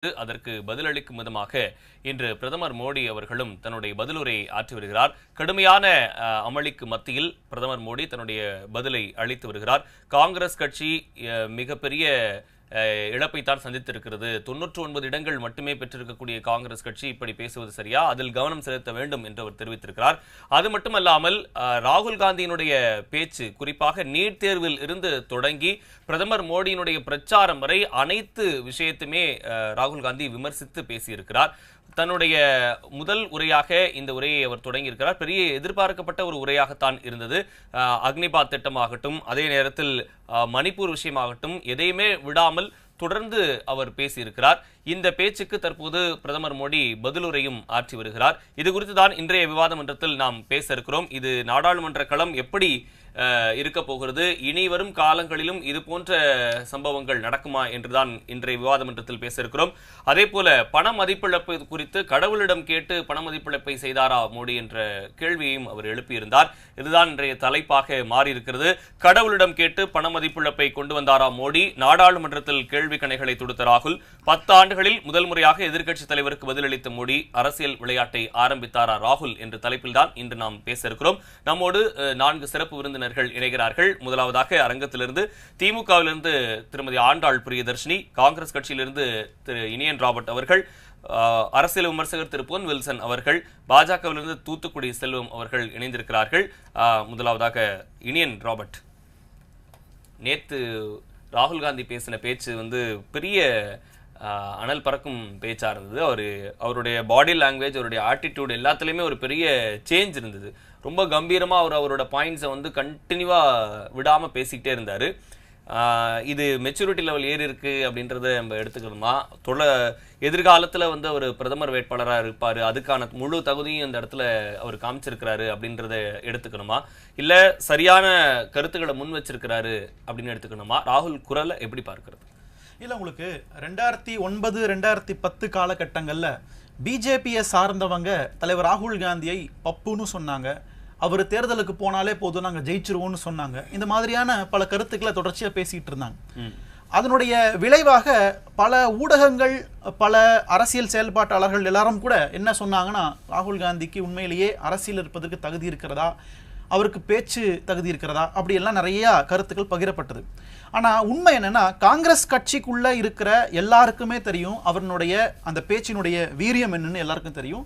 அதற்கு பதிலளிக்கும் விதமாக இன்று பிரதமர் மோடி அவர்களும் தன்னுடைய பதிலுரையை ஆற்றி வருகிறார். கடுமையான அமளிக்கு மத்தியில் பிரதமர் மோடி தன்னுடைய பதிலை அளித்து வருகிறார். காங்கிரஸ் கட்சி மிகப்பெரிய இழப்பைத்தான் சந்தித்திருக்கிறது. 99 இடங்கள் மட்டுமே பெற்றிருக்கக்கூடிய காங்கிரஸ் கட்சி இப்படி பேசுவது சரியா? அதில் கவனம் செலுத்த வேண்டும் என்று அவர் தெரிவித்திருக்கிறார். அது மட்டுமல்லாமல் ராகுல் காந்தியினுடைய பேச்சு, குறிப்பாக நீட் தேர்வில் இருந்து தொடங்கி பிரதமர் மோடியினுடைய பிரச்சாரம் வரை அனைத்து விஷயத்துமே ராகுல் காந்தி விமர்சித்து பேசியிருக்கிறார். தன்னுடைய முதல் உரையாக இந்த உரையை அவர் தொடங்கியிருக்கிறார். பெரிய எதிர்பார்க்கப்பட்ட ஒரு உரையாகத்தான் இருந்தது. அக்னிபாத் திட்டமாகட்டும், அதே நேரத்தில் மணிப்பூர் விஷயமாகட்டும், எதையுமே விடாமல் தொடர்ந்து அவர் பேசியிருக்கிறார். இந்த பேச்சுக்கு தற்போது பிரதமர் மோடி பதிலுரையும் ஆற்றி வருகிறார். இது குறித்து தான் இன்றைய விவாத மன்றத்தில் நாம் பேச இருக்கிறோம். இது நாடாளுமன்ற களம் எப்படி இருக்க போகிறது, இனி வரும் காலங்களிலும் இது போன்ற சம்பவங்கள் நடக்குமா என்றுதான் இன்றைய விவாத மன்றத்தில் பேச இருக்கிறோம். அதே போல பண மதிப்பிழப்பு குறித்து கடவுளிடம் கேட்டு பண மதிப்பிழப்பை செய்தாரா மோடி என்ற கேள்வியையும் அவர் எழுப்பியிருந்தார். இதுதான் இன்றைய தலைப்பாக மாறியிருக்கிறது. கடவுளிடம் கேட்டு பண மதிப்பிழப்பை கொண்டு வந்தாரா மோடி? நாடாளுமன்றத்தில் கேள்வி கணைகளை தொடுத்த ராகுல், 10 ஆண்டுகளில் முதல் முறையாக எதிர்க்கட்சி தலைவருக்கு பதிலளித்த மோடி, அரசியல் விளையாட்டை ஆரம்பித்தாரா ராகுல் என்ற தலைப்பில் தான் இன்று நாம் பேச இருக்கிறோம். நம்மோடு 4 சிறப்பு விருந்தினர்கள் இணைகிறார்கள். முதலாவதாக அரங்கத்திலிருந்து திமுகவிலிருந்து திருமதி ஆண்டாள் பிரியதர்ஷினி, காங்கிரஸ் கட்சியிலிருந்து திரு இனியன் ராபர்ட் அவர்கள், அரசியல் விமர்சகர் திரு பொன் வில்சன் அவர்கள், பாஜகவிலிருந்து தூத்துக்குடி செல்வம் அவர்கள் இணைந்திருக்கிறார்கள். முதலாவதாக இனியன் ராபர்ட், நேத்து ராகுல் காந்தி பேசின பேச்சு பெரிய அனல் பறக்கும் பேச்சா இருந்தது. அவருடைய பாடி லாங்குவேஜ், அவருடைய ஆட்டிடியூட் எல்லாத்துலேயுமே ஒரு பெரிய சேஞ்ச் இருந்தது. ரொம்ப கம்பீரமா அவரோட பாயிண்ட்ஸை கண்டினியூவா விடாம பேசிக்கிட்டே இருந்தாரு. இது மெச்சூரிட்டி லெவல் ஏறி இருக்கு அப்படின்றத நம்ம எடுத்துக்கணுமா? எதிர்காலத்துல அவர் பிரதமர் வேட்பாளராக இருப்பாரு, அதுக்கான முழு தகுதியும் இந்த இடத்துல அவர் காமிச்சிருக்கிறாரு அப்படின்றத எடுத்துக்கணுமா? இல்ல சரியான கருத்துக்களை முன் வச்சிருக்கிறாரு அப்படின்னு எடுத்துக்கணுமா? ராகுல் குரலை எப்படி பார்க்கிறது? இல்ல, உங்களுக்கு 2009 2010 காலகட்டங்கள்ல பிஜேபியை சார்ந்தவங்க தலைவர் ராகுல் காந்தியை பப்புன்னு சொன்னாங்க. அவர் தேர்தலுக்கு போனாலே போதும், நாங்கள் ஜெயிச்சிருவோம்னு சொன்னாங்க. இந்த மாதிரியான பல கருத்துக்களை தொடர்ச்சியாக பேசிட்டு இருந்தாங்க. அதனுடைய விளைவாக பல ஊடகங்கள், பல அரசியல் செயல்பாட்டாளர்கள் எல்லாரும் கூட என்ன சொன்னாங்கன்னா, ராகுல் காந்திக்கு உண்மையிலேயே அரசியல் இருப்பதற்கு தகுதி இருக்கிறதா, அவருக்கு பேச்சு தகுதி இருக்கிறதா, அப்படி எல்லாம் நிறைய கருத்துக்கள் பகிரப்பட்டது. ஆனால் உண்மை என்னன்னா, காங்கிரஸ் கட்சிக்குள்ள இருக்கிற எல்லாருக்குமே தெரியும் அவருடைய அந்த பேச்சினுடைய வீரியம் என்னன்னு எல்லாருக்கும் தெரியும்.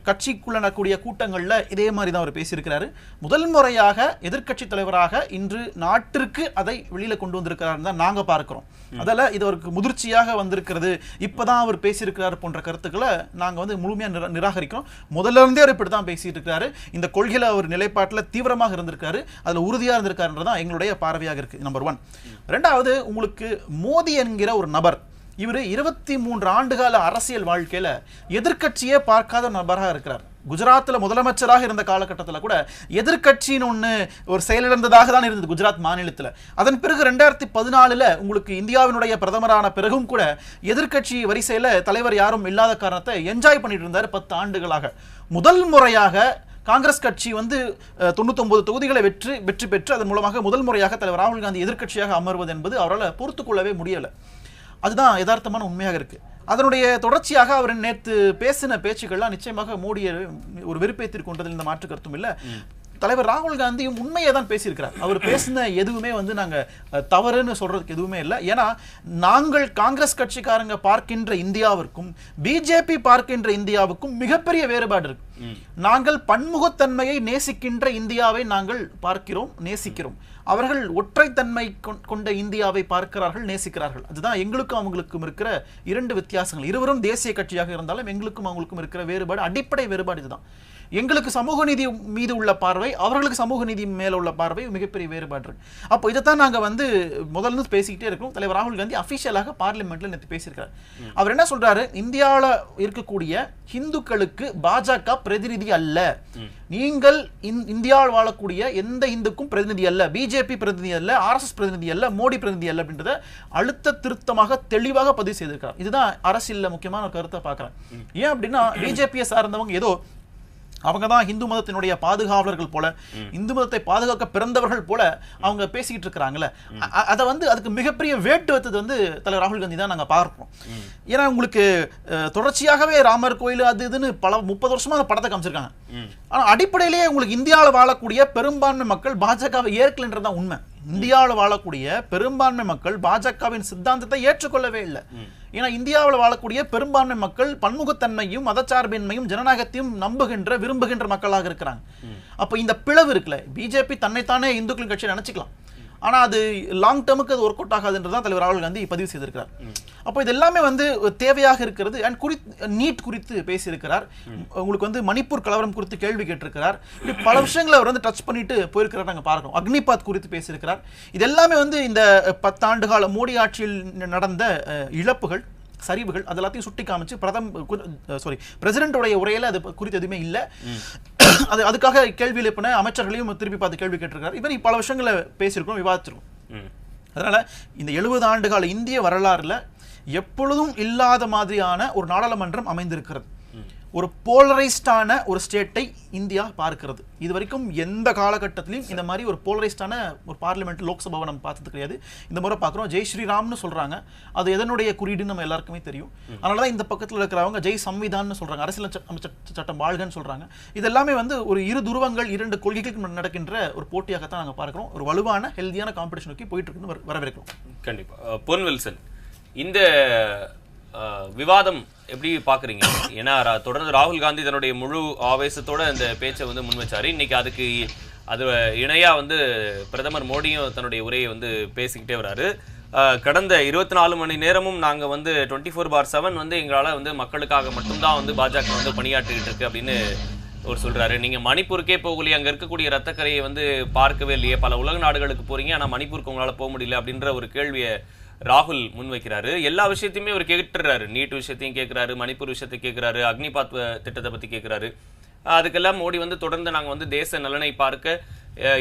கட்சிக்குள்ள நடக்கூடிய கூட்டங்கள்ல இதே மாதிரி தான் அவர் பேசியிருக்கிறாரு. முதல் முறையாக எதிர்கட்சி தலைவராக இன்று நாட்டிற்கு அதை வெளியில கொண்டு வந்திருக்கிறாருன்னு தான் நாங்க பார்க்கிறோம். அதில் இது அவருக்கு முதிர்ச்சியாக வந்திருக்கிறது. இப்பதான் அவர் பேசியிருக்கிறார் போன்ற கருத்துக்களை நாங்க முழுமையாக நிராகரிக்கிறோம். முதல்ல இருந்தே அவர் இப்படி தான் பேசிட்டு இருக்கிறாரு. இந்த கொள்கையில அவர் நிலைப்பாட்டில் தீவிரமாக இருந்திருக்காரு, அதுல உறுதியா இருந்திருக்காருன்றதான் எங்களுடைய பார்வையாக இருக்கு. நம்பர் 1. ரெண்டாவது, உங்களுக்கு மோடி என்கிற ஒரு நபர், இவர் 23 ஆண்டுகால அரசியல் வாழ்க்கையில எதிர்கட்சியே பார்க்காத நபராக இருக்கிறார். குஜராத்தில் முதலமைச்சராக இருந்த காலகட்டத்தில் கூட எதிர்கட்சின்னு ஒன்று ஒரு செயலிழந்ததாக தான் இருந்தது குஜராத் மாநிலத்தில். அதன் பிறகு 2014 உங்களுக்கு இந்தியாவினுடைய பிரதமரான பிறகும் கூட எதிர்கட்சி வரிசையில் தலைவர் யாரும் இல்லாத காரணத்தை என்ஜாய் பண்ணிட்டு இருந்தார் 10 ஆண்டுகளாக. முதல் முறையாக காங்கிரஸ் கட்சி 99 தொகுதிகளை வெற்றி பெற்று அதன் மூலமாக முதல் முறையாக தலைவர் ராகுல் காந்தி எதிர்கட்சியாக அமர்வது என்பது அவரால் பொறுத்து கொள்ளவே முடியலை. அதுதான் யதார்த்தமான உண்மையாக இருக்கு. அதனுடைய தொடர்ச்சியாக அவர் நேற்று பேசின பேச்சுக்கள்லாம் நிச்சயமாக மோடியை ஒரு வெறுப்பேற்றிக் கொண்டதில் இந்த மாற்று கருத்தும் இல்லை. தலைவர் ராகுல் காந்தியும் உண்மையை தான் பேசியிருக்கிறார். அவர் பேசின எதுவுமே நாங்க தவறுன்னு சொல்றதுக்கு எதுவுமே இல்லை. ஏன்னா நாங்கள் காங்கிரஸ் கட்சிக்காரங்க பார்க்கின்ற இந்தியாவிற்கும் பிஜேபி பார்க்கின்ற இந்தியாவுக்கும் மிகப்பெரிய வேறுபாடு இருக்கு. நாங்கள் பன்முகத்தன்மையை நேசிக்கின்ற இந்தியாவை நாங்கள் பார்க்கிறோம், நேசிக்கிறோம். அவர்கள் ஒற்றைத்தன்மை கொண்ட இந்தியாவை பார்க்கிறார்கள், நேசிக்கிறார்கள். அதுதான் எங்களுக்கும் அவங்களுக்கும் இருக்கிற 2 வித்தியாசங்கள். இருவரும் தேசிய கட்சியாக இருந்தாலும் எங்களுக்கும் அவங்களுக்கும் இருக்கிற வேறுபாடு, அடிப்படை வேறுபாடு இதுதான். எங்களுக்கு சமூக நீதி மீது உள்ள பார்வை, அவர்களுக்கு சமூக நீதி மேல உள்ள பார்வை மிகப்பெரிய வேறுபாடு இருக்கு. அப்போ இதைத்தான் நாங்க முதல்ல பேசிக்கிட்டே இருக்கோம். தலைவர் ராகுல் காந்தி அபிஷியலாக பார்லிமெண்ட்ல நேற்று பேசியிருக்காரு. அவர் என்ன சொல்றாரு, இந்தியாவில் இருக்கக்கூடிய இந்துக்களுக்கு பாஜக பிரதிநிதி அல்ல, நீங்கள் இந்தியாவில் வாழக்கூடிய எந்த இந்துக்கும் பிரதிநிதி அல்ல, பிஜேபி பிரதிநிதி அல்ல, ஆர்எஸ்எஸ் பிரதிநிதி அல்ல, மோடி பிரதிநிதி அல்ல அப்படின்றத அழுத்த திருத்தமாக தெளிவாக பதிவு செய்திருக்கார். இதுதான் அரசியல்ல முக்கியமான கருத்தை பார்க்கிறேன். ஏன் அப்படின்னா, பிஜேபியை சார்ந்தவங்க ஏதோ அவங்க தான் இந்து மதத்தினுடைய பாதுகாவலர்கள் போல, இந்து மதத்தை பாதுகாக்க பிறந்தவர்கள் போல அவங்க பேசிக்கிட்டு இருக்கிறாங்களே, அதை வந்து அதுக்கு மிகப்பெரிய வேட்டு வைத்தது வந்து தலைவர் ராகுல் காந்தி தான் நாங்கள் பார்க்கிறோம். ஏன்னா உங்களுக்கு தொடர்ச்சியாகவே ராமர் கோயில் அது இதுன்னு பல 30 வருஷமா அந்த படத்தை காமிச்சிருக்காங்க. ஆனால் அடிப்படையிலேயே உங்களுக்கு இந்தியாவில் வாழக்கூடிய பெரும்பான்மை மக்கள் பாஜகவை ஏற்கலன்றதான் உண்மை. இந்தியாவில் வாழக்கூடிய பெரும்பான்மை மக்கள் பாஜகவின் சித்தாந்தத்தை ஏற்றுக்கொள்ளவே இல்லை. ஏன்னா இந்தியாவில் வாழக்கூடிய பெரும்பான்மை மக்கள் பன்முகத்தன்மையும் மதச்சார்பின்மையும் ஜனநாயகத்தையும் நம்புகின்ற விரும்புகின்ற மக்களாக இருக்கிறாங்க. அப்ப இந்த பிளவு இருக்குல்ல, பிஜேபி தன்னைத்தானே இந்துக்களின் கட்சி நினைச்சுக்கலாம், ஆனா அது லாங் டேர்முக்கு அது ஒர்க் அவுட் ஆகாதுன்றதான் தலைவர் ராகுல் காந்தி பதிவு செய்திருக்கிறார். அப்போ இது எல்லாமே வந்து தேவையாக இருக்கிறது. அண்ட் நீட் குறித்து பேசியிருக்கிறார். உங்களுக்கு வந்து மணிப்பூர் கலவரம் குறித்து கேள்வி கேட்டிருக்கிறார். இப்படி பல விஷயங்களை அவர் வந்து டச் பண்ணிட்டு போயிருக்கிறார். நாங்கள் பார்க்கிறோம். அக்னிபாத் குறித்து பேசியிருக்கிறார். இது எல்லாமே வந்து இந்த 10 ஆண்டு கால மோடி ஆட்சியில் நடந்த இழப்புகள், சரிவுகள், அது எல்லாத்தையும் சுட்டி காமிச்சு பிரசிடென்டோடைய உரையில அது குறித்து எதுவுமே இல்லை. அதுக்காக கேள்வி எழுப்பின அமைச்சர்களையும் திருப்பி பார்த்து கேள்வி கேட்டிருக்காரு. இவன் பல விஷயங்களை பேசியிருக்கோம், விவாதிச்சிருக்கோம். அதனால இந்த 70 ஆண்டு கால இந்திய வரலாறுல எப்பொழுதும் இல்லாத மாதிரியான ஒரு நாடாளுமன்றம் அமைந்திருக்கிறது. ஒரு போலரைஸ்டான ஒரு ஸ்டேட்டை இந்தியா பார்க்கிறது. இது வரைக்கும் எந்த காலகட்டத்திலையும் இந்த மாதிரி ஒரு போலரைஸ்டான ஒரு பார்லிமெண்ட் லோக்சபாவை நம்ம பார்த்தது கிடையாது. இந்த முறை பார்க்குறோம். ஜெய் ஸ்ரீராம்னு சொல்றாங்க. அது எதனுடைய குறியீடுன்னு நம்ம எல்லாருக்குமே தெரியும். அதனாலதான் இந்த பக்கத்தில் இருக்கிறவங்க ஜெய் சம்விதான்னு சொல்றாங்க, அரசியல் சட்டம் வாழ்கன்னு சொல்றாங்க. இது எல்லாமே வந்து ஒரு இரு துருவங்கள், 2 கொள்கைகளுக்கு நடக்கின்ற ஒரு போட்டியாகத்தான் நாங்கள் பார்க்கிறோம். ஒரு வலுவான ஹெல்தியான காம்படிஷனுக்கு போயிட்டு இருக்குன்னு வரவேற்கிறோம். கண்டிப்பா. பொன் வில்சன், இந்த விவாதம் எப்படி பாக்குறீங்க? ஏன்னா தொடர்ந்து ராகுல் காந்தி தன்னுடைய முழு ஆவேசத்தோட அந்த பேச்சை வந்து முன் வச்சாரு. இன்னைக்கு அதுக்கு அது இணையா வந்து பிரதமர் மோடியும் தன்னுடைய உரையை வந்து பேசிக்கிட்டே வராரு. கடந்த 24 மணி நேரமும் நாங்க வந்து 24/7 வந்து எங்களால வந்து மக்களுக்காக மட்டும்தான் வந்து பாஜக வந்து பணியாற்றிக்கிட்டு இருக்கு அப்படின்னு அவர் சொல்றாரு. நீங்க மணிப்பூருக்கே போகலையே, அங்க இருக்கக்கூடிய ரத்தக்கரையை வந்து பார்க்கவே இல்லையே, பல உலக நாடுகளுக்கு போறீங்க ஆனா மணிப்பூருக்கு உங்களால போக முடியல அப்படின்ற ஒரு கேள்வியை ராகுல் முன்வைக்கிறாரு. எல்லா விஷயத்தையுமே அவர் கேட்டுறாரு. நீட் விஷயத்தையும் கேட்கிறாரு, மணிப்பூர் விஷயத்தை கேட்கிறாரு, அக்னிபாத் திட்டத்தை பத்தி கேட்கிறாரு. அதுக்கெல்லாம் மோடி வந்து தொடர்ந்து நாங்கள் வந்து தேச நலனை பார்க்க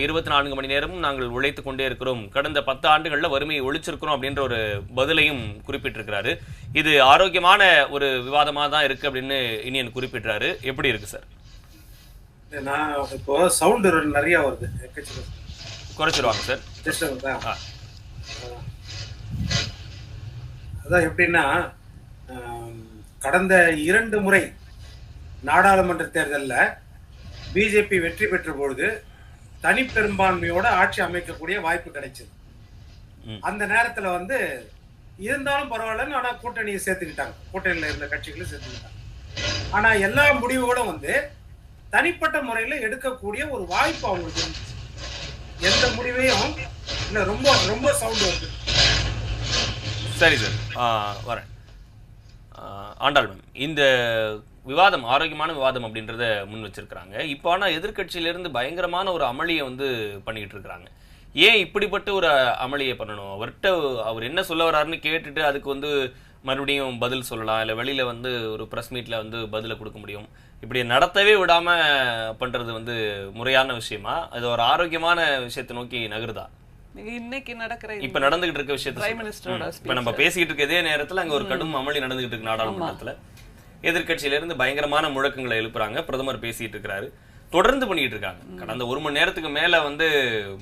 24 மணி நேரமும் நாங்கள் உழைத்து கொண்டே இருக்கிறோம், கடந்த 10 ஆண்டுகள்ல வறுமையை ஒழிச்சிருக்கிறோம் அப்படின்ற ஒரு பதிலையும் குறிப்பிட்டிருக்கிறாரு. இது ஆரோக்கியமான ஒரு விவாதமா தான் இருக்கு அப்படின்னு இனியன் குறிப்பிட்டாரு. எப்படி இருக்கு சார்? நான் இப்போ சவுண்ட் நிறைய வருது, குறைச்சிருவாங்க சார். அதான் எப்படின்னா, கடந்த 2 முறை நாடாளுமன்ற தேர்தலில் பிஜேபி வெற்றி பெற்ற பொழுது தனிப்பெரும்பான்மையோட ஆட்சி அமைக்கக்கூடிய வாய்ப்பு கிடைச்சது. அந்த நேரத்தில் வந்து இருந்தாலும் பரவாயில்லன்னு ஆனால் கூட்டணியை சேர்த்துக்கிட்டாங்க, கூட்டணியில் இருந்த கட்சிகளை சேர்த்துக்கிட்டாங்க. ஆனால் எல்லா முடிவுகளும் வந்து தனிப்பட்ட முறையில் எடுக்கக்கூடிய ஒரு வாய்ப்பு அவங்களுக்கு இருந்துச்சு. எந்த முடிவையும் இல்லை, ரொம்ப ரொம்ப சவுண்ட் வருது. சரி சார், வரேன். ஆண்டாள் மேம், இந்த விவாதம் ஆரோக்கியமான விவாதம் அப்படின்றத முன் வச்சிருக்கிறாங்க. இப்போ ஆனால் எதிர்கட்சியிலிருந்து பயங்கரமான ஒரு அமளியை வந்து பண்ணிக்கிட்டு இருக்கிறாங்க. ஏன் இப்படிப்பட்ட ஒரு அமளியை பண்ணணும்? அவர்கிட்ட அவர் என்ன சொல்ல வர்றாருன்னு கேட்டுட்டு அதுக்கு வந்து மறுபடியும் பதில் சொல்லலாம், இல்லை வெளியில வந்து ஒரு ப்ரெஸ் மீட்ல வந்து பதிலை கொடுக்க முடியும். இப்படி நடத்தவே விடாம பண்றது வந்து முறையான விஷயமா? அது ஒரு ஆரோக்கியமான விஷயத்தை நோக்கி நகருதா? இன்னைக்கு நடக்கிற இப்ப நடந்துகிட்டு இருக்க விஷயத்தை பிரைம் மினிஸ்டரோட இப்ப நம்ம பேசிக்கிட்டு இருக்க இதே நேரத்துல அங்க ஒரு கடும் அமளி நடந்துகிட்டு இருக்கு நாடாளுமன்றத்துல. எதிர்கட்சியில இருந்து பயங்கரமான முழக்கங்களை எழுப்புறாங்க. பிரதமர் பேசிட்டு இருக்காரு, தொடர்ந்து பண்ணிட்டு இருக்காங்க. கடந்த 1 மணி நேரத்துக்கு மேல வந்து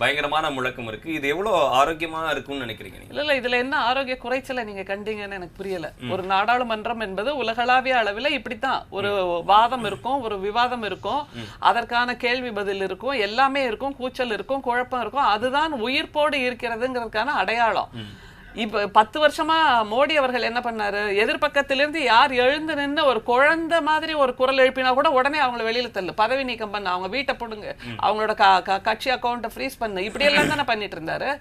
பயங்கரமான முழக்கம் இருக்கு. இது எவ்வளவு ஆரோக்கியமா இருக்கும்னு நினைக்கிறீங்க? இல்ல இதுல என்ன ஆரோக்கிய குறைச்சலை நீங்க கண்டீங்கன்னு எனக்கு புரியல. ஒரு நாடாளுமன்றம் என்பது உலகளாவிய அளவில் இப்படித்தான் ஒரு வாதம் இருக்கும், ஒரு விவாதம் இருக்கும், அதற்கான கேள்வி பதில் இருக்கும், எல்லாமே இருக்கும், கூச்சல் இருக்கும், குழப்பம் இருக்கும். அதுதான் உயிர்ப்போடு இருக்கிறதுங்கிறதுக்கான அடையாளம். இப்ப 10 வருஷமா மோடி அவர்கள் என்ன பண்ணாரு? எதிர்பக்கத்திலிருந்து யார் எழுந்து நின்று ஒரு குழந்தை மாதிரி ஒரு குரல் எழுப்பினா கூட உடனே அவங்களை வெளியில தள்ளு, பதவி நீக்கம் பண்ண, அவங்க வீட்டை போடுங்க, அவங்களோட கட்சி அக்கௌண்ட்டை ஃப்ரீஸ் பண்ணு, இப்படி எல்லாம் தானே பண்ணிட்டு இருந்தாரு.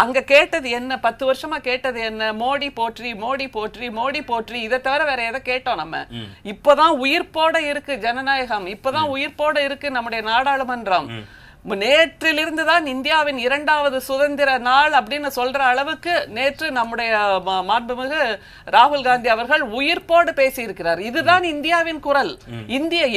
அங்க கேட்டது என்ன? 10 வருஷமா கேட்டது என்ன? மோடி போற்றி, மோடி போற்றி, மோடி போற்றி. இதை தவிர வேற எதை கேட்டோம் நம்ம? இப்பதான் உயிர்ப்போட இருக்கு ஜனநாயகம், இப்பதான் உயிர்ப்போட இருக்கு நம்முடைய நாடாளுமன்றம். நேற்றிலிருந்து தான் இந்தியாவின் 2வது சுதந்திர நாள் அப்படின்னு சொல்ற அளவுக்கு நேற்று நம்முடைய மாண்புமிகு ராகுல் காந்தி அவர்கள் உயிர்ப்போடு பேசியிருக்கிறார். இதுதான் இந்தியாவின் குரல்,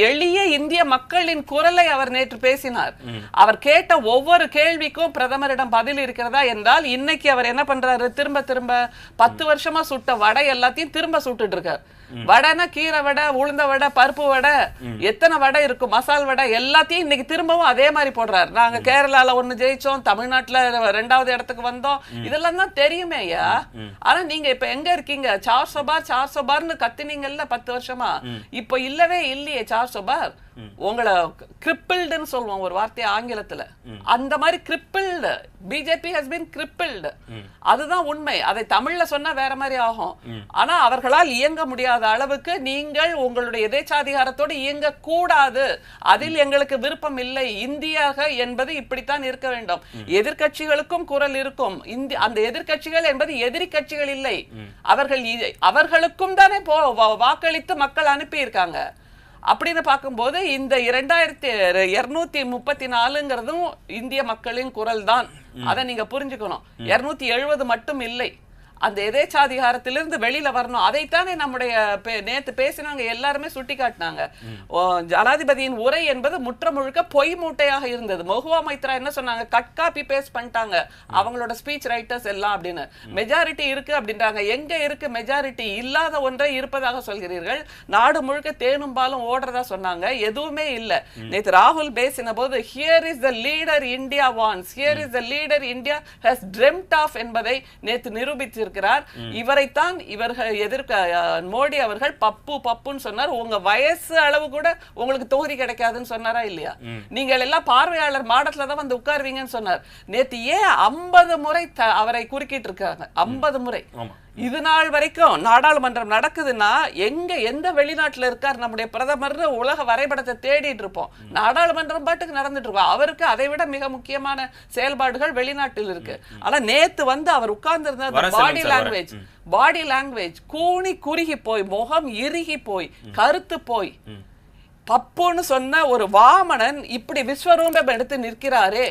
எளிய இந்திய மக்களின் குரலை அவர் நேற்று பேசினார். அவர் கேட்ட ஒவ்வொரு கேள்விக்கும் பிரதமரிடம் பதில் இருக்கிறதா என்றால், இன்னைக்கு அவர் என்ன பண்றாரு? திரும்ப 10 வருஷமா சுட்ட வடை எல்லாத்தையும் திரும்ப சுட்டுட்டு இருக்கார். வடைனா கீரை வடை, உளுந்த வடை, பருப்பு வடை, எத்தனை வடை இருக்கும், மசால் வடை எல்லாத்தையும் இன்னைக்கு திரும்பவும் அதே மாதிரி போடுறாரு. நாங்க கேரளால 1 ஜெயிச்சோம், தமிழ்நாட்டுல 2வது இடத்துக்கு வந்தோம், இதெல்லாம் தான் தெரியுமே ஐயா. ஆனா நீங்க இப்ப எங்க இருக்கீங்க? சார் சோபார்னு கத்தினீங்கல்ல 10 வருஷமா, இப்ப இல்லவே இல்லையே சார் சோபார். உங்களை கிரிப்பிள்டுன்னு சொல்லுவோம் ஒரு வார்த்தையை ஆங்கிலத்துல, அந்த மாதிரி crippled. BJP has been crippled, அதுதான் உண்மை. அதை தமிழ்ல சொன்னா வேற மாதிரி ஆகும். ஆனா அவர்களால் இயங்க முடியாத அளவுக்கு நீங்கள் உங்களுடைய எதேச்சாதிகாரத்தோடு இயங்க கூடாது, அதில் எங்களுக்கு விருப்பம் இல்லை. இந்தியாக என்பது இப்படித்தான் இருக்க வேண்டும். எதிர்கட்சிகளுக்கும் குரல் இருக்கும். அந்த எதிர்கட்சிகள் என்பது எதிரி கட்சிகள் இல்லை, அவர்களுக்கும் தானே வாக்களித்து மக்கள் அனுப்பி இருக்காங்க. அப்படின்னு பார்க்கும்போது இந்த 2234ங்கிறதும் இந்திய மக்களின் குரல் தான். அதை நீங்க புரிஞ்சுக்கணும். 270 மட்டும் இல்லை, அந்த எதேச்சாதிகாரத்திலிருந்து வெளியில வரணும். அதைத்தானே நம்முடைய நேத்து பேசினாங்க எல்லாருமே சுட்டி காட்டினாங்க. ஜனாதிபதியின் உரை என்பது முற்ற முழுக்க பொய் மூட்டையாக இருந்தது. மொஹுவா மைத்ரா என்ன சொன்னாங்க? கட் காப்பி பேஸ்ட் பண்ணிட்டாங்க அவங்களோட ஸ்பீச் ரைட்டர்ஸ் எல்லாம் அப்படின்னு. மெஜாரிட்டி இருக்கு அப்படின்றாங்க. எங்க இருக்கு மெஜாரிட்டி? இல்லாத ஒன்றை இருப்பதாக சொல்கிறீர்கள். நாடு முழுக்க தேனும் பாலும் ஓடுறதா சொன்னாங்க, எதுவுமே இல்ல. நேத்து ராகுல் பேசின போது here is the leader India wants, here is the leader India has dreamed of என்பதை நேத்து நிரூபித்து இருக்கிறார். இவரைத்தான் மோடி அவர்கள் பப்புன்னு சொன்னார். உங்க வயசு அளவு கூட உங்களுக்கு தொகுதி கிடைக்காதுன்னு சொன்னாரா இல்லையா? நீங்கள் எல்லாம் பார்வையாளர் மாடத்துல தான் வந்து உட்காருவீங்கன்னு சொன்னார். நேத்து ஏன் 50 முறை அவரை குறுக்கிட்டு இருக்காங்க? 50 முறை. இது நாள் வரைக்கும் நாடாளுமன்றம் நடக்குதுன்னா எந்த வெளிநாட்டுல இருக்கார் நம்முடைய பிரதமர்? உலக வரைபடத்தை தேடிட்டு இருப்போம். நாடாளுமன்றம் பாட்டுக்கு நடந்துட்டு இருக்கோம். அவருக்கு அதை விட மிக முக்கியமான செயல்பாடுகள் வெளிநாட்டில் இருக்கு. ஆனா நேத்து வந்து அவர் உட்கார்ந்து இருந்த பாடி லாங்குவேஜ் கூனி குறுகி போய், முகம் இறுகி போய், கருத்து போய், பப்புன்னு சொன்ன ஒரு வாமனன் இப்படி விஸ்வரூபம் எடுத்து நிற்கிறாரே,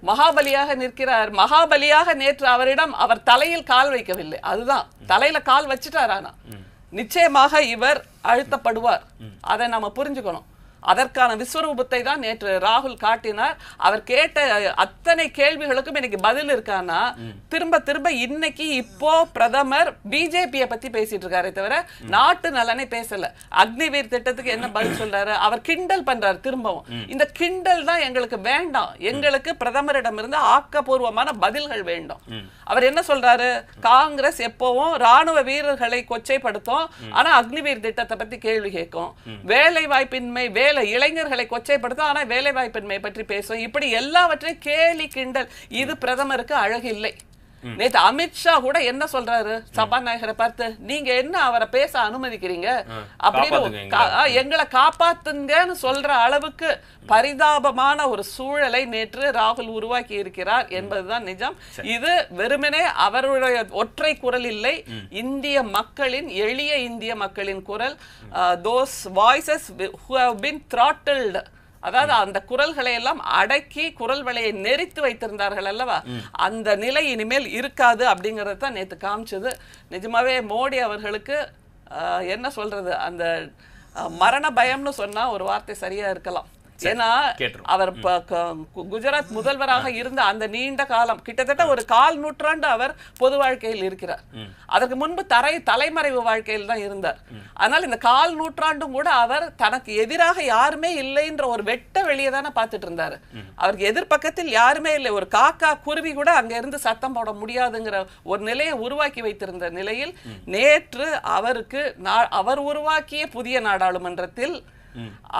மகாபலியாக நிற்கிறார். மகாபலியாக நேற்று அவர் தலையில் கால் வைக்கவில்லை, அதுதான் தலையில கால் வச்சுட்டார். ஆனா நிச்சயமாக இவர் அழுத்தப்படுவார், அதை நாம புரிஞ்சுக்கணும். அதற்கான விஸ்வரூபத்தை தான் நேற்று ராகுல் காட்டினார். அவர் கேட்ட அத்தனை கேள்விகளுக்கும் எனக்கு பதில் இருக்கானா? திரும்ப இன்னைக்கு இப்போ பிரதமர் பிஜேபியை பத்தி பேசிட்டு இருக்காரே தவிர நாட்டு நலனை பேசல. அக்னிவீர் திட்டத்துக்கு என்ன பதில் சொல்றாரு? அவர் கிண்டல் பண்றாரு திரும்பவும். இந்த கிண்டல் தான் எங்களுக்கு வேண்டாம். எங்களுக்கு பிரதமரிடமிருந்து ஆக்கப்பூர்வமான பதில்கள் வேண்டும். அவர் என்ன சொல்றாரு? காங்கிரஸ் எப்பவும் ராணுவ வீரர்களை கொச்சைப்படுத்தும், ஆனா அக்னிவீர் திட்டத்தை பத்தி கேள்வி கேட்கும். வேலை வாய்ப்பின்மை, இளைஞர்களை கொச்சைப்படுத்தும், ஆனா வேலை வாய்ப்பின்மை பற்றி பேசும். இப்படி எல்லாவற்றையும் கேலி கிண்டல். இது பிரதமருக்கு அழகு இல்லை. நேத்து அமித்ஷா கூட என்ன சொல்றாரு சபாநாயகரை பார்த்து? நீங்க என்ன அவரை பேச அனுமதிக்கிறீங்க அப்படின்னு, எங்களை காப்பாத்துங்கன்னு சொல்ற அளவுக்கு பரிதாபமான ஒரு சூழலை நேற்று ராகுல் உருவாக்கி இருக்கிறார் என்பதுதான் நிஜம். இது வெறுமனே அவருடைய ஒற்றை குரல் இல்லை, இந்திய மக்களின், எளிய இந்திய மக்களின் குரல். those voices who have been throttled, அதாவது அந்த குரல்களை எல்லாம் அடக்கி குரல் வலையை நெரித்து வைத்திருந்தார்கள் அல்லவா, அந்த நிலை இனிமேல் இருக்காது அப்படிங்கறது தான் நேத்து காமிச்சது. நிஜமாவே மோடி அவர்களுக்கு என்ன சொல்றது, அந்த மரண பயம்னு சொன்னா ஒரு வார்த்தை சரியா இருக்கலாம். ஏன்னா அவர் குஜராத் முதல்வராக இருந்த அந்த நீண்ட காலம், கிட்டத்தட்ட ஒரு 1/4 நூற்றாண்டு அவர் பொது வாழ்க்கையில் இருக்கிறார். அதற்கு முன்பு தலைமறைவு வாழ்க்கையில் தான் இருந்தார். அதனால இந்த 1/4 நூற்றாண்டும் கூட அவர் தனக்கு எதிராக யாருமே இல்லைன்ற ஒரு வெட்ட வெளியே தானே பார்த்துட்டு இருந்தாரு. அவருக்கு எதிர்பக்கத்தில் யாருமே இல்லை, ஒரு காக்கா குருவி கூட அங்க இருந்து சத்தம் போட முடியாதுங்கிற ஒரு நிலையை உருவாக்கி வைத்திருந்த நிலையில் நேற்று அவருக்கு அவர் உருவாக்கிய புதிய நாடாளுமன்றத்தில்,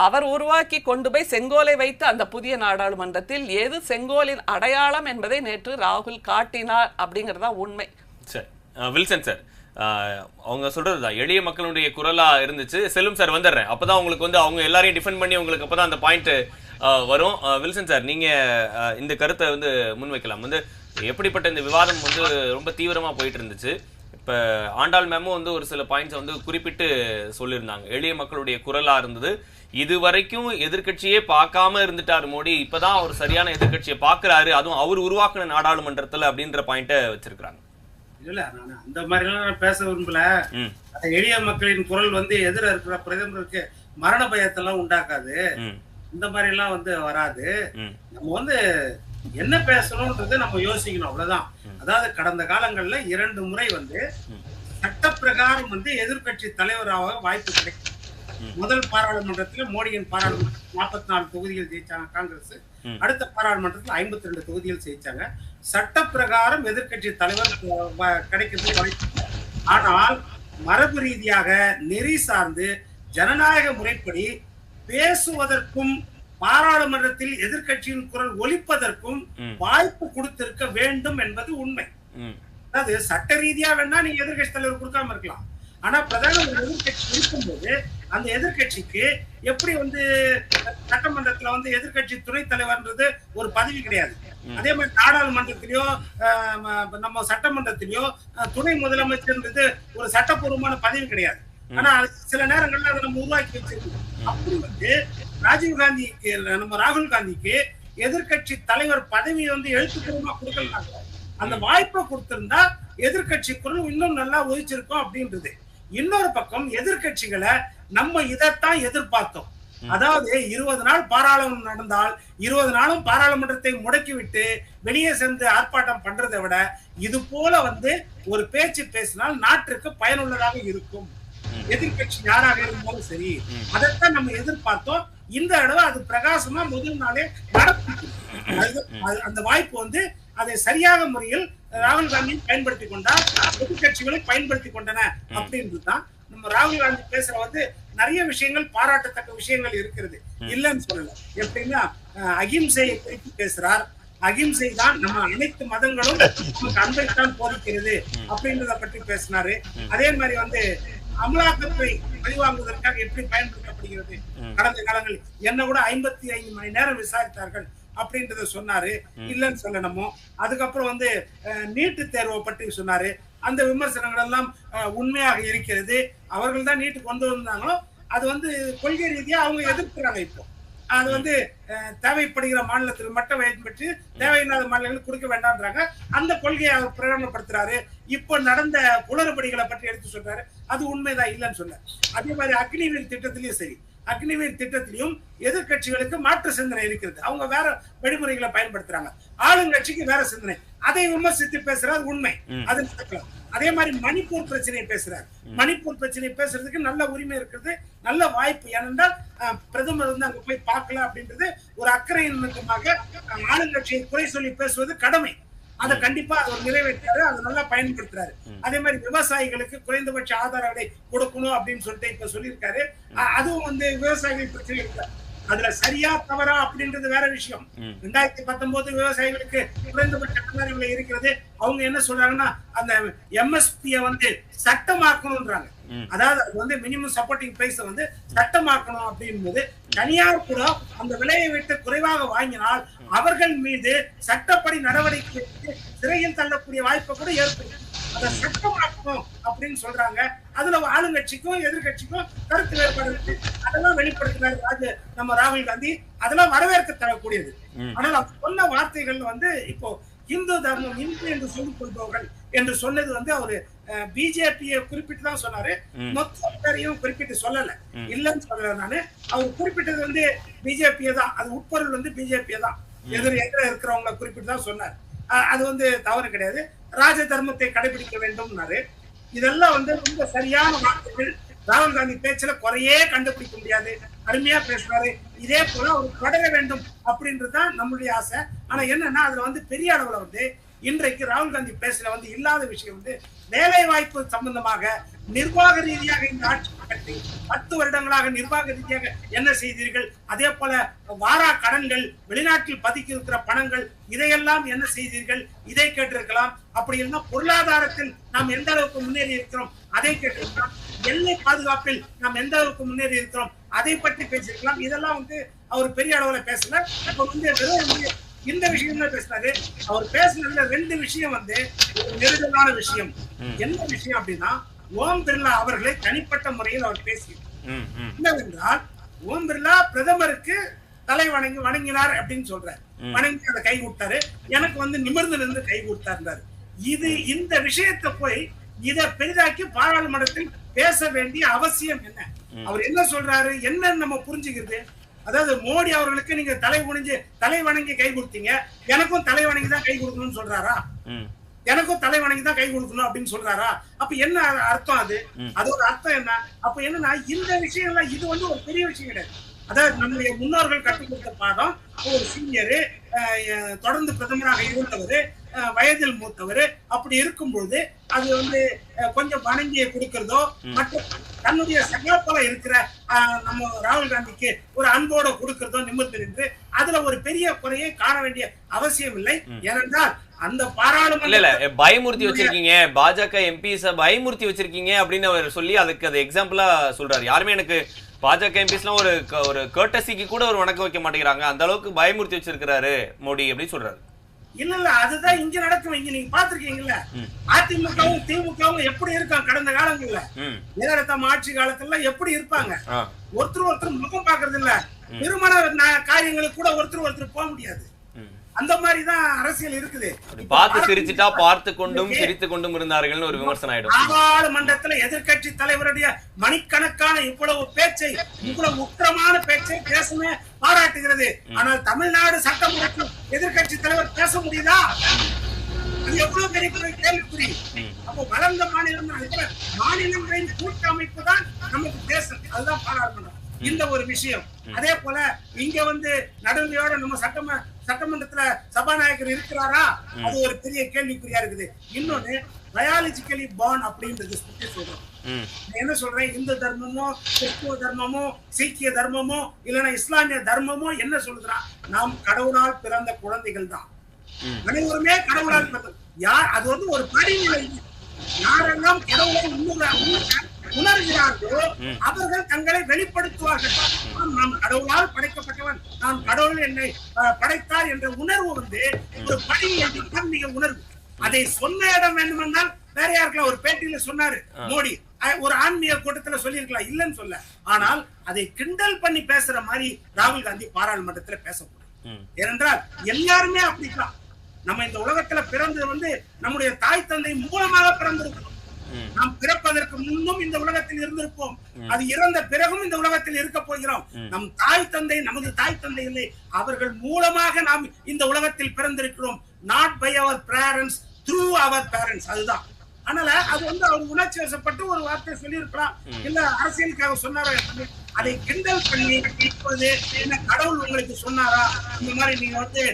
அவர் உருவாக்கி கொண்டு போய் செங்கோலை வைத்து அந்த புதிய நாடாளுமன்றத்தில் எது செங்கோலின் அடையாளம் என்பதை நேற்று ராகுல் காட்டினார் அப்படிங்கறதா உண்மை. சரி, வில்சன் சார், அவங்க சொல்றதுதான் எளிய மக்களுடைய குரலா இருந்துச்சு. செல்லும் சார் வந்துடுறேன், அப்பதான் உங்களுக்கு வந்து அவங்க எல்லாரையும் டிஃபெண்ட் பண்ணி உங்களுக்கு அப்பதான் அந்த பாயிண்ட் வரும். வில்சன் சார், நீங்க இந்த கருத்தை வந்து முன்வைக்கலாம். வந்து எப்படிப்பட்ட இந்த விவாதம் வந்து ரொம்ப தீவிரமா போயிட்டு இருந்துச்சு. இப்ப ஆண்டாள் மேமும் வந்து ஒரு சில பாயிண்ட்ஸ் வந்து குறிப்பிட்டு சொல்லியிருந்தாங்க. எளிய மக்களுடைய குரலா இருந்தது. இது வரைக்கும் எதிர்கட்சியே பார்க்காம இருந்துட்டாரு மோடி, இப்பதான் அவர் சரியான எதிர்கட்சியை பாக்குறாரு, அதுவும் அவர் உருவாக்குன நாடாளுமன்றத்துல அப்படின்ற பாயிண்ட வச்சிருக்காங்க. இல்ல, நான் அந்த மாதிரி எல்லாம் பேச விரும்பல. எளிய மக்களின் குரல் வந்து எதிர இருக்கிற பிரதமருக்கு மரண பயத்தெல்லாம் உண்டாக்காது, இந்த மாதிரி எல்லாம் வந்து வராது. நம்ம வந்து என்ன பேசணும்ன்றது நம்ம யோசிக்கணும், அவ்வளவுதான். அதாவது கடந்த காலங்கள்ல 2 முறை வந்து சட்டப்பிரகாரம் வந்து எதிர்கட்சி தலைவராக வாய்ப்பு கிடைக்கும். முதல் பாராளுமன்றத்தில் மோடியின் பாராளுமன்றம் 44 தொகுதிகள் ஜெயிச்சாங்க காங்கிரஸ். அடுத்த பாராளுமன்றத்தில் 52 தொகுதிகள் ஜெயிச்சாங்க. சட்டப்பிரகாரம் எதிர்கட்சி தலைவர் கிடைக்கிறது வாய்ப்பு. ஆனால் மரபு ரீதியாக நெறி சார்ந்து ஜனநாயக முறைப்படி பேசுவதற்கும் பாராளுமன்றத்தில் எதிர்கட்சியின் குரல் ஒலிப்பதற்கும் வாய்ப்பு கொடுத்திருக்க வேண்டும் என்பது உண்மை. அதாவது சட்ட ரீதியா வேணா நீங்க எதிர்கட்சி தலைவர் கொடுக்காம இருக்கலாம். ஆனா பிரதான ஒரு எதிர்கட்சி இருக்கும்போது அந்த எதிர்கட்சிக்கு எப்படி வந்து சட்டமன்றத்துல வந்து எதிர்கட்சி துணைத் தலைவர்ன்றது ஒரு பதவி கிடையாது. அதே மாதிரி நாடாளுமன்றத்திலயோ நம்ம சட்டமன்றத்திலயோ துணை முதலமைச்சர்ன்றது ஒரு சட்டப்பூர்வமான பதவி கிடையாது. ஆனா சில நேரங்கள்ல அதை நம்ம உருவாக்கி வச்சிருக்கோம். அப்படி வந்து ராஜீவ்காந்திக்கு நம்ம ராகுல் காந்திக்கு எதிர்கட்சி தலைவர் பதவி வந்து எழுத்துப்பூர்வமா கொடுக்கலாங்க. அந்த வாய்ப்பை கொடுத்திருந்தா எதிர்கட்சி குரல் இன்னும் நல்லா ஒழிச்சிருக்கும் அப்படின்றது. இன்னொரு பக்கம் எதிர்கட்சிகளை நம்ம இதைத்தான் எதிர்பார்த்தோம். அதாவது 20 நாள் பாராளுமன்றம் நடந்தால் 20 நாளும் பாராளுமன்றத்தை முடக்கிவிட்டு வெளியே சென்று ஆர்ப்பாட்டம் பண்றதை விட இது போல வந்து ஒரு பேச்சு பேசினால் நாட்டிற்கு பயனுள்ளதாக இருக்கும். எதிர்கட்சி யாராக இருந்தாலும் சரி, அதைத்தான் நம்ம எதிர்பார்த்தோம். இந்த தடவை அது பிரகாசமா முதல் நாளே நடத்தி அந்த வாய்ப்பு வந்து அதை சரியாக முறையில் ராகுல் காந்தி பயன்படுத்தி கொண்டார், எதிர்கட்சிகளை பயன்படுத்தி கொண்டன அப்படின்றதுதான். நம்ம ராகுல் காந்தி பேசுற வந்து நிறைய விஷயங்கள் பாராட்டத்தக்க விஷயங்கள் இருக்கிறது, இல்லைன்னு சொல்லல. எப்படின்னா அகிம்சையை குறித்து பேசுறார். அகிம்சை தான் நம்ம அனைத்து மதங்களும் நமக்கு அன்பைத்தான் போதிக்கிறது அப்படின்றத பற்றி பேசினாரு. அதே மாதிரி வந்து அமலாக்கத்தை பழிவாங்குவதற்காக எப்படி பயன்படுத்தப்படுகிறது கடந்த காலங்களில் என்ன கூட 55 மணி நேரம் விசாரித்தார்கள் அப்படின்றத சொன்னாரு, இல்லைன்னு சொல்லணுமோ. அதுக்கப்புறம் வந்து நீட்டு தேர்வை பற்றி சொன்னாரு. அந்த விமர்சனங்கள் எல்லாம் உண்மையாக இருக்கிறது. அவர்கள் தான் நீட்டு கொண்டு வந்தாங்களோ அது வந்து கொள்கை ரீதியா அவங்க எதிர்க்கிறாங்க. இப்போ அது வந்து தேவைப்படுகிற மாநிலத்துக்கு மட்டும் பயன்படுத்தி தேவையில்லாத மாநிலங்களுக்கு கொடுக்க வேண்டாம்ன்றாங்க. அந்த கொள்கையை அவர் பிரகடனப்படுத்துறாரு. இப்போ நடந்த குளறுபடிகளை பற்றி எடுத்து சொல்றாரு. அது உண்மைதான், இல்லைன்னு சொல்ல. அதே மாதிரி அக்னிவீர் திட்டத்திலயும் சரி, அக்னிவீர் திட்டத்திலையும் எதிர்கட்சிகளுக்கு மாற்று சிந்தனை இருக்கிறது. அவங்க வேற வழிமுறைகளை பயன்படுத்துறாங்க. ஆளுங்கட்சிக்கு வேற சிந்தனை. அதை விமர்சித்து பேசுறாரு, உண்மை, அது நடக்கலாம். அதே மாதிரி மணிப்பூர் பிரச்சனையை பேசுறாரு. மணிப்பூர் பிரச்சனையை பேசுறதுக்கு நல்ல உரிமை இருக்கிறது, நல்ல வாய்ப்பு. ஏனென்றால் பிரதமர் வந்து அங்க போய் பார்க்கல அப்படின்றது ஒரு அக்கறையின் நிமித்தமாக ஆளுங்கட்சியை குறை சொல்லி பேசுவது கடமை. அதை கண்டிப்பா அவர் நிறைவேற்றாரு, அதை நல்லா பயன்படுத்துறாரு. அதே மாதிரி விவசாயிகளுக்கு குறைந்தபட்ச ஆதார விலை கொடுக்கணும் அப்படின்னு சொல்லிட்டு இப்ப சொல்லியிருக்காரு. அதுவும் வந்து விவசாயிகள் பிரச்சனை இருக்கு. அதுல சரியா தவறா அப்படின்றது வேற விஷயம். 2019 விவசாயிகளுக்கு குறைந்தபட்ச ஆதார விலை இருக்கிறது. அவங்க என்ன சொல்றாங்கன்னா அந்த எம்எஸ்பியை வந்து சட்டமாக்கணும்ன்றாங்க. அதாவது அது வந்து மினிமம் சப்போர்ட்டிங் பிரைஸ் வந்து சட்டமாக்கணும் அப்படின்போது தனியார் கூட அந்த விலையை விட்டு குறைவாக வாங்கினால் அவர்கள் மீது சட்டப்படி நடவடிக்கை சிறையில் தள்ளக்கூடிய வாய்ப்பை கூட ஏற்படும். அதை சட்டமாக்கணும் அப்படின்னு சொல்றாங்க. அதுல ஆளுங்கட்சிக்கும் எதிர்கட்சிக்கும் கருத்து வேறுபாடு இருக்கு. அதெல்லாம் வெளிப்படுத்துறாரு நம்ம ராகுல் காந்தி. அதெல்லாம் வரவேற்க தரக்கூடியது. ஆனால் அவர் சொன்ன வார்த்தைகள் வந்து இப்போ இந்து தர்மம் இந்து என்று சொல்லிக் கொள்பவர்கள் என்று சொன்னது வந்து அவரு பிஜேபியை குறிப்பிட்டு தான் சொன்னாரு. மொத்த பேரையும் குறிப்பிட்டு சொல்லல, இல்லன்னு சொல்லல. நானு அவர் குறிப்பிட்டது வந்து பிஜேபியை தான், அது உட்பொருள் வந்து பிஜேபியை தான், எதிர இருக்கிறவங்களை குறிப்பிட்டு தான் சொன்னார். அது வந்து தவறு கிடையாது. ராஜ தர்மத்தை கடைபிடிக்க வேண்டும்னாரு. இதெல்லாம் வந்து ரொம்ப சரியான வார்த்தைகள். ராகுல் காந்தி பேச்சுல குறையே கண்டுபிடிக்க முடியாது. அருமையா பேசுறாரு. இதே போல அவர் தொடர வேண்டும் அப்படின்றதுதான் நம்மளுடைய ஆசை. ஆனா என்னன்னா அதுல வந்து பெரிய அளவுல வந்து இன்றைக்கு ராகுல் காந்தி பேசல வந்து இல்லாத விஷயம் வந்து வேலை வாய்ப்பு சம்பந்தமாக நிர்வாக ரீதியாக இந்த ஆட்சி கட்டி 10 வருடங்களாக நிர்வாக ரீதியாக என்ன செய்தீர்கள், அதே போல வாரா கடன்கள், வெளிநாட்டில் பதுக்கி இருக்கிற பணங்கள், இதையெல்லாம் என்ன செய்தீர்கள், இதை கேட்டிருக்கலாம். அப்படி இல்லைன்னா பொருளாதாரத்தில் நாம் எந்த அளவுக்கு முன்னேறி இருக்கிறோம் அதை கேட்டிருக்கலாம். எல்லை பாதுகாப்பில் நாம் எந்த அளவுக்கு முன்னேறி இருக்கிறோம் அதை பற்றி பேசியிருக்கலாம். இதெல்லாம் வந்து அவர் பெரிய அளவுல பேசல. அப்ப வந்து இந்த விஷயம் தான் பேசினாரு. அவர் பேசுனதுல 2 விஷயம் வந்து ஒரு நெருடலான விஷயம். என்ன விஷயம் அப்படின்னா ஓம் பிர்லா அவர்களை தனிப்பட்ட முறையில் அவர் பேசினார். என்னவென்றால் ஓம் பிர்லா பிரதமருக்கு தலை வணங்கினார் அப்படின்னு சொல்றாரு. வணங்கி அதை கை கொடுத்தாரு. எனக்கு வந்து நிமிர்ந்து நின்று கை கொடுத்தாரு. இந்த விஷயத்தை போய் இதை பெரிதாக்கி பாராளுமன்றத்தில் பேச வேண்டிய அவசியம் என்ன? அவர் என்ன சொல்றாரு, என்ன நம்ம புரிஞ்சுக்கிறது? அதாவது மோடி அவர்களுக்கு நீங்க தலை வணங்கி கை கொடுத்தீங்க, எனக்கும் தலை வணங்கி தான் கை கொடுக்கணும்னு சொல்றாரா? எனக்கும் தலைவணங்கி தான் கை கொடுக்கணும் அப்படின்னு சொல்றாரா? அப்ப என்ன அர்த்தம்? அதோட அர்த்தம் என்ன? அப்ப என்னன்னா இந்த விஷயம்லாம் இது வந்து ஒரு பெரிய விஷயம் கிடையாது. அதாவது நம்முடைய முன்னோர்கள் கற்றுக் கொடுத்த பாடம். ஒரு சீனியரு, தொடர்ந்து பிரதமராக இருந்தவர், வயதில் மூத்தவர், அப்படி இருக்கும்போது அது வந்து கொஞ்சம் வணங்கிய கொடுக்கிறதோ மற்ற தன்னுடைய சகாப்பல இருக்கிற நம்ம ராகுல் காந்திக்கு ஒரு அன்போட கொடுக்கிறதோ நிமிர்ந்து நின்று அதுல ஒரு பெரிய குறையை காண வேண்டிய அவசியம் இல்லை. ஏனென்றால் அந்த பாராளுமன்ற பயமுறுத்தி வச்சிருக்கீங்க, பாஜக எம்பிஸ் பயமுறுத்தி வச்சிருக்கீங்க அப்படின்னு அவர் சொல்லி அதுக்கு அது எக்ஸாம்பிளா சொல்றாரு. யாருமே எனக்கு பாஜக எம்பிஸ்லாம் ஒரு கர்ட்டசிக்கு கூட ஒரு வணக்கம் வைக்க மாட்டேங்கிறாங்க, அந்த அளவுக்கு பயமுறுத்தி வச்சிருக்கிறாரு மோடி அப்படின்னு சொல்றாரு. இல்ல அதுதான் இங்க நடக்கும். இங்க நீங்க பாத்துருக்கீங்கல்ல, அதிமுகவும் திமுகவும் எப்படி இருக்காங்க கடந்த காலங்கள்ல, ஜெயலலிதா ஆட்சி காலத்துல எப்படி இருப்பாங்க, ஒருத்தர் முகம் பாக்குறது இல்ல. திருமண காரியங்களுக்கு கூட ஒருத்தர் போக முடியாது. அந்த மாதிரிதான் அரசியல் இருக்குது. பார்த்து சிரிச்சுட்டா பார்த்து கொண்டும் சிரித்து கொண்டும் இருந்தார்கள் ஒரு விமர்சனம் ஆயிடும். நாடாளுமன்றத்துல எதிர்கட்சி தலைவருடைய மணிக்கணக்கான இவ்வளவு பேச்சை, இவ்வளவு உக்கிரமான பேச்சை பேசுமே பாராட்டுகிறது. ஆனால் தமிழ்நாடு சட்டமன்ற எதிர்கட்சி தலைவர் பேச முடியுதா? அது எவ்வளவு பெரிய கேள்விக்குறி. அப்போ வளர்ந்த மாநிலங்களின் கூட்டமைப்பு தான் நமக்கு பேசும். அதுதான் பாராளுமன்றம். இந்த ஒரு விஷயம். அதே போல இங்க வந்து நடுநிலையோட நம்ம சட்டமன்றத்துல சபாநாயகர் இருக்கிறாரா? அது ஒரு பெரிய கேள்விக்குறியா இருக்குது. இன்னொன்னு பயாலஜிக்கலி பார்ன் அப்படின்றது சொல்றோம். என்ன சொல்றேன், இந்து தர்மமோ கிறிஸ்துவ தர்மமோ சீக்கிய தர்மமோ இல்லைன்னா இஸ்லாமிய தர்மமோ என்ன சொல்லுறான், நாம் கடவுளால் பிறந்த குழந்தைகள் தான். அனைவருமே கடவுளால் பிறந்த யார், அது வந்து ஒரு படிநிலை. யாரெல்லாம் கடவுளை உணர்கிறார்களோ அவர்கள் தங்களை வெளிப்படுத்துவார்கள். நாம் கடவுளால் படைக்கப்பட்டவன், நான் கடவுள் என்னை படைத்தார் என்ற உணர்வு வந்து ஒரு படிநிலை உணர்வு. அதை சொன்ன இடம் வேண்டுமென்றால் வேற யாருக்கலாம். ஒரு பேட்டியில சொன்னாரு மோடி, ஒரு ஆன்மீக கூட்டத்துல சொல்லியிருக்கலாம், இல்லைன்னு சொல்ல. ஆனால் அதை கிண்டல் பண்ணி பேசுற மாதிரி ராகுல் காந்தி பாராளுமன்றத்துல பேசக்கூடாது. ஏனென்றால் எல்லாருமே அப்படித்தான். நம்ம இந்த உலகத்துல பிறந்தது வந்து நம்முடைய தாய் தந்தை மூலமாக பிறந்திருக்கிறோம். நாம் பிறப்பதற்கு முன்னும் இந்த உலகத்தில் இருந்திருப்போம், அது இறந்த பிறகும் இந்த உலகத்தில் இருக்க போகிறோம். நம் தாய் தந்தை நமது தாய் தந்தை இல்லை, அவர்கள் மூலமாக நாம் இந்த உலகத்தில் பிறந்திருக்கிறோம். Not by our parents, through our parents. அதுதான். அதனால அது வந்து அவர் உணர்ச்சி வசப்பட்டு ஒரு வார்த்தை சொல்லியிருக்கலாம், இல்ல அரசியலுக்காக சொன்னாரா, அதை கிண்டல் பண்ணி இப்போது என்ன கடவுள் உங்களுக்கு சொன்னாரா, இந்த மாதிரி நீங்க வந்து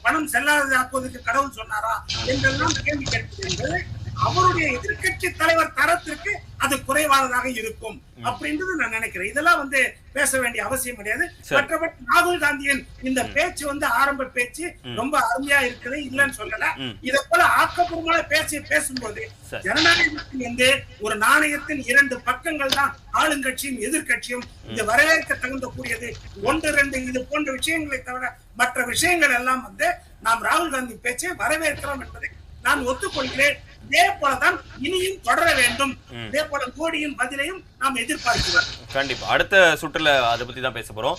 பணம் செல்லாததாக்குவதற்கு கடவுள் சொன்னாரா என்றெல்லாம் கேள்வி கேட்கிறது. அவருடைய எதிர்கட்சி தலைவர் தரத்திற்கு அது குறைவானதாக இருக்கும் அப்படின்றது நான் நினைக்கிறேன். இதெல்லாம் வந்து பேச வேண்டிய அவசியம் கிடையாது. மற்றபடி ராகுல் காந்தியின் இந்த பேச்சு வந்து ஆரம்ப பேச்சு ரொம்ப அருமையா இருக்குது, இல்லைன்னு சொல்லல. இதை போல ஆக்கப்பூர்வமான பேச்சை பேசும்போது ஜனநாயகத்தின் வந்து ஒரு நாணயத்தின் 2 பக்கங்கள் தான் ஆளுங்கட்சியும் எதிர்கட்சியும். இது வரவேற்க தகுந்த கூடியது. 1-2 இது போன்ற விஷயங்களை தவிர மற்ற விஷயங்கள் எல்லாம் வந்து நாம் ராகுல் காந்தி பேச்சை வரவேற்கிறோம் என்பதை நான் ஒத்துக்கொள்கிறேன். இதே போலதான் இனியும் தொடர வேண்டும். இதே போல மோடியின் பதிலையும் நாம் எதிர்பார்க்கிறோம். கண்டிப்பா அடுத்த சுற்றுல அதை பத்தி தான் பேச போறோம்.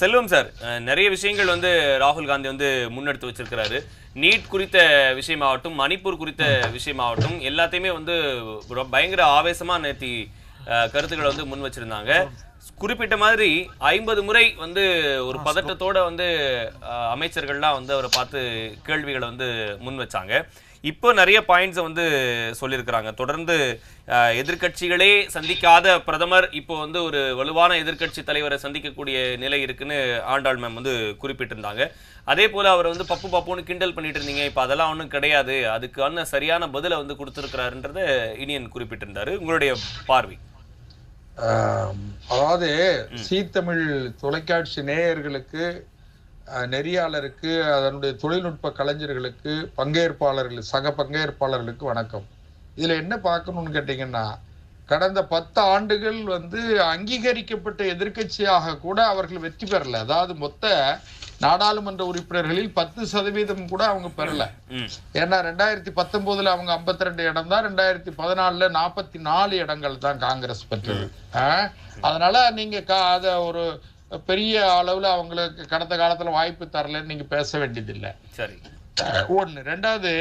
செல்வம் சார், நிறைய விஷயங்கள் வந்து ராகுல் காந்தி வந்து முன்னெடுத்து வச்சிருக்கிறாரு. நீட் குறித்த விஷயமாகட்டும், மணிப்பூர் குறித்த விஷயமாகட்டும், எல்லாத்தையுமே வந்து பயங்கர ஆவேசமா நேத்தி கருத்துக்களை வந்து முன் வச்சிருந்தாங்க. குறிப்பிட்ட மாதிரி 50 முறை வந்து ஒரு பதட்டத்தோட வந்து அமைச்சர்கள்லாம் வந்து அவரை பார்த்து கேள்விகளை வந்து முன் வச்சாங்க. இப்போ நிறைய பாயிண்ட்ஸை வந்து சொல்லியிருக்கிறாங்க. தொடர்ந்து எதிர்கட்சிகளே சந்திக்காத பிரதமர் இப்போ வந்து ஒரு வலுவான எதிர்கட்சி தலைவரை சந்திக்கக்கூடிய நிலை இருக்குன்னு ஆண்டாள் மேம் வந்து குறிப்பிட்டிருந்தாங்க. அதே போல அவர் வந்து பப்புன்னு கிண்டல் பண்ணிட்டு இருந்தீங்க, இப்போ அதெல்லாம் ஒன்றும் கிடையாது, அதுக்கான சரியான பதிலை வந்து கொடுத்துருக்கிறாருன்றத இனியன் குறிப்பிட்டிருந்தாரு. உங்களுடைய பார்வை? அதாவது சீத்தமிழ் தொலைக்காட்சி நேயர்களுக்கு, நெறியாளருக்கு, அதனுடைய தொழில்நுட்ப கலைஞர்களுக்கு, பங்கேற்பாளர்கள், சக பங்கேற்பாளர்களுக்கு வணக்கம். இதுல என்ன பார்க்கணும்னு கேட்டீங்கன்னா, கடந்த 10 ஆண்டுகள் வந்து அங்கீகரிக்கப்பட்ட எதிர்க்கட்சியாக கூட அவர்கள் வெற்றி பெறல. அதாவது மொத்த நாடாளுமன்ற உறுப்பினர்களில் 10% கூட அவங்க பெறல. ஏன்னா 2019 அவங்க 52 இடம் தான், 2014 44 இடங்கள் தான் காங்கிரஸ் பெற்றது. அதனால நீங்க அத ஒரு பெரிய அளவுல அவங்களுக்கு கடந்த காலத்துல வாய்ப்பு தரலன்னு நீங்க பேச வேண்டியதில்லை. சரி, ஒண்ணு. ரெண்டாவது,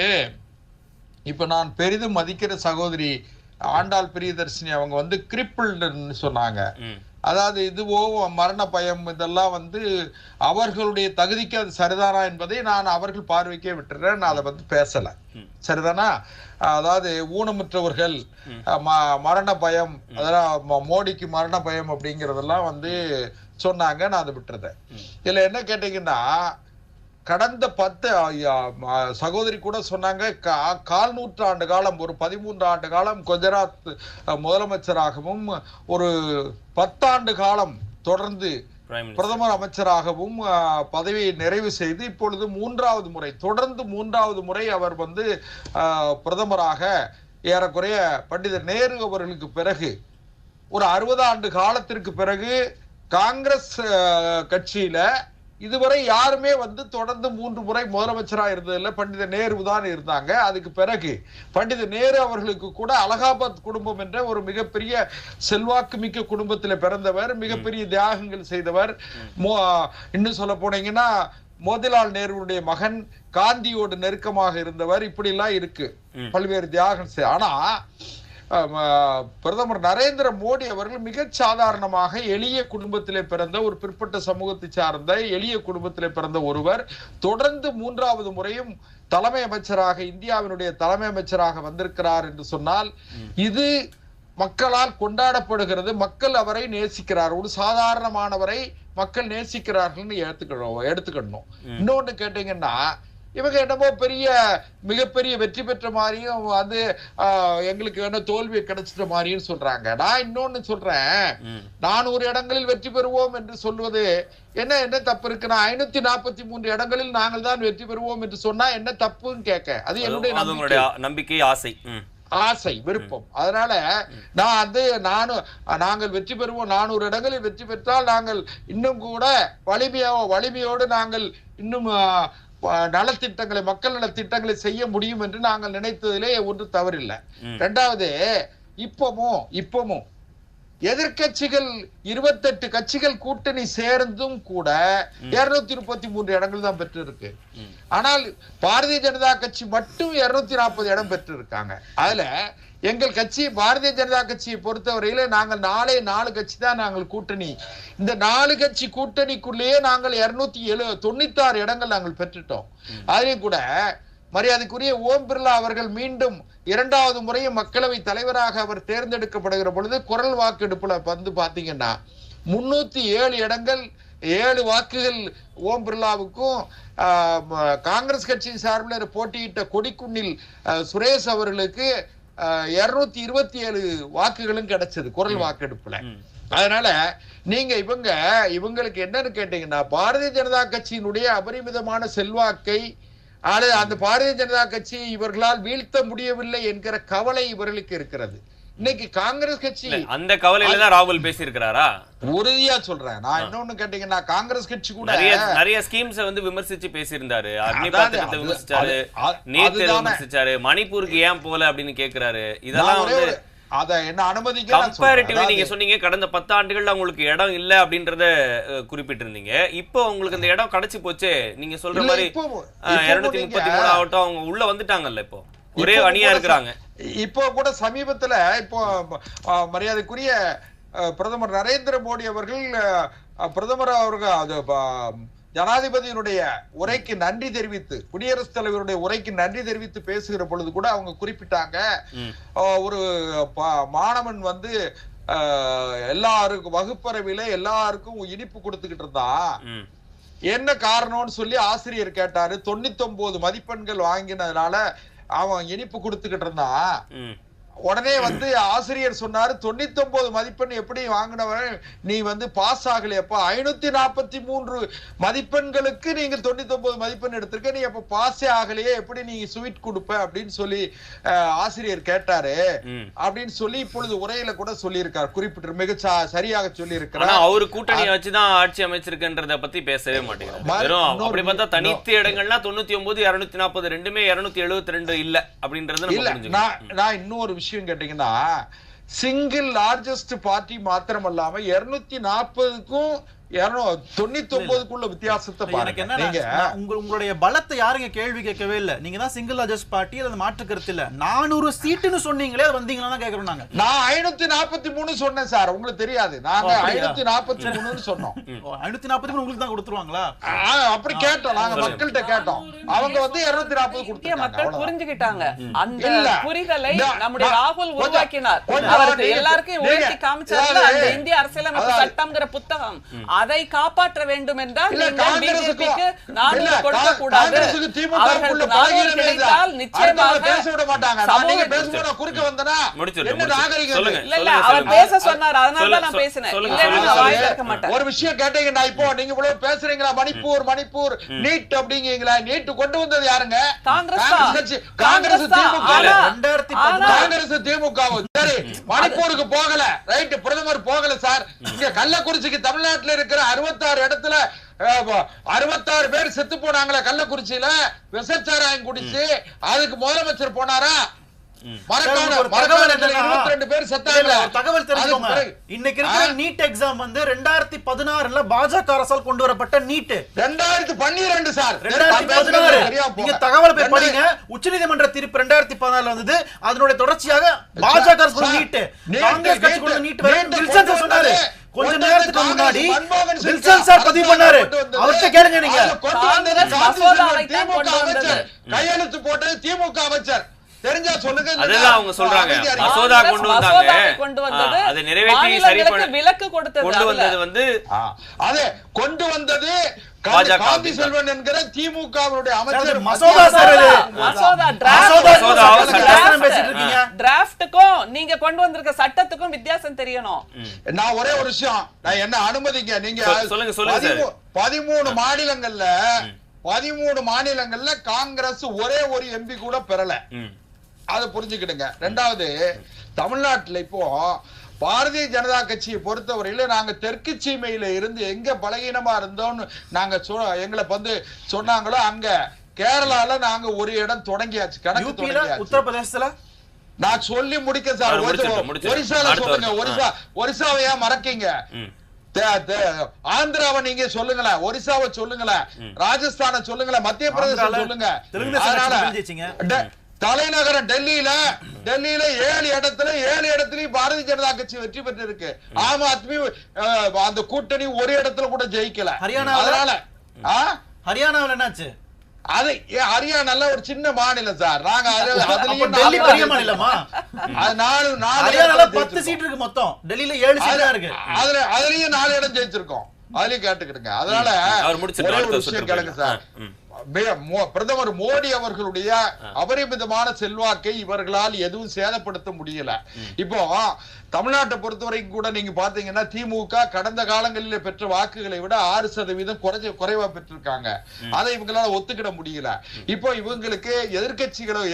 இப்ப நான் பெரிதும் மதிக்கிற சகோதரி ஆண்டாள் பிரியதர்ஷினி அவங்க வந்து கிரிப்பிள்டுன்னு சொன்னாங்க. அதாவது இதுவோ மரண பயம் இதெல்லாம் வந்து அவர்களுடைய தகுதிக்கு அது சரிதானா என்பதை நான் அவர்கள் பார்வைக்கே விட்டுறேன். நான் அதை பத்தி பேசல. சரிதானா? அதாவது ஊனமுற்றவர்கள் மரண பயம், அதெல்லாம் மோடிக்கு மரண பயம் அப்படிங்கறதெல்லாம் வந்து சொன்னாங்க. நான் அதை விட்டுறேன். இதுல என்ன கேட்டீங்கன்னா, கடந்த 10 சகோதரி கூட சொன்னாங்க, 1/4 நூற்றாண்டு காலம், ஒரு 13 ஆண்டு காலம் குஜராத் முதலமைச்சராகவும் ஒரு 10 ஆண்டு காலம் தொடர்ந்து பிரதமர் அமைச்சராகவும் பதவியை நிறைவு செய்து இப்பொழுது 3வது முறை, தொடர்ந்து 3வது முறை அவர் வந்து பிரதமராக ஏறக்குறைய பண்டிதர் நேரு அவர்களுக்கு பிறகு ஒரு 60 ஆண்டு காலத்திற்கு பிறகு காங்கிரஸ் கட்சியில இதுவரை யாருமே வந்து தொடர்ந்து 3 முறை முதலமைச்சராக இருந்ததில்லை. பண்டித நேரு தான் இருந்தாங்க. அதுக்கு பிறகு பண்டித நேரு அவர்களுக்கு கூட அலகாபாத் குடும்பம் என்ற ஒரு மிகப்பெரிய செல்வாக்கு மிக்க குடும்பத்தில் பிறந்தவர், மிகப்பெரிய தியாகங்கள் செய்தவர். இன்னும் சொல்ல போனீங்கன்னா மோதிலால் நேருடைய மகன், காந்தியோடு நெருக்கமாக இருந்தவர். இப்படி எல்லாம் இருக்கு, பல்வேறு தியாகம். ஆனா பிரதமர் நரேந்திர மோடி அவர்கள் மிக சாதாரணமாக எளிய குடும்பத்திலே பிறந்த ஒரு பிற்பட்ட சமூகத்தை சார்ந்த எளிய குடும்பத்திலே பிறந்த ஒருவர் தொடர்ந்து 3வது முறையும் தலைமை அமைச்சராக, இந்தியாவினுடைய தலைமை அமைச்சராக வந்திருக்கிறார் என்று சொன்னால் இது மக்களால் கொண்டாடப்படுகிறது. மக்கள் அவரை நேசிக்கிறார். ஒரு சாதாரணமானவரை மக்கள் நேசிக்கிறார்கள் எடுத்துக்கணும். இன்னொன்னு கேட்டீங்கன்னா, இவங்க என்னமோ மிகப்பெரிய வெற்றி பெற்ற மாதிரியும் வந்து எங்களுக்கு என்ன தோல்வி கிடைச்சிட்ட மாதிரியும் சொல்றாங்க. நான் இன்னொன்னு சொல்றேன், 400 இடங்களில் வெற்றி பெறுவோம் என்று சொல்வது என்ன தப்பு இருக்குன்னா, 543 இடங்களில் நாங்கள் தான் வெற்றி பெறுவோம் என்று சொன்னா என்ன தப்புன்னு கேட்க, அது என்னுடைய நம்பிக்கை, ஆசை, விருப்பம். அதனால நாங்கள் வெற்றி பெறுவோம், 400 இடங்களில் வெற்றி பெற்றால் நாங்கள் இன்னும் கூட வலிமையோடு நாங்கள் இன்னும் நலத்திட்டங்களை, மக்கள் நலத்திட்டங்களை செய்ய முடியும் என்று நாங்கள் நினைத்ததிலே ஒன்று தவறில்லை. 2வது, இப்பமும் எதிர்கட்சிகள் 28 கட்சிகள் கூட்டணி சேர்ந்தும் கூட 233 இடங்கள் தான் பெற்று இருக்கு. ஆனால் பாரதிய ஜனதா கட்சி மட்டும் 240 இடம் பெற்று இருக்காங்க. அதுல எங்கள் கட்சி, பாரதிய ஜனதா கட்சியை பொறுத்தவரையில நாங்கள் 4 கட்சி தான் நாங்கள் கூட்டணி. இந்த 4 கட்சி கூட்டணிக்குள்ளேயே நாங்கள் 296 இடங்கள் நாங்கள் பெற்றுட்டோம். அதுலயும் கூட மரியாதைக்குரிய ஓம் பிர்லா அவர்கள் மீண்டும் 2வது முறையும் மக்களவை தலைவராக அவர் தேர்ந்தெடுக்கப்படுகிற பொழுது குரல் வாக்கெடுப்புல வந்து பாத்தீங்கன்னா 307 இடங்கள், 7 வாக்குகள் ஓம் பிர்லாவுக்கும், காங்கிரஸ் கட்சியின் சார்பில் போட்டியிட்ட கொடிக்குன்னில் சுரேஷ் அவர்களுக்கு 227 வாக்குகளும் கிடைச்சது குரல் வாக்கெடுப்புல. அதனால நீங்க இவங்களுக்கு என்னன்னு கேட்டீங்கன்னா, பாரதிய ஜனதா கட்சியினுடைய அபரிமிதமான செல்வாக்கை அந்த பாரதிய ஜனதா கட்சி இவர்களால் வீழ்த்த முடியவில்லை என்கிற கவலை இவர்களுக்கு இருக்கிறது. இன்னைக்கு காங்கிரஸ் கட்சி அந்த கவலையில தான் ராகுல் பேசியிருக்கிறாரா? உறுதியா சொல்றேன். நான் இன்னொன்னு கேட்டீங்கன்னா, காங்கிரஸ் கட்சி கூட நிறைய ஸ்கீம்ஸ் வந்து விமர்சிச்சு பேசியிருந்தாரு. அக்னிபாத்திரத்தை விமர்சிச்சாரு, நீட் விமர்சிச்சாரு, மணிப்பூருக்கு ஏன் போல அப்படின்னு கேக்குறாரு. இதெல்லாம் வந்து அத என்ன அனுமதிக்க கம்பேரிட்டிவ்லி நீங்க சொன்னீங்க கடந்த 10 ஆண்டுகள்ல உங்களுக்கு இடம் இல்ல அப்படின்றத குறிப்பிட்டிருந்தீங்க. இப்போ உங்களுக்கு இந்த இடம் கிடைச்சு போச்சு. நீங்க சொல்ற மாதிரி 233 ஆகட்டும், அவங்க உள்ள வந்துட்டாங்கல்ல, இப்போ ஒரே அணியா இருக்கிறாங்க. இப்போ கூட சமீபத்துல மரியாதைக்குரிய பிரதமர் நரேந்திர மோடி அவர்கள் ஜனாதிபதியினுடைய உரைக்கு நன்றி தெரிவித்து, குடியரசுத் தலைவருடைய உரைக்கு நன்றி தெரிவித்து பேசுகிற பொழுது கூட அவங்க குறிப்பிட்டாங்க, ஒரு மாணவன் வந்து எல்லாருக்கும் வகுப்பறையில எல்லாருக்கும் இனிப்பு கொடுத்துக்கிட்டு இருந்தான். என்ன காரணம்னு சொல்லி ஆசிரியர் கேட்டாரு. 99 மதிப்பெண்கள் வாங்கினதுனால அவன் இனிப்பு கொடுத்துக்கிட்டு இருந்தான். உடனே வந்து ஆசிரியர் சொன்னாரு, 99 மதிப்பெண் எப்படி வாங்கினவன் நீ வந்து பாஸ் ஆகலையப்பா, 543 மதிப்பெண்களுக்கு நீங்க 99 மதிப்பெண் எடுத்திருக்க, நீ அப்ப பாஸே ஆகலையே, எப்படி நீ ஸ்வீட் கொடுப்ப அப்படின்னு சொல்லி ஆசிரியர் கேட்டாரு அப்படின்னு சொல்லி இப்பொழுது உரையில கூட சொல்லி இருக்கார், குறிப்பிட்டு மிக சரியாக சொல்லி இருக்கிறார். அவரு கூட்டணியை வச்சுதான் ஆட்சி அமைச்சிருக்கின்றத பத்தி பேசவே மாட்டேங்கிறார். அப்படி பார்த்தா தனித்த இடங்கள்னா 99, 240 ரெண்டுமே 272 இல்ல அப்படின்றது. நான் இன்னொரு விஷயம் கேட்டீங்கன்னா, சிங்கிள் லார்ஜஸ்ட் பார்ட்டி மாத்திரம் அல்லாம 240க்கும் 299க்குள்ள வித்தியாசத்தை எனக்கு பாருங்க. என்ன நீங்க உங்களுடைய பலத்தை யாருங்க கேள்வி கேட்கவே இல்ல. நீங்க தான் சிங்கிள் லார்ஜஸ்ட் பார்ட்டி, அது மாற்று கருத்து இல்ல. 400 சீட்டுன்னு சொன்னீங்களே, அது வந்தீங்களா தான் கேக்குறோம் நாங்க. நான் 543 சொன்னேன் சார், உங்களுக்கு தெரியாது. நாங்க 543 சொன்னோம். 543 உங்களுக்கு தான் கொடுத்துருவாங்களா? அப்படி கேட்டோம், நாங்க மக்கள்கிட்ட கேட்டோம். அவங்க வந்து 240 கொடுத்தாங்க. மக்கள் புரிஞ்சுக்கிட்டாங்க. அந்த இல்ல. புரிதலை நம்முடைய ராகுல் உருவாக்கினார். அவருக்கு எல்லாருக்கும் உயர்த்தி காமிச்சார்ல அந்த இந்திய அரசியலமைப்பு சட்டம்ங்கிற புத்தகம். அதை காப்பாற்ற வேண்டும் என்றால் நீங்கள் பிஜேபிக்கு 400 கொடுக்க கூடாது. அவர்களுக்கு 400 கிடைத்தால் நிச்சயமாக பேச விட மாட்டாங்க. நீங்க பேசும்போது குறுக்க வந்தனா என்ன நாகரிகம்? இல்ல இல்ல, அவர் பேச சொன்னார், அதனால தான் நான் பேசினேன். இல்லன்னா நான் வாயில இருக்க மாட்டேன். ஒரு விஷயம் கேட்டீங்கன்னா, இப்போ நீங்க இவ்வளவு பேசுறீங்களா, மணிப்பூர் நீட் அப்படிங்கீங்களா? நீட் கொண்டு வந்தது யாருங்க? காங்கிரஸ் கட்சி, காங்கிரஸ் திமுக. சரி, மணிப்பூருக்கு போகல, ரைட், பிரதமர் போகல சார். இங்க கள்ளக்குறிச்சிக்கு தமிழ்நாட்டுல இருக்கிற 66 இடத்துல 66 பேர் செத்து போனாங்களே கள்ளக்குறிச்சியில, விசச்சாராயம் குடிச்சு. அதுக்கு முதலமைச்சர் போனாரா? மரக்காணத்துல 22 பேர் செத்தாங்க. தகவல் தெரிஞ்சுக்கோங்க. இன்னைக்கு இருக்கிற நீட் எக்ஸாம் வந்து 2016ல பாஜக அரசால் கொண்டு வரப்பட்ட நீட். 2012 சார், 2016. நீங்க தகவல் போய் படிங்க. உச்சநீதிமன்ற தீர்ப்பு 2014 வந்தது. அதனுடைய தொடர்ச்சியாக பாஜக அரசு நீட், காங்கிரஸ் கட்சி கொண்டு நீட் வில்சன் சார் சொன்னாரு. கொஞ்ச நேரத்துக்கு முன்னாடி வில்சன் சார் பதிவு பண்ணாரு. அவர்கிட்ட கேளுங்க. நீங்க கையெழுத்து போட்டது திமுக அமைச்சர், தெரிஞ்சா சொல்லுங்க. அதெல்லாம் அவங்க சொல்றாங்க. மசோதா கொண்டு வந்தாங்க, அதை நிறைவேற்றி சரி பண்ண விலக்கு கொடுத்தது. கொண்டு வந்தது வந்து அதே கொண்டு வந்தது காந்தி செல்வன் என்கிற திமுகவுடைய அமைச்சர். மசோதா சார், மசோதா டிராஃப்ட்டுக்கும் நீங்க கொண்டு வந்திருக்க சட்டத்துக்கும் வித்தியாசம் தெரியணும். நான் ஒரே ஒரு விஷயம், நான் என்ன அனுமதிங்க, நீங்க சொல்லுங்க சொல்லுங்க. 13 மாநிலங்கள்ல காங்கிரஸ் ஒரே ஒரு எம்பி கூட பெறல, அதை புரிஞ்சுக்கிடுங்க. ரெண்டாவது, தமிழ்நாட்டுல இப்போ பாரதிய ஜனதா கட்சியை பொறுத்தவரையில நாங்க தெற்கு சீமையில இருந்து எங்க பலகீனமா இருந்தோம்னு நாங்க எங்களை வந்து சொன்னாங்களோ, அங்க கேரளால நாங்க ஒரு இடம் தொடங்கியாச்சு, கணக்கு தொடங்கியாச்சு. உத்தரப்பிரதேசத்துல நான் சொல்லி முடிக்க சார். ஒரிசால சொல்லுங்க, ஒரிசாவையா மறக்கீங்க? ஆந்திராவை நீங்க சொல்லுங்களேன், ஒரிசாவை சொல்லுங்களேன், ராஜஸ்தான சொல்லுங்களேன், மத்திய பிரதேசம் சொல்லுங்க. அதனால தலைநகரம் டெல்லியில 7 இடத்துலயும் பாரதிய ஜனதா கட்சி வெற்றி பெற்று இருக்கு. ஆம் ஆத்மி அந்த கூட்டணி ஒரு இடத்துல கூட ஜெயிக்கல. அதனால ஹரியானாவில் என்னாச்சு? அது ஹரியானால ஒரு சின்ன மாநிலம் சார். நாங்க அதுலயும் டெல்லி பெரிய மாநிலமா? 10 சீட் இருக்கு மொத்தம். டெல்லியில 7 சீட் இருக்கு. அதுலயும் 4 இடம் ஜெயிச்சிருக்கோம். அதுலயும் கேட்டுக்கிடுங்க. அதனால ஒரே ஒரு விஷயம் கேளுங்க சார். பிரதமர் மோடி அவர்களுடைய அபரிமிதமான செல்வாக்கை இவர்களால் எதுவும் சேதப்படுத்த முடியல. இப்போ தமிழ்நாட்டை பொறுத்தவரைக்கும் கூட நீங்க பாத்தீங்கன்னா, திமுக கடந்த காலங்களில் பெற்ற வாக்குகளை விட 6% குறைவா பெற்றிருக்காங்க. அதை இவங்களால ஒத்துக்கிட முடியல. இப்போ இவங்களுக்கு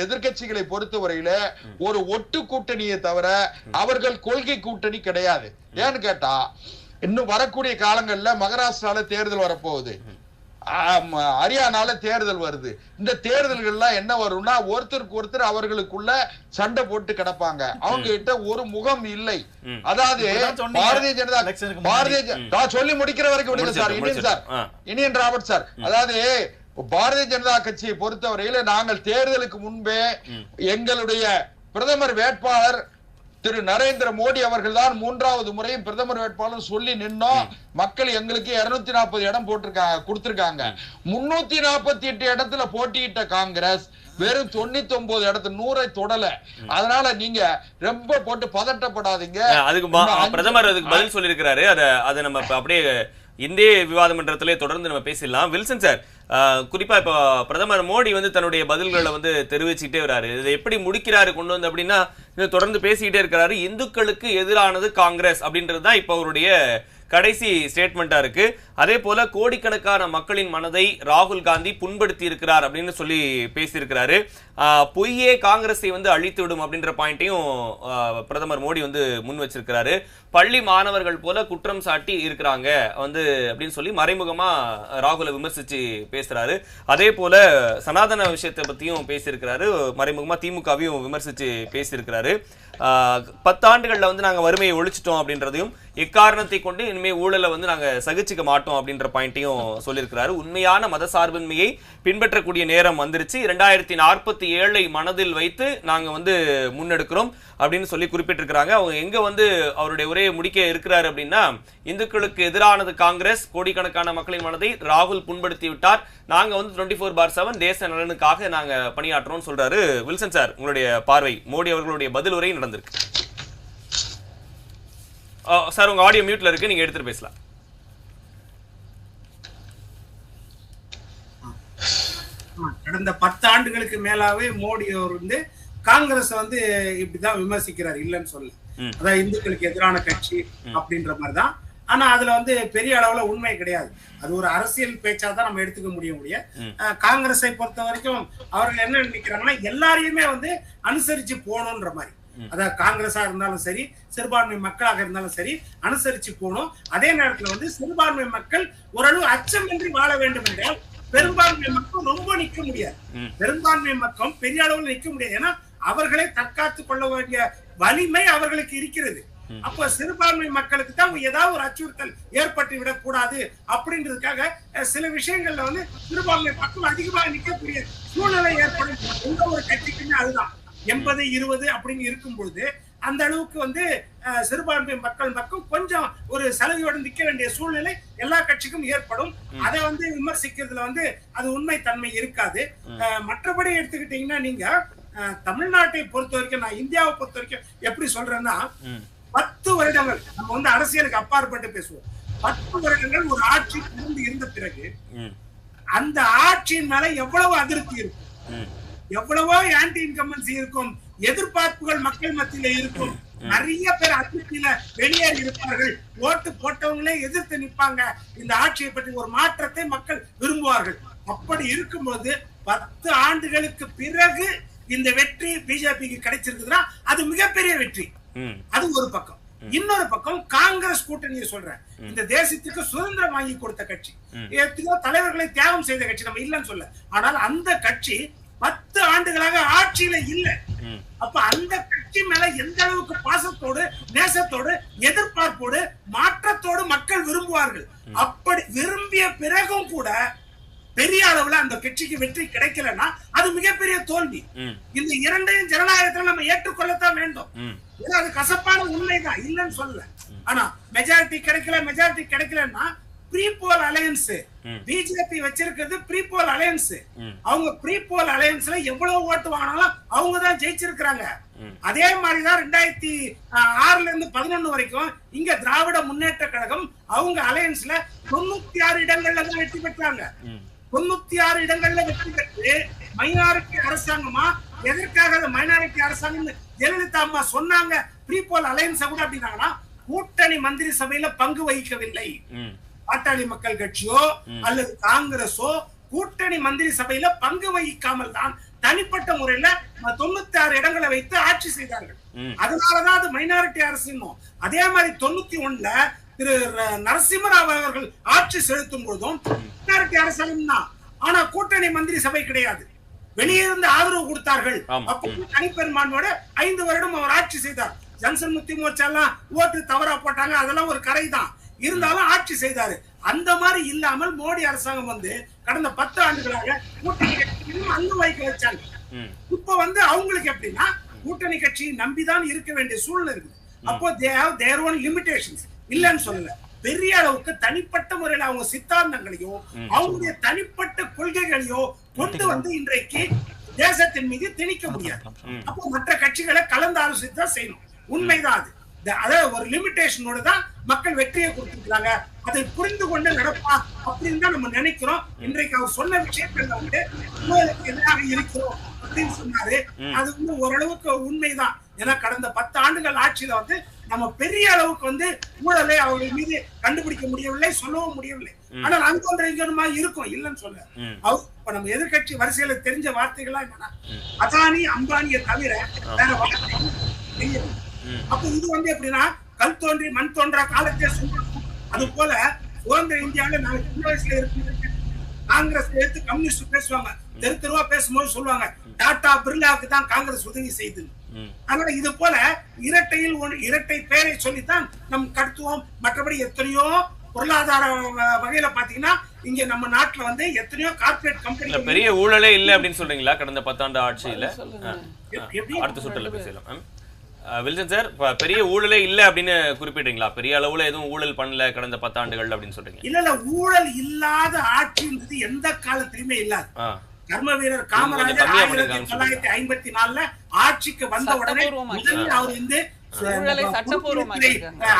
எதிர்கட்சிகளை பொறுத்தவரையில ஒரு ஒட்டு கூட்டணியை தவிர அவர்கள் கொள்கை கூட்டணி கிடையாது. ஏன்னு கேட்டா, இன்னும் வரக்கூடிய காலங்கள்ல மகாராஷ்டிரால தேர்தல் வரப்போகுது, ஹரியானால தேர்தல் வருது. இந்த தேர்தல்கள்லாம் என்ன வரும்னா, ஒருத்தருக்கு ஒருத்தர் அவர்களுக்குள்ள சண்டை போட்டு கிடப்பாங்க. அவங்க கிட்ட ஒரு முகம் இல்லை. அதாவது பாரதிய ஜனதா சொல்லி முடிக்கிற வரைக்கும் விடுங்க சார். இனியன் ராபர்ட் சார், அதாவது பாரதிய ஜனதா கட்சியை பொறுத்தவரையில நாங்கள் தேர்தலுக்கு முன்பே எங்களுடைய பிரதமர் வேட்பாளர் திரு நரேந்திர மோடி அவர்கள் தான் 3வது முறையும் பிரதமர் வேட்பாளர் சொல்லி நின்னோம். மக்கள் எங்களுக்கு 240 இடம் கொடுத்திருக்காங்க. 348 இடத்துல போட்டியிட்ட காங்கிரஸ் வெறும் 99 இடத்துல 100 தொடல. அதனால நீங்க ரொம்ப போட்டு பதட்டப்படாதீங்க. அதுக்கு பிரதமர் அதுக்கு பதில் சொல்லி இருக்கிறாரு. அதை நம்ம அப்படியே இந்திய விவாத மன்றத்திலே தொடர்ந்து நம்ம பேசிடலாம். வில்சன் சார், குறிப்பா இப்ப பிரதமர் மோடி வந்து தன்னுடைய பதில்களை வந்து தெரிவிச்சுட்டே வராரு. இதை எப்படி முடிக்கிறாரு கொண்டு வந்து அப்படின்னா, தொடர்ந்து பேசிக்கிட்டே இருக்கிறாரு. இந்துக்களுக்கு எதிரானது காங்கிரஸ் அப்படின்றதுதான் இப்ப அவருடைய கடைசி ஸ்டேட்மெண்டா இருக்கு. அதே போல கோடிக்கணக்கான மக்களின் மனதை ராகுல் காந்தி புண்படுத்தி இருக்கிறார் அப்படின்னு சொல்லி பேசியிருக்கிறாரு. பொய்யே காங்கிரஸை வந்து அழித்து விடும் அப்படின்ற பாயிண்டையும் பிரதமர் மோடி வந்து முன் வச்சிருக்கிறாரு. பள்ளி மாணவர்கள் போல குற்றம் சாட்டி இருக்கிறாங்க வந்து அப்படின்னு சொல்லி மறைமுகமா ராகுலை விமர்சிச்சு பேசுறாரு. அதே போல சனாதன விஷயத்தை பத்தியும் பேசியிருக்கிறாரு. மறைமுகமா திமுகவையும் விமர்சிச்சு பேசியிருக்கிறாரு. 10 ஆண்டுகள்ல வந்து நாங்க வறுமையை ஒழிச்சிட்டோம் அப்படின்றதையும், எக்காரணத்தை கொண்டு இனிமே ஊழலை வந்து நாங்க சகிச்சுக்க மாட்டோம் அப்படின்ற பாயிண்ட்டையும் சொல்லியிருக்கிறாரு. உண்மையான மதசார்பின்மையை பின்பற்றக்கூடிய நேரம் வந்துருச்சு, 2047 மனதில் வைத்து நாங்க வந்து முன்னெடுக்கிறோம் அப்படின்னு சொல்லி குறிப்பிட்டிருக்கிறாங்க. அவங்க எங்க வந்து அவருடைய உரையை முடிக்க இருக்கிறாரு அப்படின்னா, இந்துக்களுக்கு எதிரானது காங்கிரஸ், கோடிக்கணக்கான மக்களின் மனதை ராகுல் புண்படுத்தி விட்டார், நாங்க வந்து 24/7 தேச நலனுக்காக நாங்க பணியாற்றுறோம் சொல்றாரு. வில்சன் சார், உங்களுடைய பார்வை, மோடி அவர்களுடைய பதில் உரை நடந்திருக்கு சார். உங்க ஆடியோ மியூட்ல இருக்கு, நீங்க எடுத்துட்டு பேசலாம். கடந்த 10 ஆண்டுகளுக்கு மேலாவே மோடி அவர் வந்து காங்கிரஸ் வந்து இப்படிதான் விமர்சிக்கிறார், இல்லைன்னு சொல்ல. அதான் இந்துக்களுக்கு எதிரான கட்சி அப்படின்ற மாதிரிதான். ஆனா அதுல வந்து பெரிய அளவுல உண்மை கிடையாது. அது ஒரு அரசியல் பேச்சா தான் நம்ம எடுத்துக்க முடியும். காங்கிரஸை பொறுத்த வரைக்கும் அவர்கள் என்ன நினைக்கிறாங்கன்னா, எல்லாரையுமே வந்து அனுசரிச்சு போகணும்ன்ற மாதிரி. அதாவது காங்கிரஸா இருந்தாலும் சரி, சிறுபான்மை மக்களாக இருந்தாலும் சரி, அனுசரிச்சு போகணும். அதே நேரத்துல வந்து சிறுபான்மை மக்கள் ஓரளவு அச்சமின்றி வாழ வேண்டும் என்றால் பெரும்பான்மை மக்கள் ரொம்ப நிக்க முடியாது. பெரும்பான்மை மக்கள் பெரிய அளவில் நிக்க முடியாது. ஏன்னா அவர்களை தற்காத்துக் கொள்ள வேண்டிய வலிமை அவர்களுக்கு இருக்கிறது. அப்ப சிறுபான்மை மக்களுக்கு தான் ஏதாவது ஒரு அச்சுறுத்தல் ஏற்பட்டு விடக்கூடாது அப்படின்றதுக்காக சில விஷயங்கள்ல வந்து சிறுபான்மை மக்கள் அதிகமாக நிற்கக்கூடிய சூழ்நிலை ஏற்படும். எந்த ஒரு கட்சிக்குமே அதுதான் 80-20 அப்படின்னு இருக்கும் பொழுது அந்த அளவுக்கு வந்து சிறுபான்மை மக்கள் கொஞ்சம் ஒரு சலுகையோடு நிற்க வேண்டிய சூழ்நிலை எல்லா கட்சிக்கும் ஏற்படும். அதை வந்து விமர்சிக்கிறதுல வந்து அது உண்மை தன்மை இருக்காது. மற்றபடி எடுத்துக்கிட்டீங்கன்னா, நீங்க தமிழ்நாட்டை பொறுத்த வரைக்கும், நான் இந்தியாவை பொறுத்த வரைக்கும் எப்படி சொல்றேன்னா, 10 வருடங்கள் நம்ம வந்து அரசியலுக்கு அப்பாற்பட்டு பேசுவோம். 10 வருடங்கள் ஒரு ஆட்சி இருந்த பிறகு அந்த ஆட்சியின் மேல எவ்வளவு அதிருப்தி இருக்கும், எவ்வளவோ ஆன்டி இன்கம்பன்சி இருக்கும், எதிர்பார்ப்புகள் மக்கள் மத்தியில இருக்கும். நிறைய பேர் அதிருப்தியில வெளியேறி இருப்பார்கள். ஓட்டு போட்டவங்களே எதிர்த்து நிற்பாங்க. இந்த ஆட்சியை பற்றி ஒரு மாற்றத்தை மக்கள் விரும்புவார்கள். அப்படி இருக்கும்போது 10 ஆண்டுகளுக்கு பிறகு இந்த வெற்றி பிஜேபிக்கு கிடைச்சிருக்குதுன்னா அது மிகப்பெரிய வெற்றி. அது ஒரு பக்கம். இன்னொரு பக்கம் காங்கிரஸ் கூட்டணியை சொல்றேன், இந்த தேசத்துக்கு சுதந்திரம் வாங்கி கொடுத்த கட்சி, எத்தனையோ தலைவர்களை தியாகம் செய்த கட்சி, நம்ம இல்லைன்னு சொல்ல. ஆனால் அந்த கட்சி 10 ஆண்டுகளாக ஆட்சியில இல்ல. அப்ப அந்த கட்சி மேல எந்த அளவுக்கு பாசத்தோடு, நேசத்தோடு, எதிர்பார்ப்போடு, மாற்றத்தோடு மக்கள் விரும்புவார்கள். அப்படி விரும்பிய பிறகும் கூட பெரிய அளவுல அந்த கட்சிக்கு வெற்றி கிடைக்கலன்னா அது மிகப்பெரிய தோல்வி. இந்த இரண்டையும் ஜனநாயகத்துல நம்ம ஏற்றுக்கொள்ளத்தான் வேண்டும். அது கசப்பான உண்மைதான், இல்லைன்னு சொல்லல. ஆனா மெஜாரிட்டி கிடைக்கலன்னா ப்ரீபோல் அலையன்ஸ் பிஜேபி வச்சிருக்கிறது. ப்ரீபோல் அலையன்ஸ், அவங்க ப்ரீபோல் அலையன்ஸ்ல எவ்வளவு ஓட்டு வாங்கினாலும் அவங்க தான் ஜெயிச்சிருக்கிறாங்க. அதே மாதிரிதான் 2006 இருந்து 11 வரைக்கும் இங்க திராவிட முன்னேற்ற கழகம் அவங்க அலையன்ஸ்ல 96 இடங்கள்ல தான் வெற்றி பெற்றாங்க. 96 இடங்கள்ல வெற்றி பெற்று மைனாரிட்டி அரசாங்கமா, எதற்காக மைனாரிட்டி அரசாங்கம் ஜெயலலிதா அம்மா சொன்னாங்க, ப்ரீபோல் அலையன்ஸ் கூட அப்படின்னாங்கன்னா கூட்டணி மந்திரி சபையில பங்கு வகிக்கவில்லை. பாட்டாளி மக்கள் கட்சியோ அல்லது காங்கிரஸோ கூட்டணி மந்திரி சபையில பங்கு வகிக்காமல் தான் தனிப்பட்ட முறையில 96 இடங்களை வைத்து ஆட்சி செய்தார்கள். அதனாலதான் அது மைனாரிட்டி அரசு. அதே மாதிரி 91ல திரு நரசிம்மராவ் அவர்கள் ஆட்சி செலுத்தும் போதும் மைனாரிட்டி அரசாங்கம் தான். ஆனா கூட்டணி மந்திரி சபை கிடையாது, வெளியிருந்து ஆதரவு கொடுத்தார்கள். அப்போ தனிப்பெரும்பான்மையோட 5 வருடம் அவர் ஆட்சி செய்தார். ஜன்சன் முக்தி மோர்ச்சா எல்லாம் ஓட்டு தவறா போட்டாங்க, அதெல்லாம் ஒரு கரை தான். இருந்தாலும் ஆட்சி செய்தாரு. அந்த மாதிரி இல்லாமல் மோடி அரசாங்கம் வந்து கடந்த 10 ஆண்டுகளாக கூட்டணி கட்சியும் அங்கு வைக்க வச்சாங்க. இப்ப வந்து அவங்களுக்கு எப்படின்னா கூட்டணி கட்சியை நம்பிதான் இருக்க வேண்டிய சூழ்நிலை இருக்குது. அப்போ they have their own limitations, இல்லன்னு சொல்லல. பெரிய அளவுக்கு தனிப்பட்ட முறையில் அவங்க சித்தாந்தங்களையோ அவங்களுடைய தனிப்பட்ட கொள்கைகளையோ கொண்டு வந்து இன்றைக்கு தேசத்தின் மீது திணிக்க முடியாது. அப்போ மற்ற கட்சிகளை கலந்து ஆலோசித்து தான் செய்யணும். உண்மைதான் அது. அதாவது ஒரு லிமிடேஷனோட தான் மக்கள் வெற்றியை கொடுத்திருக்கிறாங்க. அதை புரிந்து கொண்டு நடப்பா அப்படின்னு தான் நம்ம நினைக்கிறோம். இன்றைக்கு அவர் சொன்ன விஷயங்கள் வந்து எதிராக இருக்கிறோம் அப்படின்னு சொன்னாரு. அது வந்து ஓரளவுக்கு உண்மைதான். ஏன்னா கடந்த 10 ஆண்டுகள் ஆட்சியில வந்து நம்ம பெரிய அளவுக்கு வந்து ஊழலை அவர்கள் மீது கண்டுபிடிக்க முடியவில்லை, சொல்லவும் முடியவில்லை. ஆனால் அங்கொன்று இங்கொன்றுமா இருக்கும், இல்லைன்னு சொல்ல. இப்ப நம்ம எதிர்கட்சி வரிசையில தெரிஞ்ச வார்த்தைகளா என்னன்னா அதானி அம்பானியை தவிர வேற வார்த்தை தெரியும். அப்ப இது வந்து எப்படின்னா கல் தோன்றி மண் தோன்றா காலத்தை சொல்றோம். அது போல சுதந்திர இந்தியாவில நாங்க சின்ன வயசுல இருக்கு காங்கிரஸ் எடுத்து கம்யூனிஸ்ட் பேசுவாங்க, தெருவா பேசும்போது சொல்லுவாங்க டாடா பிர்லாவுக்கு தான் காங்கிரஸ் உதவி செய்து. அதனால இது போல இரட்டை பேரை சொல்லித்தான் நம் கடத்துவோம். மற்றபடி எத்தனையோ பொருளாதார வகையில பாத்தீங்கன்னா இங்க நம்ம நாட்டுல வந்து எத்தனையோ கார்ப்பரேட் கம்பெனி பெரிய ஊழலே இல்ல அப்படின்னு சொல்றீங்களா கடந்த 10 ஆண்டு ஆட்சியில? அடுத்த சுற்றுல பேசலாம். வில்சன் சார், பெரிய ஊழலே இல்ல அப்படின்னு குறிப்பிடுறீங்களா? பெரிய அளவுல எதுவும் ஊழல் பண்ணல கடந்த 10 ஆண்டுகள் அப்படின்னு சொல்றீங்க? இல்ல ஊழல் இல்லாத ஆட்சின்றது எந்த காலத்திலுமே இல்லாது. கர்ம வீரர் காமராஜர் 1954 ஆட்சிக்கு வந்த உடனே முதல்ல அவர் வந்து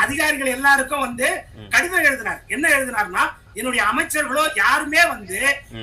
அதிகாரிகள் எல்லாருக்கும் வந்து கடிதம் எழுதினார். என்ன எழுதினார்னா, என்னுடைய அமைச்சர்களோ யாருமே வந்து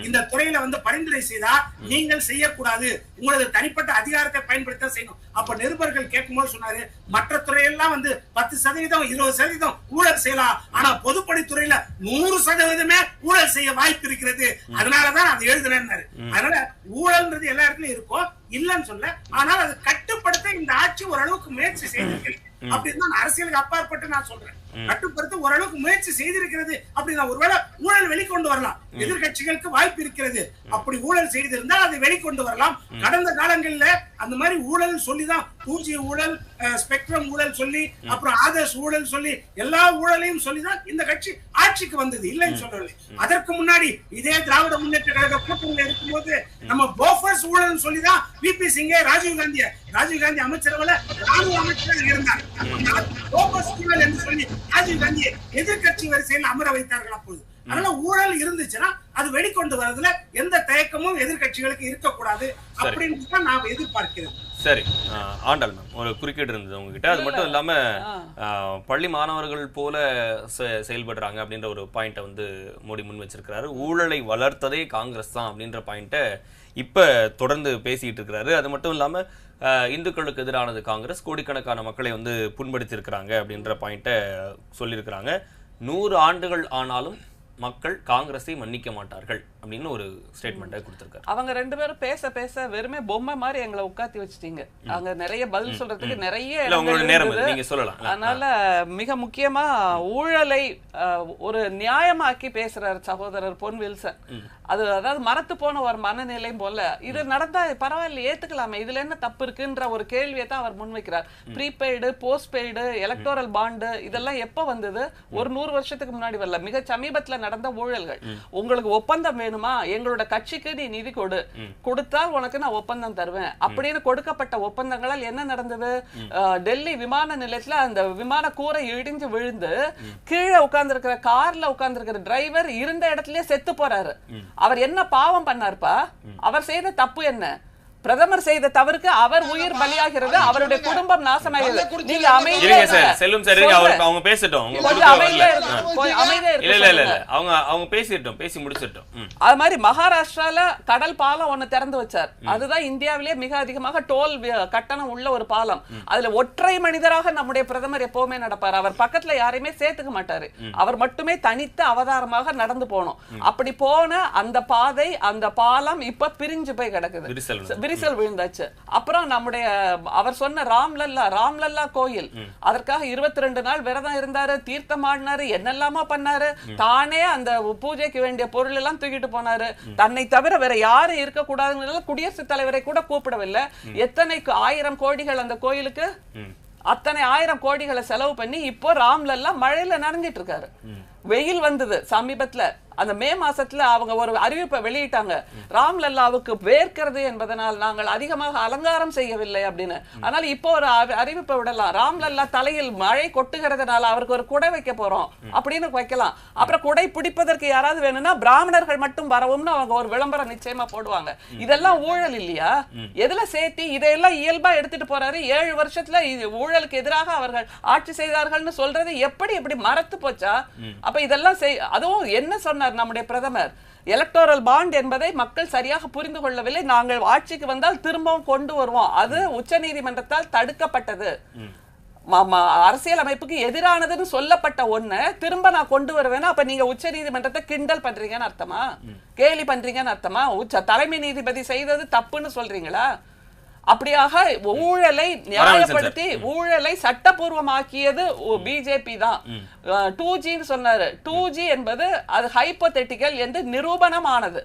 இந்த துறையில வந்து பரிந்துரை செய்தா நீங்கள் செய்யக்கூடாது, உங்களது தனிப்பட்ட அதிகாரத்தை பயன்படுத்த செய்யணும். அப்ப நிருபர்கள் கேட்கும்போது சொன்னாரு, மற்ற துறையெல்லாம் வந்து 10%, 20% ஊழல் செய்யலாம், ஆனா பொதுப்பணித்துறையில 100% ஊழல் செய்ய வாய்ப்பு இருக்கிறது, அதனாலதான் அது எழுதுனேன்னாரு. அதனால ஊழல்ன்றது எல்லா இடத்துலயும் இருக்கும், இல்லன்னு சொல்ல. ஆனால் அது கட்டுப்படுத்த இந்த ஆட்சி ஓரளவுக்கு முயற்சி செய்திருக்கிறது அப்படின்னு அரசியலுக்கு அப்பாற்பட்டு நான் சொல்றேன். கட்டுப்படுத்த ஓரளவுக்கு முயற்சி செய்திருக்கிறது அப்படின்னா ஒருவேளை ஊழல் வெளிக்கொண்டு வரலாம், எதிர்கட்சிகளுக்கு வாய்ப்பு இருக்கிறது. அப்படி ஊழல் செய்திருந்தால் அதை வெளிக்கொண்டு வரலாம். கடந்த காலங்கள்ல அந்த மாதிரி ஊழல் சொல்லிதான் 2G ஊழல், ஸ்பெக்ட்ரம் ஊழல் சொல்லி, அப்புறம் ஆதர்ஷ் ஊழல் சொல்லி, எல்லா ஊழலையும் சொல்லிதான் இந்த கட்சி ஆட்சிக்கு வந்தது, இல்லைன்னு சொல்லவில்லை. அதற்கு முன்னாடி இதே திராவிட முன்னேற்ற கழக கூட்டணியில் இருக்கும்போது நம்ம போஃபர்ஸ் ஊழல் சொல்லிதான் VP சிங்கே ராஜீவ் காந்தி அமைச்சரவையில ராணுவ அமைச்சராக இருந்தார். போஃபர்ஸ் ஊழல் என்று சொல்லி ராஜீவ் காந்தியை எதிர்கட்சி வரிசையில் அமர வைத்தார்கள் அப்போது. அதனால ஊழல் இருந்துச்சுன்னா அது வெளிக்கொண்டு வரதுல எந்த தயக்கமும் எதிர்கட்சிகளுக்கு இருக்கக்கூடாது அப்படின்னு தான் நான் எதிர்பார்க்கிறேன். சரி, ஆண்டாள் மேம், ஒரு குறுக்கீடு இருந்தது உங்ககிட்ட. அது மட்டும் இல்லாம பள்ளி மாணவர்கள் போல செயல்படுறாங்க அப்படின்ற ஒரு பாயிண்ட வந்து மோடி முன் வச்சிருக்கிறாரு. ஊழலை வளர்த்ததே காங்கிரஸ் தான் அப்படின்ற பாயிண்ட இப்ப தொடர்ந்து பேசிட்டு இருக்கிறாரு. அது மட்டும் இல்லாம இந்துக்களுக்கு எதிரானது காங்கிரஸ், கோடிக்கணக்கான மக்களை வந்து புண்படுத்தி இருக்கிறாங்க அப்படின்ற பாயிண்ட சொல்லியிருக்கிறாங்க. 100 ஆண்டுகள் ஆனாலும் மக்கள் காங்கிரஸை மன்னிக்க மாட்டார்கள் அப்படின்னு ஒரு ஸ்டேட்மெண்ட்டை கொடுத்திருக்காரு. அவங்க ரெண்டு பேரும் பேச பேச வெறுமே பொம்மை மாதிரி எங்களை உட்காத்தி வச்சிட்டீங்க. அங்க நிறைய பதில் சொல்றதுக்கு நிறைய நீங்க சொல்லலாம். அதனால மிக முக்கியமா ஊழலை ஒரு நியாயமாக்கி பேசுறாரு சகோதரர் பொன் வில்சன். அதாவது மரத்து போன ஒரு மனநிலை போல இது நடந்தா பரவாயில்ல, ஏத்துக்கலாமே, இதுல என்ன தப்பு இருக்குன்ற ஒரு கேள்வியை தான் அவர் முன்வைக்கிறார். Prepaid, post paid, electoral bond இதெல்லாம் எப்ப வந்தது? ஒரு 100 வருஷத்துக்கு முன்னாடி வரல. மிக சமீபத்துல நடந்த ஊழல்கள். உங்களுக்கு ஒப்பந்தம் வேணுமா, எங்களோட கட்சிக்கு நீ நிதி கொடுத்தால் உனக்கு நான் ஒப்பந்தம் தருவேன் அப்படின்னு கொடுக்கப்பட்ட ஒப்பந்தங்களால் என்ன நடந்தது? டெல்லி விமான நிலையத்துல அந்த விமான கூரை இடிஞ்சு விழுந்து கீழே உட்கார்ந்து இருக்கிற கார்ல உட்கார்ந்து இருக்கிற டிரைவர் இருந்த இடத்துலயே செத்து போறாரு. அவர் என்ன பாவம் பண்ணார்ப்பா? அவர் செய்த தப்பு என்ன? பிரதமர் செய்த தவறுக்கு அவர் உயிர் பலியாகிறது, அவருடைய குடும்பம் நாசமாகிறது. நீங்க அமைதியா செல்லும் சார், அவங்க பேசட்டும், அவங்க பேசிட்டோம், பேசி முடிச்சிட்டோம். அது மாதிரி மகாராஷ்டிரால கடல் பாலம் ஒண்ணு திறந்து வச்சார். அதுதான் இந்தியாவிலேயே மிக அதிகமாக டோல் கட்டணம் உள்ள ஒரு பாலம். அதுல ஒற்றை மனிதராக நம்முடைய பிரதமர் எப்பவுமே நடப்பார். அவர் பக்கத்துல யாரையுமே சேர்த்துக்க மாட்டாரு. அவர் மட்டுமே தனித்த அவதாரமாக நடந்து போனோம். அப்படி போன அந்த பாதை, அந்த பாலம் இப்ப பிரிஞ்சு போய் கிடக்குது, விரிசல் விழுந்தாச்சு. அப்புறம் நம்முடைய அவர் சொன்ன ராம்லல்லா கோயில், அதற்காக 22 நாள் விரதம் இருந்தாரு, தீர்த்தம் ஆடினாரு, என்னெல்லாமா பண்ணாரு. தானே அந்த பூஜைக்கு வேண்டிய பொருள் எல்லாம் தூக்கிட்டு போனாரு. தன்னை தவிர வேற யாரும் இருக்க கூடாதுன்னு குடியரசுத் தலைவரை கூட கூப்பிடவில்லை. எத்தனை 1000 கோடிகள் அந்த கோயிலுக்கு, அத்தனை 1000 கோடிகளை செலவு பண்ணி இப்போ ராம்லல்லா மழையில நனைஞ்சிட்டு இருக்காரு. வெயில் வந்தது சமீபத்துல, அந்த மே மாசத்துல அவங்க ஒரு அறிவிப்பை வெளியிட்டாங்க, ராம்லல்லாவுக்கு வேர்க்கிறது என்பதனால் நாங்கள் அதிகமாக அலங்காரம் செய்யவில்லை அப்படின்னு. ஆனால் இப்போ ஒரு அறிவிப்பை விடலாம், ராம்லல்லா தலையில் மழை கொட்டுகிறதுனால அவருக்கு ஒரு குடை வைக்க போறோம் அப்படின்னு வைக்கலாம். அப்புறம் குடை பிடிப்பதற்கு யாராவது வேணும்னா பிராமணர்கள் மட்டும் வரவும்னு அவங்க ஒரு விளம்பரம் நிச்சயமா போடுவாங்க. இதெல்லாம் ஊழல் இல்லையா? எதுல சேர்த்தி இதையெல்லாம் இயல்பா எடுத்துட்டு போறாரு. 7 வருஷத்துல ஊழலுக்கு எதிராக அவர்கள் ஆட்சி செய்தார்கள்னு சொல்றது எப்படி மறத்து போச்சா? அப்ப இதெல்லாம் அதுவும் என்ன சொன்ன நம்முடைய பிரதமர், எலக்டோரல் பாண்ட் என்பதை மக்கள் சரியாக புரிந்து கொள்ளவில்லை, நாங்கள் ஆட்சிக்கு வந்தால் திரும்பவும் கொண்டு வருவோம், அது உச்சநீதிமன்றத்தால் தடுக்கப்பட்டது, அரசியல் அமைப்புக்கு எதிரானதுன்னு சொல்லப்பட்ட ஒண்ணு திரும்ப நான் கொண்டு வருவேன்னா அப்ப நீங்க உச்ச நீதிமன்றத்தை கிண்டல் பண்றீங்கன்னு அர்த்தமா? கேலி பண்றீங்கன்னு அர்த்தமா? தலைமை நீதிபதி செய்தது தப்புன்னு சொல்றீங்களா? அப்படியாக ஊழலை நியாயப்படுத்தி ஊழலை சட்டபூர்வமாக்கியது பிஜேபி தான். 2G சொன்னாரு. 2G என்பது அது ஹைப்போதெட்டிக்கல் என்று நிரூபணமானது.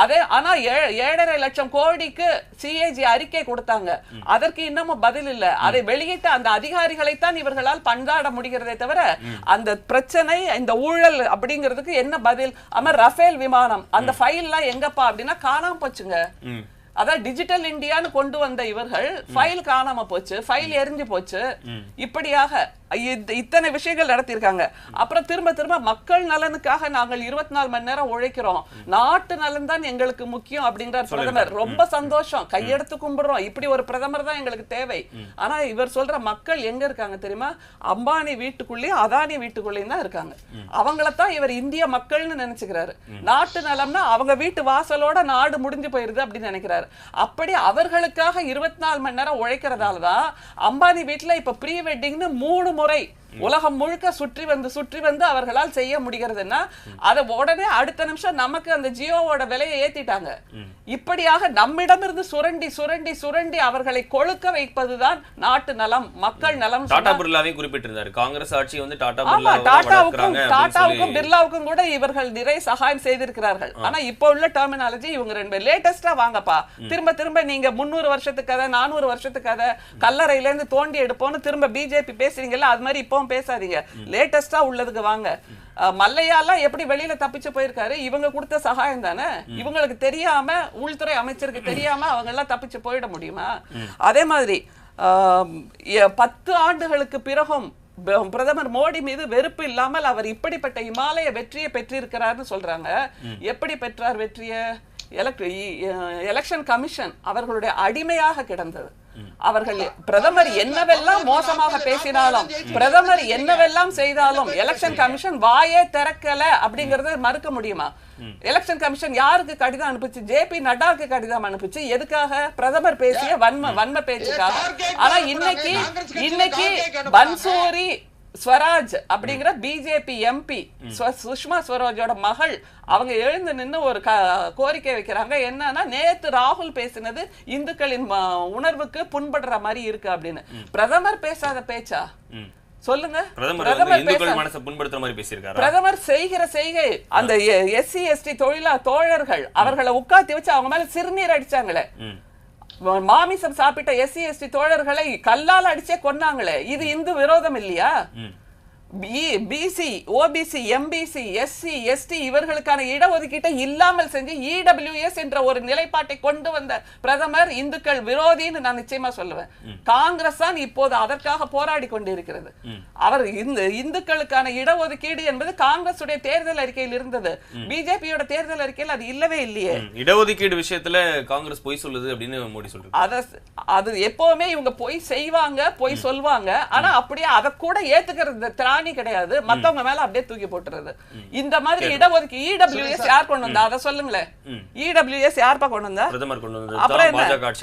அதே ஆனா 7.5 லட்சம் கோடிக்கு CAG அறிக்கை கொடுத்தாங்க. அதற்கு இன்னமும் பதில் இல்ல. அதை வெளியிட்ட அந்த அதிகாரிகளைத்தான் இவர்களால் பந்தாட முடிகிறதே தவிர அந்த பிரச்சனை இந்த ஊழல் அப்படிங்கிறதுக்கு என்ன பதில்? ஆமா, ரஃபேல் விமானம் அந்த ஃபைல்லாம் எங்கப்பா அப்படின்னா காணாம போச்சுங்க. அதான் டிஜிட்டல் இந்தியான்னு கொண்டு வந்த இவர்கள் ஃபைல் காணாம போச்சு, ஃபைல் எரிஞ்சு போச்சு. இப்படியாக இத்தனை விஷயங்கள் நடத்திருக்காங்க. அப்புறம் திரும்ப திரும்ப மக்கள் நலனுக்காக நாங்கள் 24 மணி நேரம் உழைக்கிறோம், நாட்டு நலன் தான் எங்களுக்கு முக்கியம் அப்படின்றார் பிரதமர். ரொம்ப சந்தோஷம், கையெடுத்து கும்பிடுறோம். இப்படி ஒரு பிரதமர் தான் எங்களுக்கு தேவை. ஆனா இவர் சொல்ற மக்கள் எங்க இருக்காங்க தெரியுமா? அம்பானி வீட்டுக்குள்ளேயும் அதானி வீட்டுக்குள்ளேயும் தான் இருக்காங்க. அவங்களத்தான் இவர் இந்திய மக்கள்னு நினைச்சுக்கிறாரு. நாட்டு நலம்னா அவங்க வீட்டு வாசலோட நாடு முடிஞ்சு போயிருது அப்படின்னு நினைக்கிறாரு. அப்படி அவர்களுக்காக 24 மணி நேரம் உழைக்கிறதாலதான் அம்பானி வீட்டுல இப்ப ப்ரீ வெட்டிங்னு 3 முறை உலகம் முழுக்க சுற்றி வந்து அவர்களால் செய்ய முடிகிறதுன்னா அதை உடனே அடுத்த நிமிஷம் நமக்கு அந்த ஜியோவோட விலையை ஏத்திட்டாங்க. இப்படியாக நம்மிடமிருந்து சுரண்டி சுரண்டி சுரண்டி அவர்களை கொழுக்க வைப்பதுதான் நாட்டு நலம், மக்கள் நலம். டாடா பிர்லாவையும் குறிப்பிட்டிருந்தாரு. காங்கிரஸ் ஆட்சி வந்து டாடாவுக்கும் பிர்லாவுக்கும் கூட இவர்கள் நிறைய சகாயம் செய்திருக்கிறார்கள். ஆனா இப்ப உள்ள டெர்மினாலஜி இவங்க 2 லேட்டஸ்டா வாங்கப்பா, திரும்ப திரும்ப நீங்க 300 வருஷத்துக்கு கதை 400 வருஷத்துக்கு கதை கல்லறையில இருந்து தோண்டி எடுப்போம்னு திரும்ப பிஜேபி பேசுறீங்கல்ல, அது மாதிரி இப்போ பேசாதீங்க, லேட்டஸ்டா உள்ளதுக்கு வாங்க. மல்லையாலாம் எப்படி வெளியில தப்பிச்சு போயிருக்காரு? இவங்க கொடுத்த சகாயம் தானே. இவங்களுக்கு தெரியாம, உள்துறை அமைச்சருக்கு தெரியாம அவங்க எல்லாம் தப்பிச்சு போயிட முடியுமா? அதே மாதிரி 10 ஆண்டுகளுக்கு பிறகும் பிரதமர் மோடி மீது வெறுப்பு இல்லாமல் அவர் இப்படிப்பட்ட இமாலய வெற்றியை பெற்றிருக்கிறார்னு சொல்றாங்க. எப்படி பெற்றார் வெற்றியை? எலெக்ஷன் கமிஷன் அவர்களுடைய அடிமையாக கிடந்தது. அவர்கள் பிரதமர் என்னவெல்லாம் மோசமாக பேசினாலும், பிரதமர் என்னவெல்லாம் செய்தாலும் எலெக்ஷன் கமிஷன் வாயே திறக்கல அப்படிங்கறத மறுக்க முடியுமா? எலெக்ஷன் கமிஷன் யாருக்கு கடிதம் அனுப்பிச்சு? JP நட்டாவுக்கு கடிதம் அனுப்பிச்சு. எதுக்காக? பிரதமர் பேசிய வன்ம பேச்சுக்காக. ஆனா இன்னைக்கு பன்சூரி ஸ்வராஜ் அப்படிங்கிற பிஜேபி MP சுஷ்மா ஸ்வராஜோட மகள் அவங்க எழுந்து நின்று ஒரு கோரிக்கை வைக்கிறாங்க. என்னன்னா, நேத்து ராகுல் பேசினது இந்துக்களின் உணர்வுக்கு புண்படுற மாதிரி இருக்கு அப்படின்னு. பிரதமர் பேசாத பேச்சா சொல்லுங்க? பிரதமர் செய்கிற செய்கை அந்த SC ST தோழர்கள் அவர்களை உட்காத்தி வச்சு அவங்க மேல சிறுநீர் அடிச்சாங்களே, மாமிசம் சாப்பிட்ட SC ST தோழர்களை கல்லால் அடிச்சே கொன்னாங்களே, இது இந்து விரோதம் இல்லையா? BC OBC MBC SC ST இவர்களுக்கான இடஒதுக்கீட்டை இல்லாமல் செஞ்சு EWS என்ற ஒரு நிலைப்பாட்டை கொண்டு வந்த பிரதமர் இந்துக்கள் விரோதின்னு நான் நிச்சயமா சொல்லுவேன். காங்கிரஸ் தான் இப்போது அதற்காக போராடி கொண்டிருக்கிறது. அவர் இந்துக்களுக்கான இடஒதுக்கீடு என்பது காங்கிரஸ் உடைய தேர்தல் அறிக்கையில் இருந்தது. பிஜேபியோட தேர்தல் அறிக்கையில் அது இல்லவே இல்லையே. இடஒதுக்கீடு விஷயத்துல காங்கிரஸ் பொய் சொல்லுது அப்படின்னு மோடி சொல்றாரு. அது எப்பவுமே இவங்க பொய் செய்வாங்க, பொய் சொல்வாங்க. ஆனா அப்படியே அதை கூட ஏத்துக்கிறது திராணி கிடையாது. மத்தவங்க மேல அப்படியே தூக்கி போட்டுறது. இந்த மாதிரி இடஒதுக்கீடு EWS யார் கொண்டு வந்தா? அதை சொல்லுங்களேன். EWS யார்ப்பா கொண்டு வந்தா? பிரதமர் கொண்டு வந்தது.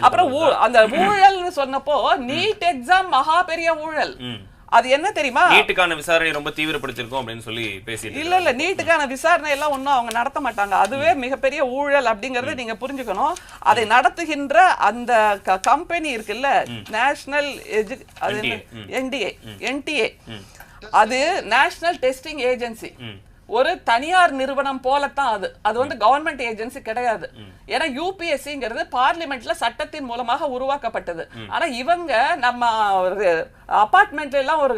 அப்புறம் அந்த ஊழல்னு சொன்னப்போ நீட் எக்ஸாம் மகா பெரிய ஊழல். அது என்ன தெரியுமா? நீட்டுக்கான விசாரணை ரொம்ப தீவிரப்படுத்திருக்கோம் அப்படின்னு சொல்லி பேசிட்டு இல்ல நீட்டுக்கான விசாரணை எல்லாம் ஒன்னும் அவங்க நடத்த மாட்டாங்க. அதுவே மிகப்பெரிய ஊழல் அப்படிங்கறத நீங்க புரிஞ்சுக்கணும். அதை நடத்துகின்ற அந்த கம்பெனி இருக்குல்ல, நேஷனல் NTA, அது நேஷனல் டெஸ்டிங் ஏஜென்சி, ஒரு தனியார் நிறுவனம் போலத்தான். அது வந்து கவர்மெண்ட் ஏஜென்சி கிடையாது. ஏன்னா UPSCங்கிறது பார்லிமெண்ட்ல சட்டத்தின் மூலமாக உருவாக்கப்பட்டது. ஆனா இவங்க நம்ம அபார்ட்மெண்ட்ல எல்லாம் ஒரு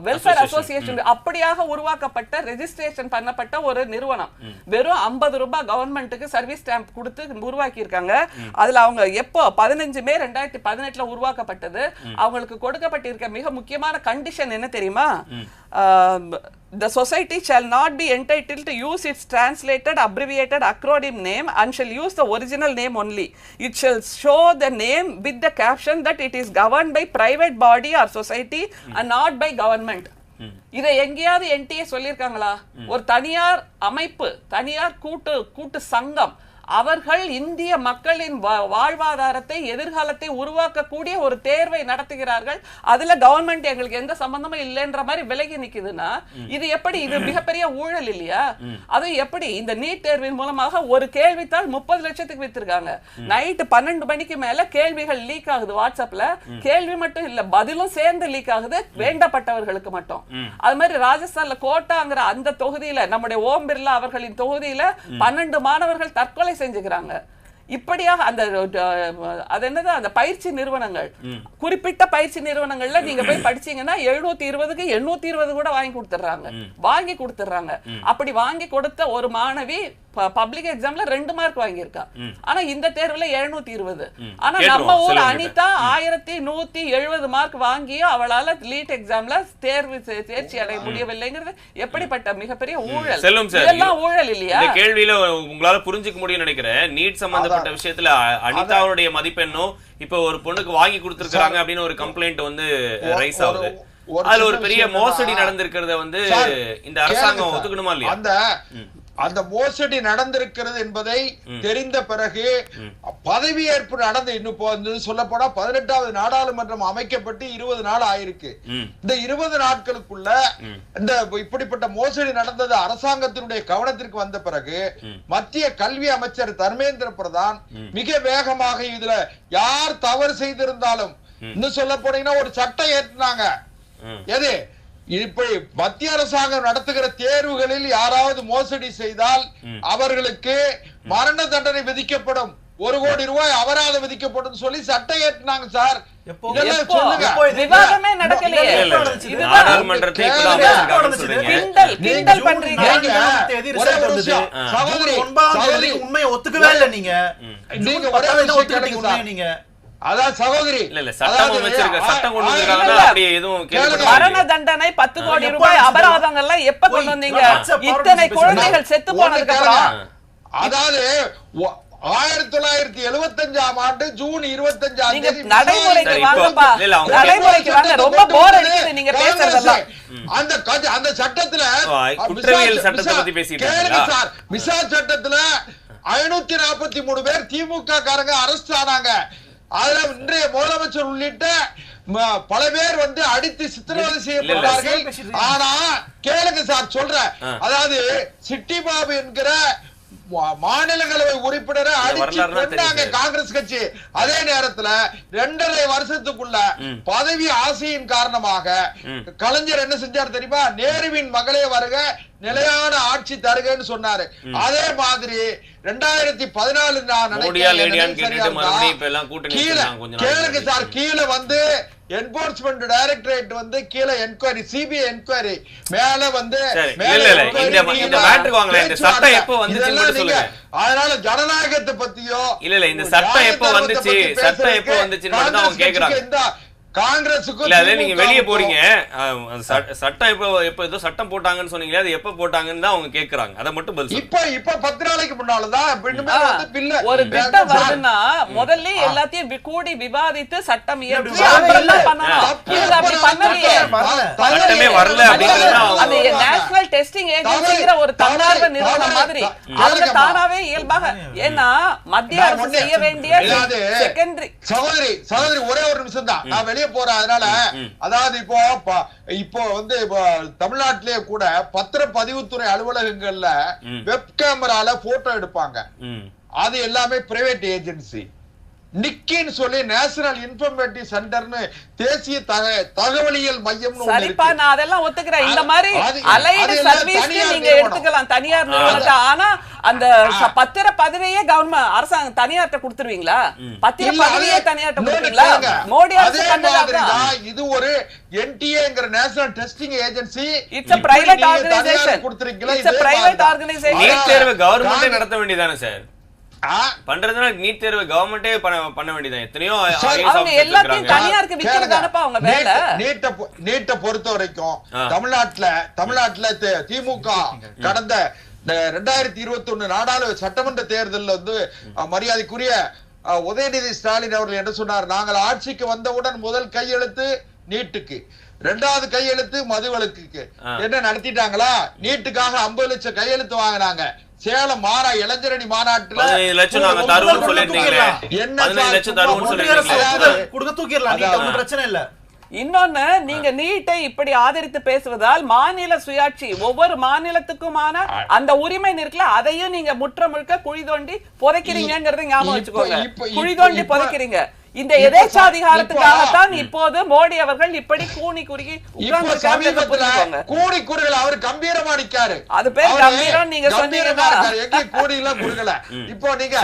வெல்ஃபேர் அசோசியேஷன் அப்படியாக உருவாக்கப்பட்ட ரெஜிஸ்ட்ரேஷன் பண்ணப்பட்ட ஒரு நிறுவனம். வெறும் 50 ரூபாய் கவர்மெண்ட்டுக்கு சர்வீஸ் ஸ்டாம்ப் கொடுத்து உருவாக்கி இருக்காங்க. அதுல அவங்க எப்போ 15 மே 2018 உருவாக்கப்பட்டது. அவங்களுக்கு கொடுக்கப்பட்டிருக்க மிக முக்கியமான கண்டிஷன் என்ன தெரியுமா? The society shall not be entitled to use its translated abbreviated acronym name and shall use the original name only. It shall show the name with the caption that it is governed by private body or society and not by government. இதை எங்கேயாவது NTA சொல்லியிருக்காங்களா? ஒரு தனியார் அமைப்பு, தனியார் கூட்டு சங்கம், அவர்கள் இந்திய மக்களின் வாழ்வாதாரத்தை எதிர்காலத்தை உருவாக்கக்கூடிய ஒரு தேர்வை நடத்துகிறார்கள். அதுல கவர்மெண்ட் எங்களுக்கு எந்த சம்பந்தமும் இல்லைன்ற மாதிரி விலகி நிக்குதுன்னா இது எப்படி? இது மிகப்பெரிய ஊழல் இல்லையா? அது எப்படி? இந்த நீட் தேர்வின் மூலமாக ஒரு கேள்வித்தாள் 30 லட்சத்துக்கு வித்திருக்காங்க. நைட்டு 12 மணிக்கு மேல கேள்விகள் லீக் ஆகுது வாட்ஸ்அப்ல. கேள்வி மட்டும் இல்ல, பதிலும் சேர்ந்து லீக் ஆகுது, வேண்டப்பட்டவர்களுக்கு மட்டும். அது மாதிரி ராஜஸ்தான்ல கோட்டாங்கிற அந்த தொகுதியில நம்முடைய ஓம் பிர்லா அவர்களின் தொகுதியில 12 மாணவர்கள் தற்கொலை செஞ்சுக்கிறாங்க. இப்படியாக அந்த அது என்னது அந்த பயிற்சி நிறுவனங்கள், குறிப்பிட்ட பயிற்சி நிறுவனங்கள்ல நீங்க போய் படிச்சீங்கன்னா 720க்கு 820 கூட வாங்கி கொடுத்துறாங்க. அப்படி வாங்கி கொடுத்த ஒரு மாணவி பப்ளிக் எக்ஸாம்ல 2 மார்க் வாங்கியிருக்கா. ஆனா இந்த தேர்வுல 720. ஆனா நம்ம ஊர் அனிதா 1170 மார்க் வாங்கியும் அவளால லீட் எக்ஸாம்ல தேர்ச்சி அடைய முடியவில்லைங்கிறது எப்படிப்பட்ட மிகப்பெரிய ஊழல்! இதெல்லாம் ஊழல் இல்லையா? இந்த கேள்வியில உங்களால புரிஞ்சுக்க முடியும் நினைக்கிறேன். நீட் சம்பந்தப்பட்ட விஷயத்துல அனிதாவுடைய மதிப்பெண்ணும் இப்ப ஒரு பொண்ணுக்கு வாங்கி கொடுத்திருக்காங்க அப்படின்னு ஒரு கம்ப்ளைண்ட் வந்து ரைஸ் ஆகுது. அதுல ஒரு பெரிய மோசடி நடந்திருக்கிறத வந்து இந்த அரசாங்கம் ஒத்துக்கணுமா இல்லையா? அந்த மோசடி நடந்திருக்கிறது என்பதை தெரிந்த பிறகு பதவியேற்பு நடந்து இன்னும் சொல்ல போனா 18வது நாடாளுமன்றம் அமைக்கப்பட்டு 20 நாள் ஆயிருக்கு. இந்த 20 நாட்களுக்குள்ள இந்த இப்படிப்பட்ட மோசடி நடந்தது அரசாங்கத்தினுடைய கவனத்திற்கு வந்த பிறகு மத்திய கல்வி அமைச்சர் தர்மேந்திர பிரதான் மிக வேகமாக இதுல யார் தவறு செய்திருந்தாலும் இன்னும் சொல்ல போனீங்கன்னா ஒரு சட்டம் ஏற்றினாங்க. எது? இப்படி மத்திய அரசாங்கம் நடத்துகிற தேர்வுகளில் யாராவது மோசடி செய்தால் அவர்களுக்கு மரண தண்டனை விதிக்கப்படும், 1 கோடி ரூபாய் அபராதம் விதிக்கப்படும் சொல்லி சட்டம் ஏற்றினாங்க சார். விவாதமே நடக்கலையே. உண்மையை ஒத்துக்கவே இல்லை நீங்க. அதான் சகோதரி மரண தண்டனை 10 கோடி ரூபாய் அபராதங்கள் எல்லாம் எப்ப கொண்டு வந்தீங்க? இத்தனை குழந்தைகள் செத்து போனதுக்கு அப்புறம். அதாவது 1975ஆம் ஆண்டு ஜூன் 25ஆம் தேதி நடைமுறைக்கு வாங்கப்பா, நடைமுறைக்கு வாங்க. ரொம்ப போர் அடிக்குது நீங்க பேசுறதெல்லாம். அந்த சட்டத்துல குற்றவியல் சட்டத்தை பத்தி பேசிட்டு சார், மிசா சட்டத்துல 543 பேர் திமுக காரங்க அரெஸ்ட் ஆனாங்க. அதுல இன்றைய முதலமைச்சர் உள்ளிட்ட பல பேர் வந்து அடித்து சித்திரவதை செய்யப்பட்டார்கள். ஆனா கேளுங்க சார் சொல்றேன், அதாவது சிட்டி பாபு என்கிற மாநிலங்களவை உறுப்பினரை அடிச்சு காங்கிரஸ் கட்சி. அதே நேரத்துல 2.5 வருஷத்துக்குள்ள பதவி ஆசையின் காரணமாக கலைஞர் என்ன செஞ்சார் தெரியுமா? நேருவின் மகளே வருக, நிலையான ஆட்சி தருகன்னு சொன்னாரு. அதே மாதிரி 2014 கேளுங்க சார், கீழே வந்து என்போர்ஸ்மெண்ட் டைரக்டரேட் வந்து கீழே என்கொயரி, சிபிஐ என்கொயரி மேல வந்து அதனால ஜனநாயகத்தை பத்தியோ இல்ல இந்த சட்டம் எப்ப வந்துச்சுன்னு அவங்க கேக்குறாங்க. காங்கிரஸுக்கு நீங்க வெளியே போறீங்க, சட்டம் எப்ப ஏதோ சட்டம் போட்டாங்கன்னு சொன்னீங்களே, அது எப்ப போட்டாங்கன்னு தான் அவங்க கேக்குறாங்க. அத மட்டும் பதில். இப்ப 10 நாளைக்கு முன்னாலதான் ஒரு திட்டம் வருதுன்னா முதல்ல எல்லாத்தையும் கூடி விவாதித்து சட்டம் இயற்றி அப்புறம் பண்ணணும். அப்படி பண்ணலையே, சட்டமே வரல அப்படிங்கறது அது நேஷனல் டெஸ்டிங் ஏஜென்சிங்கிற ஒரு தன்னார்வ நிறுவனம் மாதிரி அவங்க தானாவே இயல்பாக. ஏன்னா மத்திய அரசு செய்ய வேண்டிய செகண்டரி. சகோதரி ஒரே ஒரு நிமிஷம் தான், நான் வெளியே போறேன். அதனால அதாவது இப்போ வந்து தமிழ்நாட்டிலேயே கூட பத்திரப்பதிவுத்துறை அலுவலகங்கள்ல வெப் கேமரால போட்டோ எடுப்பாங்க. அது எல்லாமே பிரைவேட் ஏஜென்சி. நிக்கின்னு சொல்லி நேஷனல் இன்ஃபர்மேட்டிவ் சென்டர்னு தேசிய தகவலியல் மையம். சரிப்பா, நான் அதெல்லாம் ஒத்துக்கிறேன். இந்த மாதிரி அலைடு சர்வீஸ் நீங்க எடுத்துக்கலாம் தனியார் நிறுவனத்தை. ஆனா அந்த பத்திர பதவியே கவர்மெண்ட் அரசாங்கம் தனியார்ட்ட கொடுத்துருவீங்களா? பத்திர பதவியே தனியார்ட்ட கொடுப்பீங்களா? மோடி அரசு இது ஒரு என்டிஏங்கிற national testing agency. It's a private organization. கொடுத்திருக்கீங்களா? It's a private organization. NEET தேர்வு கவர்மெண்டே நடத்த வேண்டியதானே சார்? பண்றதுனா நீட் தேர்வு கவர்மெண்டே பண்ண வேண்டியதான். எத்தனையோ அவங்க எல்லாத்தையும் தனியாருக்கு விக்கிறதானப்பா அவங்க வேலை. நீட்ட பொறுத்த வரைக்கும் தமிழ்நாட்டுல திமுக கடந்த 2021 நாடாளுமன்ற சட்டமன்ற தேர்தலில் வந்து மரியாதைக்குரிய உதயநிதி ஸ்டாலின் அவர்கள் என்ன சொன்னார்? நாங்கள் ஆட்சிக்கு வந்தவுடன் முதல் கையெழுத்து நீட்டுக்கு, 2வது கையெழுத்து மதுவிலக்குக்கு. என்ன நடத்திட்டாங்களா? நீட்டுக்காக 50 லட்சம் கையெழுத்து வாங்கினாங்க. சேலம் இளைஞரணி மாநாட்டுல 15 லட்சம் நாங்க தருவோம்னு சொல்லிருந்தீங்க. என்ன 15 லட்சம் தருவோம்னு கொடுக்க தூக்கிடலாம், பிரச்சனை இல்ல. இன்னொன்னு, நீங்க நீட்டை இப்படி ஆதரித்து பேசுவதால் மாநில சுயாட்சி, ஒவ்வொரு மாநிலத்துக்குமான அந்த உரிமை இருக்குல்ல, அதையும் நீங்க முற்ற முழுக்க குழி தோண்டி புதைக்கிறீங்கிறத ஞாபகம் வச்சுக்கோங்க. குழி தோண்டி புதைக்கிறீங்க. இந்த எதேச்சாதிகாரத்துக்காகத்தான் இப்போது மோடி அவர்கள் இப்படி கூனி குறுகி கூடி குறுகல. அவர் கம்பீரமா நிக்காரு. அது பேர் கம்பீரம். நீங்க சொன்னீங்கன்னா எங்க கூடி எல்லாம் குறுகல. இப்போ நீங்க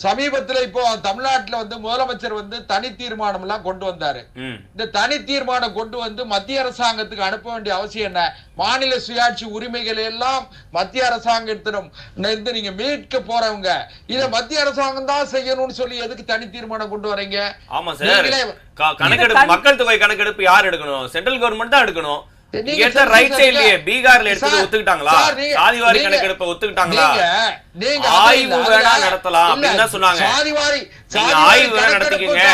சமீபத்துல இப்போ தமிழ்நாட்டுல வந்து முதலமைச்சர் வந்து தனி தீர்மானம் எல்லாம் கொண்டு வந்தாரு. இந்த தனி தீர்மானம் கொண்டு வந்து மத்திய அரசாங்கத்துக்கு அனுப்ப வேண்டிய அவசியம் என்ன? மாநில சுயாட்சி உரிமைகள் எல்லாம் மத்திய அரசாங்கத்திடம் நீங்க மீட்க போறவங்க இத மத்திய அரசாங்கம் தான் செய்யணும்னு சொல்லி எதுக்கு தனி தீர்மானம் கொண்டு வரீங்க? ஆமா சார், கணக்கெடுப்பு, மக்கள் தொகை கணக்கெடுப்பு யார் எடுக்கணும்? சென்ட்ரல் கவர்மெண்ட் தான் எடுக்கணும். பீகார்ல எடுத்து ஒத்துக்கிட்டாங்களா? சாதிவாரி கணக்கெடுப்பை ஒத்துக்கிட்டாங்களா? ஆய்வு வேணா நடத்தலாம் அப்படின்னு தான் சொன்னாங்க. ஆய்வு வேணா நடத்திக்கங்க.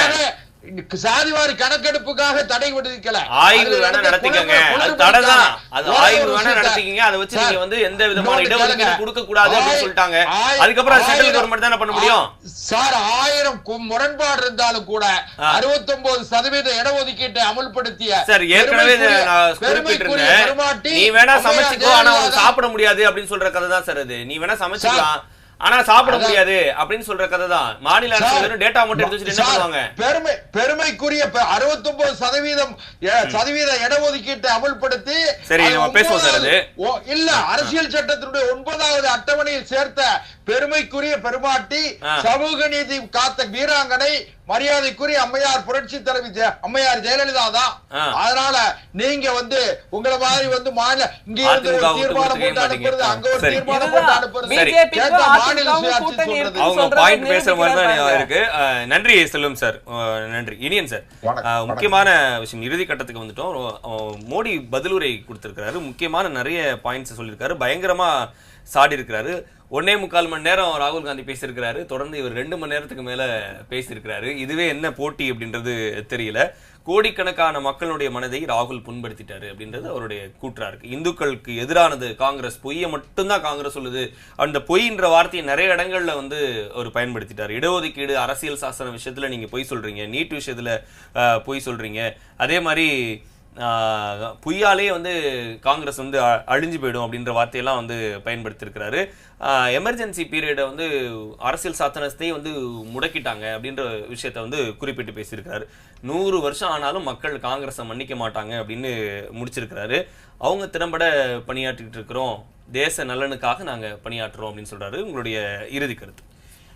சாதிவாரி கணக்கெடுப்புக்காக தடை விதிக்கல. ஆய்வு வேணா நடத்திக்கங்க. அது தடை தான். அது ஆய்வு வேணா நடத்திக்கங்க. அதை வச்சு நீங்க வந்து எந்த விதமான இடஒதுக்கீடு கொடுக்க கூடாது அப்படின்னு சொல்லிட்டாங்க. அதுக்கப்புறம் சென்ட்ரல் கவர்மெண்ட் தான் என்ன பண்ண முடியும்? சார், 1000 முரண்பாடு இருந்தாலும் கூட 69% இடஒதுக்கீட்டை அமல்படுத்திய சார், ஏற்கனவே நீ வேணா சமைச்சுக்கோ, ஆனா சாப்பிட முடியாது அப்படின்னு சொல்ற கதை தான் சார் அது. நீ வேணா சமைச்சுக்கலாம், ஆனா சாப்பிட முடியாது அப்படின்னு சொல்ற கதை தான். மாநில அரசு டேட்டா மட்டும் எடுத்து வச்சுட்டு என்ன பண்ணுவாங்க? பெருமைக்குரிய 69% இடஒதுக்கீட்டை அமல்படுத்தி சரி நம்ம பேசுவோம் சார். அது இல்ல, அரசியல் சட்டத்தினுடைய 9வது அட்டவணையில் சேர்த்த பெருமைக்குரிய பெருமாட்டி, சமூக நீதி காத்த வீராங்கனை, மரியாதைக்குரிய அம்மையார் புரட்சி தலைவி அம்மையார் ஜெயலலிதா தான். அதனால நீங்க வந்து உங்களை மாதிரி வந்து இங்க இருந்து ஒரு தீர்மானம் போட்டு அனுப்புறது, அங்க ஒரு தீர்மானம் போட்டு அனுப்புறது, மாநில சுயாட்சி சொல்றது, அவங்க பாயிண்ட் பேசுற மாதிரி தான் இருக்கு. நன்றி செல்வம் சார், நன்றி இனியன் சார். முக்கியமான விஷயம், இறுதி கட்டத்துக்கு வந்துட்டோம். மோடி பதிலுரை கொடுத்திருக்காரு, முக்கியமான நிறைய பாயிண்ட்ஸ் சொல்லியிருக்காரு, பயங்கரமா சாடி இருக்கிறாரு. 1.25 மணி நேரம் ராகுல் காந்தி பேசியிருக்கிறாரு. தொடர்ந்து இவர் 2 மணி நேரத்துக்கு மேல பேசியிருக்கிறாரு. இதுவே என்ன போட்டி அப்படின்றது தெரியல. கோடிக்கணக்கான மக்களுடைய மனதை ராகுல் புண்படுத்திட்டாரு அப்படின்றது அவருடைய கூற்றா இருக்கு. இந்துக்களுக்கு எதிரானது காங்கிரஸ், பொய்யை மட்டும்தான் காங்கிரஸ் சொல்லுது. அந்த பொய்ன்ற வார்த்தையை நிறைய இடங்கள்ல வந்து அவர் பயன்படுத்திட்டாரு. இடஒதுக்கீடு, அரசியல் சாசன விஷயத்துல நீங்க பொய் சொல்றீங்க, நீட் விஷயத்துல பொய் சொல்றீங்க. அதே மாதிரி பொய்யாலே வந்து காங்கிரஸ் வந்து அழிஞ்சு போயிடும் அப்படின்ற வார்த்தையெல்லாம் வந்து பயன்படுத்தியிருக்கிறாரு. எமர்ஜென்சி பீரியடை வந்து அரசியல் சாசனத்தை வந்து முடக்கிட்டாங்க அப்படின்ற விஷயத்த வந்து குறிப்பிட்டு பேசியிருக்கிறாரு. 100 வருஷம் ஆனாலும் மக்கள் காங்கிரஸை மன்னிக்க மாட்டாங்க அப்படின்னு முடிச்சிருக்கிறாரு. அவங்க திறம்பட பணியாற்றிட்டு இருக்கிறோம், தேச நலனுக்காக நாங்க பணியாற்றுறோம் அப்படின்னு சொல்றாரு. உங்களுடைய இறுதி கருத்து?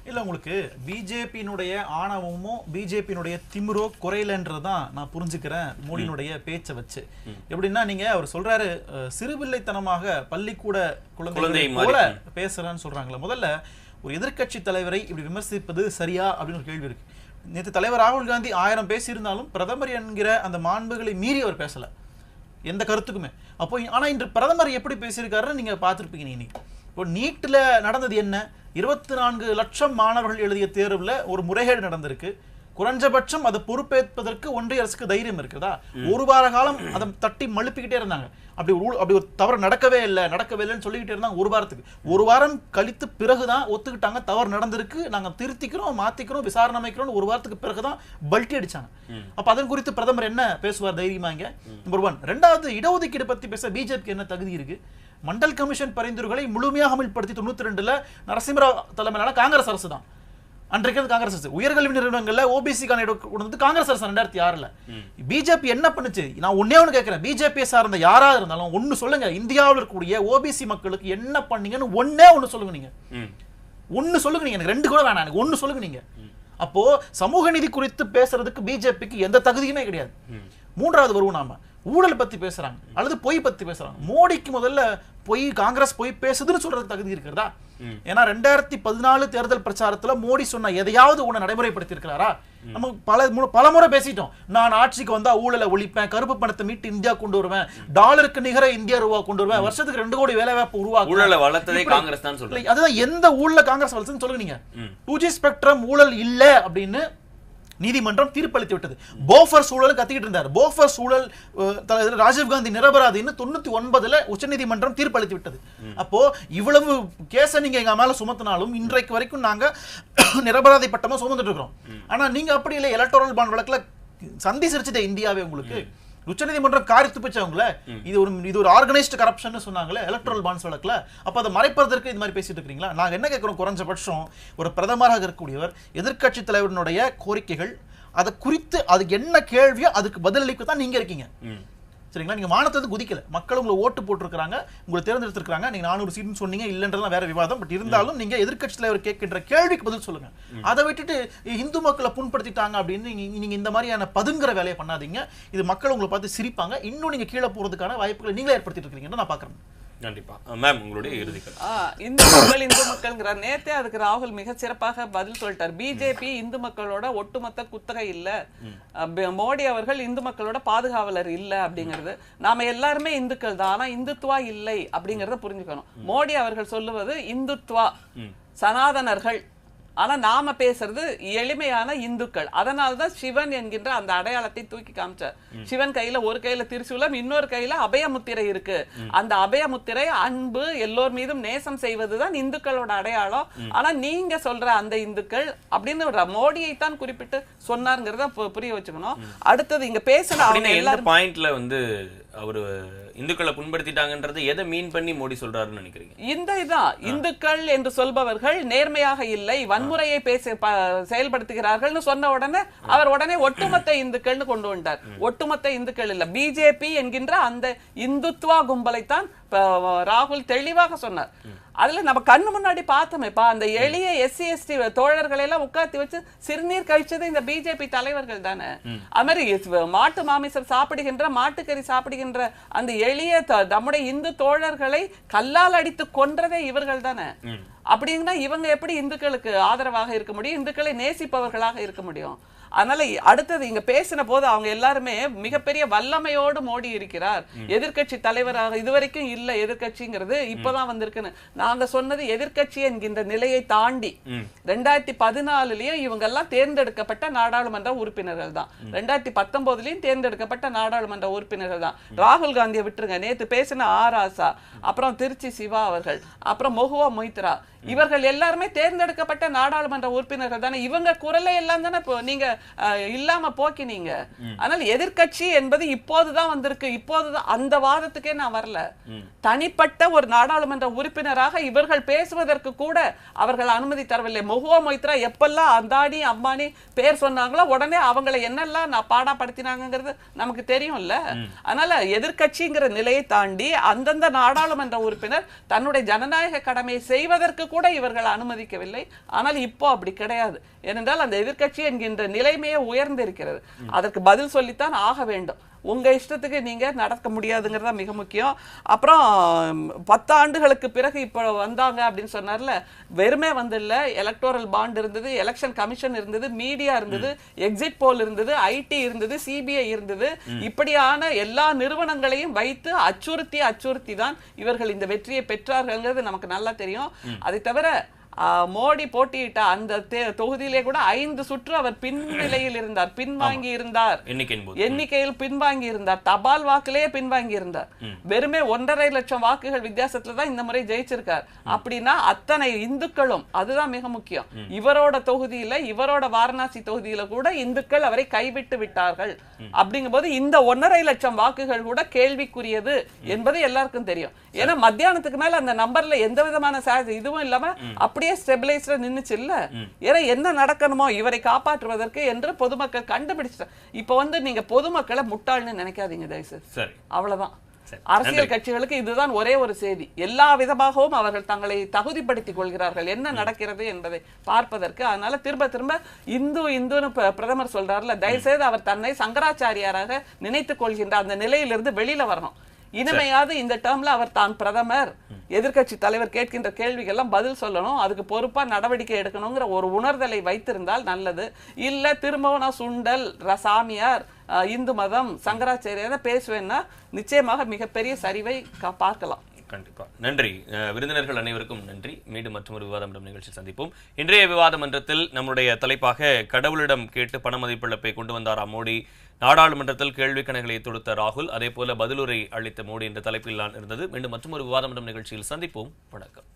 இல்ல, உங்களுக்கு பிஜேபியினுடைய ஆணவமோ பிஜேபியினுடைய திமிரோ குறையலன்றதான் நான் புரிஞ்சுக்கிறேன் மோடியினுடைய பேச்சை வச்சு. எப்படின்னா, நீங்க அவர் சொல்றாரு சிறுபிள்ளைத்தனமாக பள்ளிக்கூட குழந்தை போல பேசுறேன்னு சொல்றாங்களே. முதல்ல ஒரு எதிர்கட்சி தலைவரை இப்படி விமர்சிப்பது சரியா அப்படின்னு ஒரு கேள்வி இருக்கு. நேற்று தலைவர் ராகுல் காந்தி 1000 பேசியிருந்தாலும் பிரதமர் என்கிற அந்த மாண்புகளை மீறி அவர் பேசல எந்த கருத்துக்குமே. அப்போ ஆனா இன்று பிரதமர் எப்படி பேசியிருக்காருன்னு நீங்க பார்த்துருப்பீங்க. இன்னைக்கு இப்போ நீட்ல நடந்தது என்ன? 24 லட்சம் மாணவர்கள் எழுதிய தேர்வுல ஒரு முறைகேடு நடந்திருக்கு. குறைஞ்சபட்சம் அதை பொறுப்பேற்பதற்கு ஒன்றிய அரசுக்கு தைரியம் இருக்குதா? ஒரு வார காலம் அதை தட்டி மழுப்பிக்கிட்டே இருந்தாங்க. அப்படி ஒரு தவறு நடக்கவே இல்லைன்னு சொல்லிக்கிட்டே இருந்தாங்க ஒரு வாரத்துக்கு. ஒரு வாரம் கழித்து பிறகுதான் ஒத்துக்கிட்டாங்க, தவறு நடந்திருக்கு, நாங்க திருத்திக்கிறோம், மாத்திக்கிறோம், விசாரணை அமைக்கிறோம். ஒரு வாரத்துக்கு பிறகுதான் பல்ட்டி அடிச்சாங்க. அப்ப அதன் குறித்து பிரதமர் என்ன பேசுவார் தைரியமா? இங்க நம்பர் 1. 2வது, இடஒதுக்கீடு பத்தி பேச பிஜேபிக்கு என்ன தகுதி இருக்கு? மண்டல் கமிஷன் பரிந்துரைகளை முழுமையாக அமல்படுத்தி 92ல நரசிம்மராவ் தலைமையிலான காங்கிரஸ் அரசு தான். அன்றைக்கு காங்கிரஸ் அரசு உயர்கல்வி நிறுவனங்கள்ல ஓபிசிக்கான இடம் கொடுத்தது காங்கிரஸ் அரசு 2006ல. பிஜேபி என்ன பண்ணுச்சு? நான் ஒன்னே ஒன்று கேட்கிறேன், பிஜேபி சார்ந்த யாராவது இருந்தாலும் ஒன்னு சொல்லுங்க, இந்தியாவில் இருக்கக்கூடிய ஓபிசி மக்களுக்கு என்ன பண்ணீங்கன்னு ஒன்னு சொல்லுங்க. நீங்க ஒன்னு சொல்லுங்க. நீங்க எனக்கு 2 கூட வேணாம், எனக்கு ஒன்னு சொல்லுங்க. நீங்க அப்போ சமூக நீதி குறித்து பேசுறதுக்கு பிஜேபிக்கு எந்த தகுதியுமே கிடையாது. 3வது வருவோம், நாம ஊழல் பத்தி பேசுறாங்க அல்லது பொய் பத்தி பேசுறாங்க. மோடிக்கு முதல்ல பொய், காங்கிரஸ் பொய் பேசுதுன்னு சொல்றதுக்கு தகுதி இருக்கிறதா? ஏன்னா 2014 தேர்தல் பிரச்சாரத்துல மோடி சொன்ன எதையாவது ஒண்ணு நடைமுறைப்படுத்தி இருக்கிறாரா? நம்ம பல முறை பேசிட்டோம். நான் ஆட்சிக்கு வந்தா ஊழலை ஒழிப்பேன், கருப்பு பணத்தை மீட்டு இந்தியா கொண்டு வருவேன், டாலருக்கு நிகர இந்தியா ரூபா கொண்டு வருவேன், வருஷத்துக்கு 2 கோடி வேலை வாய்ப்பு உருவாக்குவேன். அதுதான் எந்த ஊழல காங்கிரஸ் வளர்ச்சுன்னு சொல்லுங்க. நீங்க 2G ஸ்பெக்ட்ரம் ஊழல் இல்ல அப்படின்னு நீதிமன்றம் தீர்ப்பளித்து விட்டது. போஃபர் சூழல் கத்திக்கிட்டு இருந்தார். போஃபர் சூழல் ராஜீவ்காந்தி நிரபராதின்னு 99 உச்சநீதிமன்றம் தீர்ப்பளித்து விட்டது. அப்போ இவ்வளவு கேஸை நீங்க எங்க மேல சுமத்தினாலும் இன்றைக்கு வரைக்கும் நாங்க நிரபராதி பட்டமா சுமந்துட்டு இருக்கிறோம். ஆனா நீங்க அப்படி இல்லை. எலக்டோரல் பாண்ட் வழக்குல சந்தி சிரிச்சுட்ட இந்தியாவே உங்களுக்கு. உச்சநீதிமன்றம் காரித்து பிடிச்சவங்கள இது ஒரு ஆர்கனைஸ்டு கரப்ஷன் சொன்னாங்களே எலக்ட்ரல் பாண்ட்ஸ் வழக்குல. அப்ப அதை மறைப்பதற்கு இது மாதிரி பேசிட்டு இருக்கீங்களா? நாங்க என்ன கேட்கிறோம், குறைஞ்சபட்சம் ஒரு பிரதமராக இருக்கக்கூடியவர் எதிர்க்கட்சி தலைவருடைய கோரிக்கைகள் அதை குறித்து அது என்ன கேள்வியோ அதுக்கு பதிலளிக்க தான் நீங்க இருக்கீங்க. சரிங்களா? நீங்க வானத்தை குதிக்கல. மக்கள் உங்களை ஓட்டு போட்டுருக்காங்க, உங்களை தேர்ந்தெடுத்திருக்காங்க. நீங்க 400 சீட்னு சொன்னீங்க, இல்லன்றதுலாம் வேற விவாதம். பட் இருந்தாலும் நீங்க எதிர்க்கட்சி தலைவர் கேட்கின்ற கேள்விக்கு பதில் சொல்லுங்க. அதை விட்டுட்டு இந்து மக்களை புண்படுத்திட்டாங்க அப்படின்னு நீங்க இந்த மாதிரியான பதுங்குற வேலையை பண்ணாதீங்க. இது மக்கள் உங்களை பார்த்து சிரிப்பாங்க. இன்னும் நீங்க கீழே போறதுக்கான வாய்ப்புகளை நீங்களே ஏற்படுத்திட்டு இருக்கீங்கன்னு நான் பாக்குறேன். கண்டிப்பா மேம், உங்களுடைய இறுதி இந்து மக்கள்ங்கிற நேத்தே அதுக்கு ராகுல் மிக சிறப்பாக பதில் சொல்லிட்டார். பிஜேபி இந்து மக்களோட ஒட்டுமொத்த குத்தகை இல்ல, மோடி அவர்கள் இந்து மக்களோட பாதுகாவலர் இல்ல அப்படிங்கிறது. நாம எல்லாருமே இந்துக்கள் தான், ஆனா இந்துத்துவா இல்லை அப்படிங்கறத புரிஞ்சுக்கணும். மோடி அவர்கள் சொல்லுவது இந்துத்துவா சனாதனர்கள், ஆனா நாம பேசுறது எளிமையான இந்துக்கள். அதனால்தான் சிவன் என்கின்ற அந்த அடையாளத்தை தூக்கி காமிச்சார். சிவன் கையில ஒரு கையில திரிசூலம், இன்னொரு கையில அபயமுத்திரை இருக்கு. அந்த அபயமுத்திரை அன்பு, எல்லோர் மீதும் நேசம் செய்வதுதான் இந்துக்களோட அடையாளம். ஆனா நீங்க சொல்ற அந்த இந்துக்கள் அப்படின்னு மோடியை தான் குறிப்பிட்டு சொன்னாருங்கிறத புரிய வச்சுக்கணும். அடுத்தது இங்க பேசுற அவங்க எல்லாரும் பாயிண்ட்ல அவரு இந்துக்களை புண்படுத்திட்டாங்கன்றது எதை மீன் பண்ணி மோடி சொல்றாருன்னு நினைக்கிறீங்க? இந்த இதான் இந்துக்கள் என்று சொல்பவர்கள் நேர்மையாக இல்லை, வன்முறையை செயல்படுத்துகிறார்கள் சொன்ன உடனே அவர் உடனே ஒட்டுமொத்த இந்துக்கள்னு கொண்டு வந்தார். ஒட்டுமொத்த இந்துக்கள் இல்ல, பிஜேபி என்கின்ற அந்த இந்துத்துவா கும்பலைத்தான் ராகுல் தெளிவாக சொன்னார். அதுல நம்ம கண்ணு முன்னாடி பார்த்தோமேப்பா, அந்த எளிய SC ST தோழர்களை எல்லாம் உட்கார்த்தி வச்சு சிறுநீர் கழிச்சது இந்த பிஜேபி தலைவர்கள் தானே. அது மாதிரி மாட்டு மாமிசம் சாப்பிடுகின்ற, மாட்டுக்கறி சாப்பிடுகின்ற அந்த எளிய நம்முடைய இந்து தோழர்களை கல்லால் அடித்து கொன்றதே இவர்கள் தானே. அப்படின்னா இவங்க எப்படி இந்துக்களுக்கு ஆதரவாக இருக்க முடியும், இந்துக்களை நேசிப்பவர்களாக இருக்க முடியும்? அதனால அடுத்தது இங்க பேசின போது அவங்க எல்லாருமே மிகப்பெரிய வல்லமையோடு மோடி இருக்கிறார், எதிர்கட்சி தலைவராக இதுவரைக்கும் இல்ல எதிர்கட்சிங்கிறது இப்பதான் வந்திருக்குன்னு. நாங்க சொன்னது எதிர்கட்சி என்கின்ற நிலையை தாண்டி 2014லயும் இவங்க எல்லாம் தேர்ந்தெடுக்கப்பட்ட நாடாளுமன்ற உறுப்பினர்கள் தான், 2019லயும் தேர்ந்தெடுக்கப்பட்ட நாடாளுமன்ற உறுப்பினர்கள் தான். ராகுல் காந்தியை விட்டுருங்க, நேத்து பேசின ஆராசா, அப்புறம் திருச்சி சிவா அவர்கள், அப்புறம் மொஹுவா மொய்த்ரா, இவர்கள் எல்லாருமே தேர்ந்தெடுக்கப்பட்ட நாடாளுமன்ற உறுப்பினர்கள் தானே. இவங்க குரலை எல்லாம் தானே நீங்க இல்லாம போக்கினீங்க. ஆனால் எதிர்கட்சி என்பது இப்போதுதான் வந்திருக்கு. இப்போதுதான் அந்த வாதத்துக்கே நான் வரல. தனிப்பட்ட ஒரு நாடாளுமன்ற உறுப்பினராக இவர்கள் பேசுவதற்கு கூட அவர்கள் அனுமதி தரவில்லை. மொஹுவா மொய்த்ரா எப்பெல்லாம் அந்தானி அம்பானி பேர் சொன்னாங்களோ உடனே அவங்களை என்னெல்லாம் நான் பாடாப்படுத்தினாங்கிறது நமக்கு தெரியும்ல. அதனால எதிர்கட்சிங்கிற நிலையை தாண்டி அந்தந்த நாடாளுமன்ற உறுப்பினர் தன்னுடைய ஜனநாயக கடமையை செய்வதற்கு கூட இவர்கள் அனுமதிக்கவில்லை. ஆனால் இப்போ அப்படி கிடையாது. ஏனென்றால் அந்த எதிர்க்கட்சி என்கின்ற நிலைமையே உயர்ந்திருக்கிறது. அதற்கு பதில் சொல்லித்தான் ஆக வேண்டும். உங்க இஷ்டத்துக்கு நீங்க நடக்க முடியாதுங்கிறதா மிக முக்கியம். அப்புறம் 10 ஆண்டுகளுக்கு பிறகு இப்ப வந்தாங்க அப்படின்னு சொன்னார்ல, வெறுமே வந்து இல்ல, எலக்டோரல் பாண்ட் இருந்தது, எலெக்ஷன் கமிஷன் இருந்தது, மீடியா இருந்தது, எக்ஸிட் போல் இருந்தது, ஐடி இருந்தது, சிபிஐ இருந்தது. இப்படியான எல்லா நிறுவனங்களையும் வைத்து அச்சுறுத்தி தான் இவர்கள் இந்த வெற்றியை பெற்றார்கள் நமக்கு நல்லா தெரியும். அதை தவிர மோடி போட்டியிட்ட அந்த தொகுதியிலே கூட 5 சுற்று அவர் பின்னிலையில் இருந்தார், பின்வாங்கி இருந்தார், எண்ணிக்கையில் பின்வாங்கி இருந்தார், தபால் வாக்கிலேயே பின்வாங்கி இருந்தார். வெறுமே 1.5 லட்சம் வாக்குகள் வித்தியாசத்துல தான் இந்த முறை ஜெயிச்சிருக்கார். அப்படின்னா அத்தனை இந்துக்களும், அதுதான் மிக முக்கியம், இவரோட தொகுதியில, இவரோட வாரணாசி தொகுதியில கூட இந்துக்கள் அவரை கைவிட்டு விட்டார்கள். அப்படிங்கும் போது இந்த 1.5 லட்சம் வாக்குகள் கூட கேள்விக்குரியது என்பது எல்லாருக்கும் தெரியும். ஏன்னா மத்தியானத்துக்கு மேல அந்த நம்பர்ல எந்த விதமான இதுவும் இல்லாம அப்படியே ஸ்டெபிலைஸ்டா நின்னுச்சு இல்ல. ஏன்னா என்ன நடக்கணுமோ இவரை காப்பாற்றுவதற்கு என்று பொதுமக்கள் கண்டுபிடிச்சிட்டாங்க. இப்ப வந்து நீங்க பொதுமக்களை முட்டாள்னு நினைக்காதீங்க தயவுசெய்து. அவ்வளவுதான். அரசியல் கட்சிகளுக்கு இதுதான் ஒரே ஒரு செய்தி. எல்லா விதமாகவும் அவர்கள் தங்களை தகுதிப்படுத்திக் கொள்கிறார்கள் என்ன நடக்கிறது என்பதை பார்ப்பதற்கு. அதனால திரும்ப இந்துன்னு பிரதமர் சொல்றாருல, தயவுசெய்து அவர் தன்னை சங்கராச்சாரியாராக நினைத்துக் கொள்கின்ற அந்த நிலையிலிருந்து வெளியில வரணும். இனிமையாவது இந்த டேர்ம்ல அவர் தான் பிரதமர், எதிர்கட்சி தலைவர் கேட்கின்ற கேள்விகள்லாம் பதில் சொல்லணும், அதுக்கு பொறுப்பா நடவடிக்கை எடுக்கணுங்கிற ஒரு உணர்தலை வைத்திருந்தால் நல்லது. இல்ல திரும்பவும் சுண்டல் சாமியார் இந்து மதம் சங்கராச்சாரியார் பேசுவேன்னா நிச்சயமாக மிகப்பெரிய சரிவை பார்க்கலாம். கண்டிப்பா நன்றி. விருந்தினர்கள் அனைவருக்கும் நன்றி. மீண்டும் மற்றொரு விவாதம் நிகழ்ச்சியில் சந்திப்போம். இன்றைய விவாத மன்றத்தில் நம்முடைய தலைப்பாக கடவுளிடம் கேட்டு பண மதிப்பிழப்பை கொண்டு வந்தாரா மோடி, நாடாளுமன்றத்தில் கேள்வி கணைகளை தொடுத்த ராகுல், அதே போல பதிலுரை அளித்த மோடி என்ற தலைப்பில் தான் இருந்தது. மீண்டும் மற்றொரு விவாத மன்றம் நிகழ்ச்சியில் சந்திப்போம். வணக்கம்.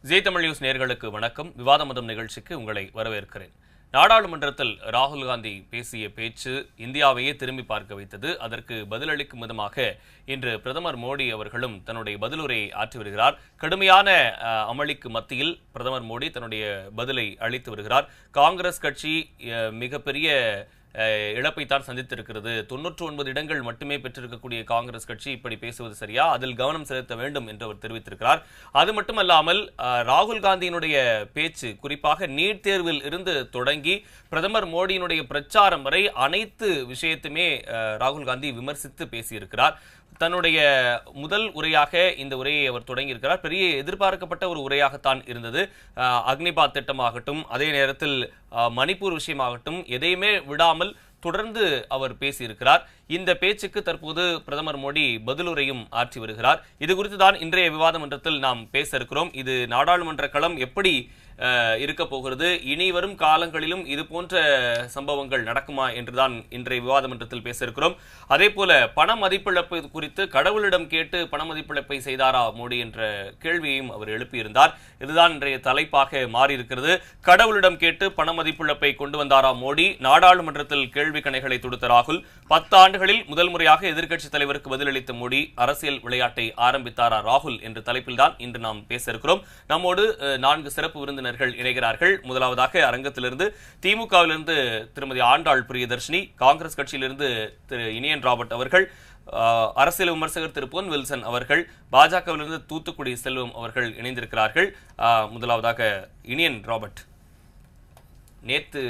ஜி தமிழ் நியூஸ் நேயர்களுக்கு வணக்கம். விவாத மன்றம் நிகழ்ச்சிக்கு உங்களை வரவேற்கிறேன். நாடாளுமன்றத்தில் ராகுல் காந்தி பேசிய பேச்சு இந்தியாவையே திரும்பி பார்க்க வைத்தது. அதற்கு பதிலளிக்கும் விதமாக இன்று பிரதமர் மோடி அவர்களும் தன்னுடைய பதிலுரையை ஆற்றி வருகிறார். கடுமையான அமளிக்கு மத்தியில் பிரதமர் மோடி தன்னுடைய பதிலை அளித்து வருகிறார். காங்கிரஸ் கட்சி மிகப்பெரிய இழப்பைத்தான் சந்தித்திருக்கிறது. 99 இடங்கள் மட்டுமே பெற்றிருக்கக்கூடிய காங்கிரஸ் கட்சி இப்படி பேசுவது சரியா, அதில் கவனம் செலுத்த வேண்டும் என்று அவர் தெரிவித்திருக்கிறார். அது மட்டுமல்லாமல் ராகுல் காந்தியினுடைய பேச்சு குறிப்பாக நீட் தேர்வில் இருந்து தொடங்கி பிரதமர் மோடியினுடைய பிரச்சாரம் வரை அனைத்து விஷயத்துமே ராகுல் காந்தி விமர்சித்து பேசியிருக்கிறார். தன்னுடைய முதல் உரையாக இந்த உரையை அவர் தொடங்கியிருக்கிறார். பெரிய எதிர்பார்க்கப்பட்ட ஒரு உரையாகத்தான் இருந்தது. அக்னிபாத் திட்டமாகட்டும், அதே நேரத்தில் மணிப்பூர் விஷயமாகட்டும், எதையுமே விடாமல் தொடர்ந்து அவர் பேசியிருக்கிறார். இந்த பேச்சுக்கு தற்போது பிரதமர் மோடி பதிலுரையும் ஆற்றி வருகிறார். இது குறித்து தான் இன்றைய விவாத மன்றத்தில் நாம் பேச இருக்கிறோம். இது நாடாளுமன்ற களம் எப்படி இருக்க போகிறது, இனி வரும் காலங்களிலும் இது போன்ற சம்பவங்கள் நடக்குமா என்றுதான் இன்றைய விவாத மன்றத்தில் பேச இருக்கிறோம். அதே போல பண மதிப்பிழப்பு குறித்து கடவுளிடம் கேட்டு பண மதிப்பிழப்பை செய்தாரா மோடி என்ற கேள்வியையும் அவர் எழுப்பியிருந்தார். இதுதான் இன்றைய தலைப்பாக மாறியிருக்கிறது. கடவுளிடம் கேட்டு பண மதிப்பிழப்பை கொண்டு வந்தாரா மோடி, நாடாளுமன்றத்தில் கேள்வி கணைகளை தொடுத்த ராகுல், 10 ஆண்டுகளில் முதல் முறையாக எதிர்க்கட்சி தலைவருக்கு பதிலளித்த மோடி, அரசியல் விளையாட்டை ஆரம்பித்தாரா ராகுல் என்ற தலைப்பில் தான் இன்று நாம் பேச இருக்கிறோம். நம்மோடு 4 சிறப்பு விருந்தினர்கள் இணைகிறார்கள். முதலாவதாக அரங்கத்திலிருந்து திமுகவிலிருந்து திருமதி ஆண்டாள் பிரியதர்ஷினி, காங்கிரஸ் கட்சியிலிருந்து திரு இனியன் ராபர்ட் அவர்கள், அரசியல் விமர்சகர் திரு பொன் வில்சன் அவர்கள், பாஜகவிலிருந்து தூத்துக்குடி செல்வம் அவர்கள் இணைந்திருக்கிறார்கள். முதலாவதாக இனியன் ராபர்ட், நேத்து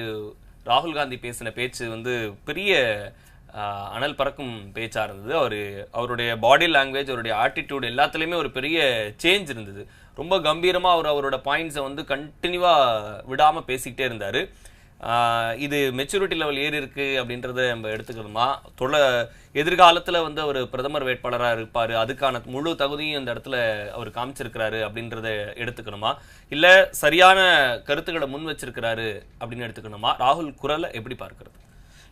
ராகுல் காந்தி பேசின பேச்சு பெரிய அனல் பறக்கும் பேச்சா இருந்தது. அவருடைய பாடி லாங்குவேஜ், அவருடைய ஆட்டிடியூட் எல்லாத்துலேயுமே ஒரு பெரிய சேஞ்ச் இருந்தது. ரொம்ப கம்பீரமா அவரோட பாயிண்ட்ஸை கண்டினியூவா விடாம பேசிக்கிட்டே இருந்தாரு. இது மெச்சூரிட்டி லெவல் ஏறி இருக்கு அப்படின்றத நம்ம எடுத்துக்கணுமா? எதிர்காலத்துல அவர் பிரதமர் வேட்பாளராக இருப்பாரு, அதுக்கான முழு தகுதியும் இந்த இடத்துல அவர் காமிச்சிருக்கிறாரு அப்படின்றத எடுத்துக்கணுமா, இல்ல சரியான கருத்துக்களை முன் வச்சிருக்கிறாரு அப்படின்னு எடுத்துக்கணுமா? ராகுல் குரலை எப்படி பார்க்கிறது?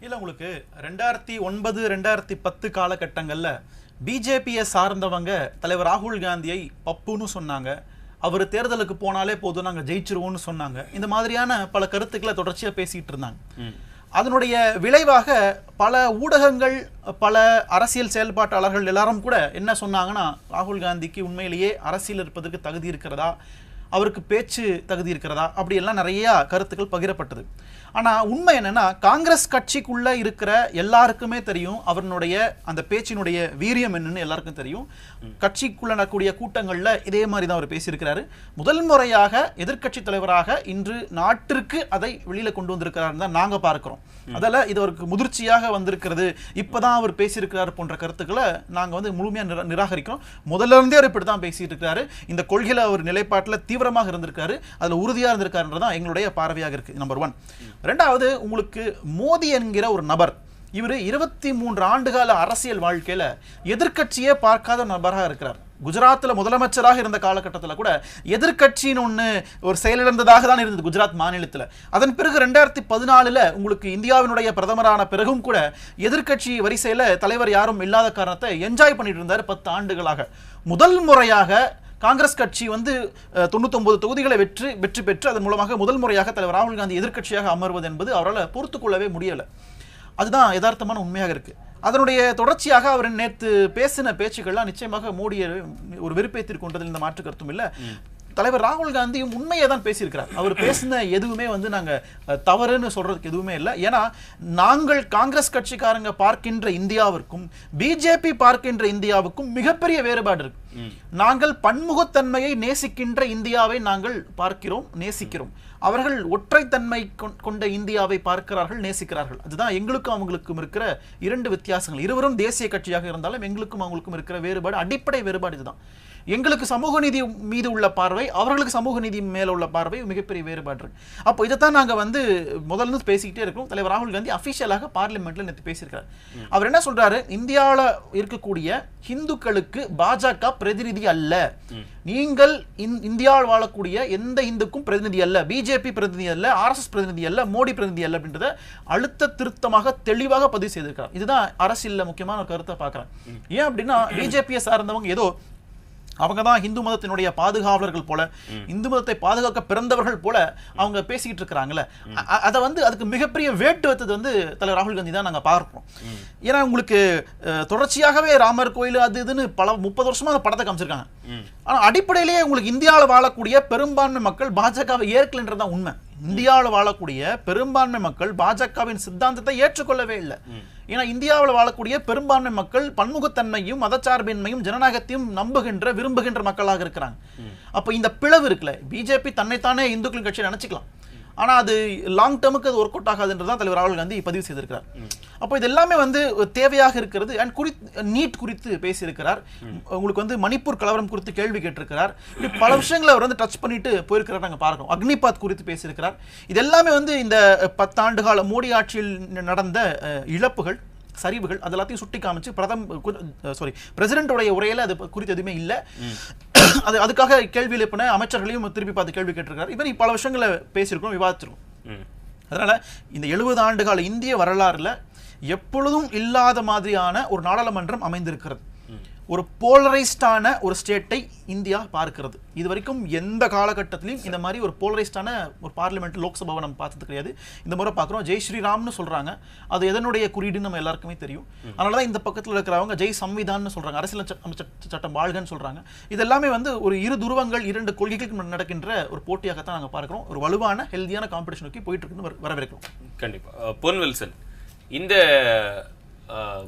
இல்ல, உங்களுக்கு 2009 2010 காலகட்டங்கள்ல பிஜேபியை சார்ந்தவங்க தலைவர் ராகுல் காந்தியை பப்புன்னு சொன்னாங்க. அவர் தேர்தலுக்கு போனாலே போதும் நாங்க ஜெயிச்சிருவோம்னு சொன்னாங்க. இந்த மாதிரியான பல கருத்துக்களை தொடர்ச்சியா பேசிட்டு இருந்தாங்க. அதனுடைய விளைவாக பல ஊடகங்கள், பல அரசியல் செயல்பாட்டாளர்கள் எல்லாரும் கூட என்ன சொன்னாங்கன்னா, ராகுல் காந்திக்கு உண்மையிலேயே அரசியல் இருப்பதற்கு தகுதி இருக்கிறதா, அவருக்கு பேச்சு தகுதி இருக்கிறதா, அப்படி எல்லாம் நிறைய கருத்துக்கள் பகிரப்பட்டது. ஆனா உண்மை என்னன்னா, காங்கிரஸ் கட்சிக்குள்ள இருக்கிற எல்லாருக்குமே தெரியும் அவருடைய அந்த பேச்சினுடைய வீரியம் என்னன்னு எல்லாருக்கும் தெரியும். கட்சிக்குள்ள நடக்கூடிய கூட்டங்கள்ல இதே மாதிரி தான் அவர் பேசியிருக்கிறாரு. முதல் முறையாக எதிர்க்கட்சி தலைவராக இன்று நாட்டிற்கு அதை வெளியில கொண்டு வந்திருக்கிறாருன்னு தான் நாங்க பார்க்கிறோம். அதில் இது அவருக்கு முதிர்ச்சியாக வந்திருக்கிறது, இப்பதான் அவர் பேசியிருக்கிறார் போன்ற கருத்துக்களை நாங்க முழுமையா நிராகரிக்கிறோம். முதல்ல இருந்தே அவர் இப்படித்தான் பேசிட்டு இருக்கிறாரு. இந்த கொள்கையில அவர் நிலைப்பாட்டில் தீவிரமாக இருந்திருக்காரு, அதுல உறுதியா இருந்திருக்காருன்றதான் எங்களுடைய பார்வையாக இருக்கு. நம்பர் 1. ரெண்டாவது, உங்களுக்கு மோடி என்கிற ஒரு நபர், இவர் 23 ஆண்டுகால அரசியல் வாழ்க்கையில எதிர்க்கட்சியே பார்க்காத நபராக இருக்கிறார். குஜராத்தில் முதலமைச்சராக இருந்த காலகட்டத்தில் கூட எதிர்க்கட்சின்னு ஒன்று ஒரு செயலிழந்ததாக தான் இருந்தது குஜராத் மாநிலத்தில். அதன் பிறகு 2014 உங்களுக்கு இந்தியாவினுடைய பிரதமரான பிறகும் கூட எதிர்க்கட்சி வரிசையில் தலைவர் யாரும் இல்லாத காரணத்தை என்ஜாய் பண்ணிட்டு இருந்தார் 10 ஆண்டுகளாக. முதல் முறையாக காங்கிரஸ் கட்சி 99 தொகுதிகளை வெற்றி பெற்று அதன் மூலமாக முதல் முறையாக தலைவர் ராகுல் காந்தி எதிர்க்கட்சியாக அமர்வது என்பது அவரால் பொறுத்துக்கொள்ளவே முடியலை. அதுதான் யதார்த்தமான உண்மையாக இருக்கு. அதனுடைய தொடர்ச்சியாக அவர் நேற்று பேசின பேச்சுக்கள்லாம் நிச்சயமாக மோடியை ஒரு வெறுப்பேற்றிக் கொண்டதில் இந்த மாற்று கருத்தும் இல்லை. தலைவர் ராகுல் காந்தியும் உண்மையை தான் பேசியிருக்கிறார். அவர் பேசின எதுவுமே நாங்க தவறுன்னு சொல்றதுக்கு எதுவுமே இல்லை. ஏன்னா நாங்கள் காங்கிரஸ் கட்சிக்காரங்க பார்க்கின்ற இந்தியாவிற்கும் பிஜேபி பார்க்கின்ற இந்தியாவுக்கும் மிகப்பெரிய வேறுபாடு இருக்கு. நாங்கள் பன்முகத்தன்மையை நேசிக்கின்ற இந்தியாவை நாங்கள் பார்க்கிறோம், நேசிக்கிறோம். அவர்கள் ஒற்றைத்தன்மை கொண்ட இந்தியாவை பார்க்கிறார்கள், நேசிக்கிறார்கள். அதுதான் எங்களுக்கும் அவங்களுக்கும் இருக்கிற இரண்டு வித்தியாசங்கள். இருவரும் தேசிய கட்சியாக இருந்தாலும் எங்களுக்கும் அவங்களுக்கும் இருக்கிற வேறுபாடு, அடிப்படை வேறுபாடு இதுதான். எங்களுக்கு சமூக நீதி மீது உள்ள பார்வை, அவர்களுக்கு சமூக நீதி மேல உள்ள பார்வை மிகப்பெரிய வேறுபாடு இருக்கு. அப்போ இதைத்தான் நாங்க முதல்ல பேசிக்கிட்டே இருக்கோம். தலைவர் ராகுல் காந்தி அபிஷியலாக பார்லிமெண்ட்ல நேற்று பேசியிருக்காரு. அவர் என்ன சொல்றாரு, இந்தியாவில் இருக்கக்கூடிய இந்துக்களுக்கு பாஜக பிரதிநிதி அல்ல, நீங்கள் இந்தியாவில் வாழக்கூடிய எந்த இந்துக்கும் பிரதிநிதி அல்ல, பிஜேபி பிரதிநிதி அல்ல, RSS பிரதிநிதி அல்ல, மோடி பிரதிநிதி அல்ல அப்படின்றத அழுத்த திருத்தமாக தெளிவாக பதிவு செய்திருக்கிறார். இதுதான் அரசியல்ல முக்கியமான ஒரு கருத்தை பார்க்கிறேன். ஏன் அப்படின்னா பிஜேபியை சார்ந்தவங்க ஏதோ அவங்க தான் இந்து மதத்தினுடைய பாதுகாவலர்கள் போல, இந்து மதத்தை பாதுகாக்க பிறந்தவர்கள் போல அவங்க பேசிக்கிட்டு இருக்கிறாங்களே, அதை அதுக்கு மிகப்பெரிய வேட்டு வைத்தது தலைவர் ராகுல் காந்தி தான் நாங்க பார்க்கிறோம். ஏன்னா உங்களுக்கு தொடர்ச்சியாகவே ராமர் கோயில் அது இதுன்னு 30 வருஷமா அந்த படத்தை காமிச்சிருக்காங்க. ஆனா அடிப்படையிலேயே உங்களுக்கு இந்தியாவில் வாழக்கூடிய பெரும்பான்மை மக்கள் பாஜகவை ஏற்கலன்றதான் உண்மை. இந்தியாவில் வாழக்கூடிய பெரும்பான்மை மக்கள் பாஜகவின் சித்தாந்தத்தை ஏற்றுக்கொள்ளவே இல்லை. ஏன்னா இந்தியாவில் வாழக்கூடிய பெரும்பான்மை மக்கள் பன்முகத்தன்மையும் மதச்சார்பின்மையும் ஜனநாயகத்தையும் நம்புகின்ற விரும்புகின்ற மக்களாக இருக்கிறாங்க. அப்ப இந்த பிளவு இருக்குல்ல, பிஜேபி தன்னைத்தானே இந்துக்களின் கட்சியை நினைச்சுக்கலாம், ஆனா அது லாங் டேர்முக்கு அது ஒர்க் அவுட் ஆகாதுன்றதான் தலைவர் ராகுல் காந்தி பதிவு செய்திருக்கிறார். அப்போ இது எல்லாமே தேவையாக இருக்கிறது. அண்ட் நீட் குறித்து பேசியிருக்கிறார். உங்களுக்கு மணிப்பூர் கலவரம் குறித்து கேள்வி கேட்டிருக்கிறார். இப்படி பல விஷயங்களை அவர் டச் பண்ணிட்டு போயிருக்கிறார். நாங்கள் பார்க்கிறோம். அக்னிபாத் குறித்து பேசியிருக்கிறார். இது எல்லாமே இந்த 10 ஆண்டு கால மோடி ஆட்சியில் நடந்த இழப்புகள், சரிவுகள் அதெல்லாத்தையும் சுட்டி காமிச்சு பிரசிடென்டோடைய உரையில அது குறித்து எதுவுமே இல்லை. அதுக்காக கேள்வி எழுப்பின அமைச்சர்களையும் திருப்பி பார்த்து கேள்வி கேட்டிருக்காரு. இவன் பல விஷயங்களை பேசியிருக்கோம், விவாதிச்சிருக்கோம். அதனால இந்த 70 ஆண்டு கால இந்திய வரலாறுல எப்பொழுதும் இல்லாத மாதிரியான ஒரு நாடாளுமன்றம் அமைந்திருக்கிறது. ஒரு போலரைஸ்டான ஒரு ஸ்டேட்டை இந்தியா பார்க்கிறது. இது வரைக்கும் எந்த காலகட்டத்திலையும் இந்த மாதிரி ஒரு போலரைஸ்டான ஒரு பார்லிமெண்ட் லோக்சபாவை நம்ம பார்த்தது கிடையாது. இந்த முறை பார்க்குறோம். ஜெய் ஸ்ரீராம்னு சொல்றாங்க. அது எதனுடைய குறியீடுன்னு நம்ம எல்லாருக்குமே தெரியும். அதனாலதான் இந்த பக்கத்தில் இருக்கிறவங்க ஜெய் சம்விதான்னு சொல்றாங்க, அரசியல் சட்டம் வாழ்கன்னு சொல்றாங்க. இது எல்லாமே ஒரு இரு துருவங்கள், 2 கொள்கைகளுக்கு நடக்கின்ற ஒரு போட்டியாகத்தான் நாங்கள் பார்க்கிறோம். ஒரு வலுவான ஹெல்தியான காம்படிஷனுக்கு போயிட்டு இருக்குன்னு வரவேற்கிறோம். கண்டிப்பா. பொன் வில்சன், இந்த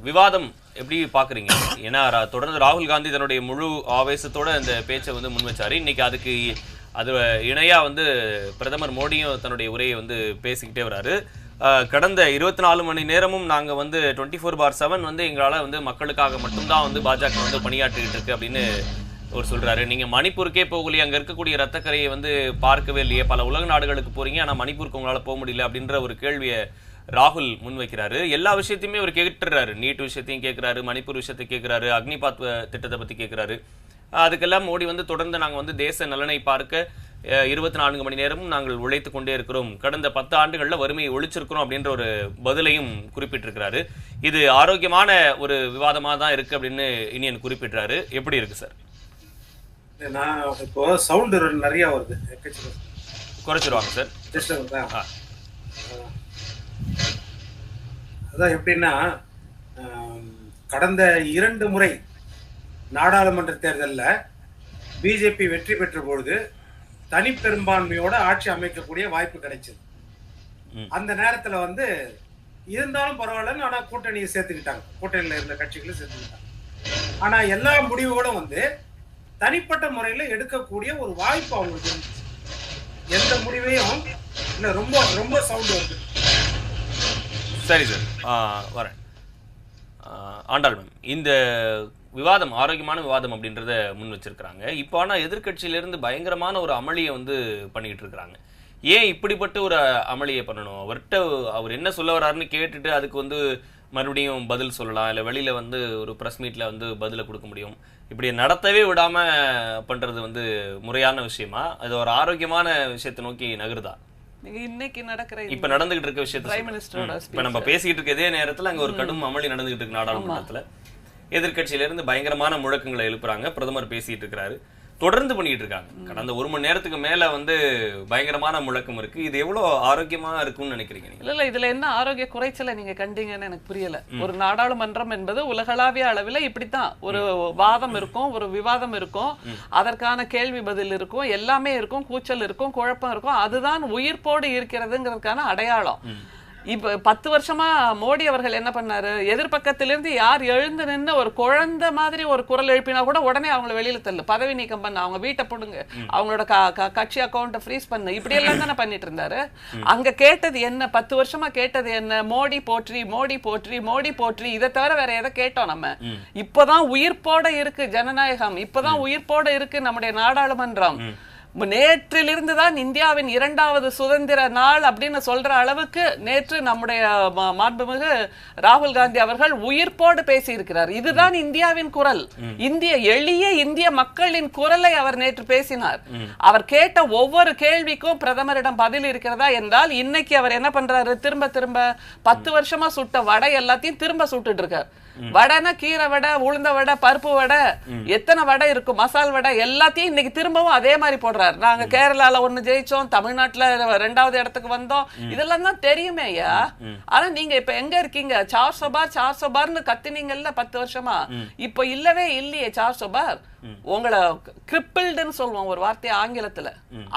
விவாதம் எப்படி பாக்குறீங்க? ஏன்னா தொடர்ந்து ராகுல் காந்தி தன்னுடைய முழு ஆவேசத்தோட அந்த பேச்சை முன் வச்சாரு. இன்னைக்கு அதுக்கு அது இணையா பிரதமர் மோடியும் தன்னுடைய உரையை பேசிக்கிட்டே வராரு. கடந்த 24 மணி நேரமும் நாங்க 24/7 எங்களால மக்களுக்காக மட்டும்தான் பாஜக பணியாற்றிக்கிட்டு இருக்கு அப்படின்னு அவர் சொல்றாரு. நீங்க மணிப்பூருக்கே போகலையே, அங்க இருக்கக்கூடிய ரத்தக்கரையை பார்க்கவே இல்லையே, பல உலக நாடுகளுக்கு போறீங்க ஆனா மணிப்பூருக்கு உங்களால போக முடியல அப்படின்ற ஒரு கேள்வியை ராகுல் முன்வைக்கிறாரு. எல்லா விஷயத்தையுமே அவர் கேட்டுறாரு. நீட் விஷயத்தையும் கேட்கிறாரு, மணிப்பூர் விஷயத்தை கேட்கிறாரு, அக்னிபாத் திட்டத்தை பத்தி கேட்கிறாரு. அதுக்கெல்லாம் மோடி தொடர்ந்து நாங்க தேச நலனை பார்க்க 24 மணி நேரமும் நாங்கள் உழைத்து கொண்டே இருக்கிறோம், கடந்த 10 ஆண்டுகள்ல வறுமையை ஒழிச்சிருக்கிறோம் அப்படின்ற ஒரு பதிலையும் குறிப்பிட்டிருக்கிறாரு. இது ஆரோக்கியமான ஒரு விவாதமா தான் இருக்கு அப்படின்னு இனியன் குறிப்பிட்டாரு. எப்படி இருக்கு சார்? நான் இப்போ சவுண்ட் நிறைய வருது, குறைச்சிருவாங்க சார். அதான் எப்படின்னா, கடந்த 2 முறை நாடாளுமன்ற தேர்தலில் பிஜேபி வெற்றி பெற்ற பொழுது தனிப்பெரும்பான்மையோட ஆட்சி அமைக்கக்கூடிய வாய்ப்பு கிடைச்சது. அந்த நேரத்தில் இருந்தாலும் பரவாயில்லன்னு ஆனா கூட்டணியை சேர்த்துக்கிட்டாங்க, கூட்டணியில் இருந்த கட்சிகளும் சேர்த்துக்கிட்டாங்க. ஆனா எல்லா முடிவுகளும் தனிப்பட்ட முறையில் எடுக்கக்கூடிய ஒரு வாய்ப்பு அவங்களுக்கு இருந்துச்சு. எந்த முடிவையும் இல்லை, ரொம்ப ரொம்ப சவுண்ட் வருது. சரி சார், வரேன். ஆண்டாள் மேம், இந்த விவாதம் ஆரோக்கியமான விவாதம் அப்படின்றத முன் வச்சிருக்கிறாங்க. இப்போ ஆனால் எதிர்கட்சியிலிருந்து பயங்கரமான ஒரு அமளியை பண்ணிக்கிட்டு இருக்கிறாங்க. ஏன் இப்படிப்பட்ட ஒரு அமளியை பண்ணணும்? அவர் என்ன சொல்ல வர்றாருன்னு கேட்டுட்டு அதுக்கு மறுபடியும் பதில் சொல்லலாம், இல்லை வெளியில ஒரு ப்ரெஸ் மீட்ல பதிலை கொடுக்க முடியும். இப்படி நடத்தவே விடாம பண்றது முறையான விஷயமா? அது ஒரு ஆரோக்கியமான விஷயத்தை நோக்கி நகருதா? இன்னைக்கு நடக்கிற இப்ப நடந்துகிட்டு இருக்க விஷயத்தை பிரைம் மினிஸ்டரோட இப்ப நம்ம பேசிக்கிட்டு இருக்க இதே நேரத்துல அங்க ஒரு கடும் அமளி நடந்துகிட்டு இருக்கு நாடாளுமன்றத்துல. எதிர்கட்சியில இருந்து பயங்கரமான முழக்கங்களை எழுப்புறாங்க. பிரதமர் பேசிட்டு இருக்கிறாரு, தொடர்ந்து பண்ணிட்டு இருக்காங்க. கடந்த 1 மணி நேரத்துக்கு மேல பயங்கரமான முழக்கம் இருக்கு. இது எவ்வளவு ஆரோக்கியமா இருக்கும்னு நினைக்கிறீங்க? இல்ல இதுல என்ன ஆரோக்கிய குறைச்சலை நீங்க கண்டீங்கன்னு எனக்கு புரியல. ஒரு நாடாளுமன்றம் என்பது உலகளாவிய அளவில் இப்படித்தான் ஒரு வாதம் இருக்கும், ஒரு விவாதம் இருக்கும், அதற்கான கேள்வி பதில் இருக்கும், எல்லாமே இருக்கும், கூச்சல் இருக்கும், குழப்பம் இருக்கும். அதுதான் உயிர்ப்போடு இருக்கிறதுங்கிறதுக்கான அடையாளம். இப்ப 10 வருஷமா மோடி அவர்கள் என்ன பண்ணாரு, எதிர்பக்கத்திலிருந்து யார் எழுந்து நின்று ஒரு குழந்தை மாதிரி ஒரு குரல் எழுப்பினா கூட உடனே அவங்களை வெளியில தள்ளு, பதவி நீக்கம் பண்ண, அவங்க வீட்டை போடுங்க, அவங்களோட கட்சி அக்கௌண்ட்டை ஃப்ரீஸ் பண்ணு, இப்படி எல்லாம் தானே பண்ணிட்டு இருந்தாரு. அங்க கேட்டது என்ன, 10 வருஷமா கேட்டது என்ன, மோடி போற்றி மோடி போற்றி மோடி போற்றி, இதை தவிர வேற எதை கேட்டோம் நம்ம? இப்பதான் உயிர்ப்போட இருக்கு ஜனநாயகம், இப்பதான் உயிர்ப்போட இருக்கு நம்முடைய நாடாளுமன்றம். நேற்றிலிருந்து தான் இந்தியாவின் 2வது சுதந்திர நாள் அப்படின்னு சொல்ற அளவுக்கு நேற்று நம்முடைய மாண்புமிகு ராகுல் காந்தி அவர்கள் உயிர்ப்போடு பேசி இருக்கிறார். இதுதான் இந்தியாவின் குரல், எளிய இந்திய மக்களின் குரலை அவர் நேற்று பேசினார். அவர் கேட்ட ஒவ்வொரு கேள்விக்கும் பிரதமரிடம் பதில் இருக்கிறதா என்றால், இன்னைக்கு அவர் என்ன பண்றாரு, திரும்ப திரும்ப 10 வருஷமா சுட்ட வடை எல்லாத்தையும் திரும்ப சுட்டுட்டு இருக்கார். வடைனா கீரை வடை, உளுந்த வடை, பருப்பு வடை, எத்தனை வடை இருக்கும், மசால் வடை, எல்லாத்தையும் இன்னைக்கு திரும்பவும் அதே மாதிரி போடுறாரு. நாங்க கேரளால 1 ஜெயிச்சோம், தமிழ்நாட்டுல 2வது இடத்துக்கு வந்தோம், இதெல்லாம் தான் தெரியுமே ஐயா. ஆனா நீங்க இப்ப எங்க இருக்கீங்க? 400 பார் 400 பார்னு கத்தினீங்கல்ல 10 வருஷமா, இப்ப இல்லவே இல்லையே 400 பார். உங்களை கிரிப்பிள்டுன்னு சொல்லுவோம் ஒரு வார்த்தை ஆங்கிலத்துல,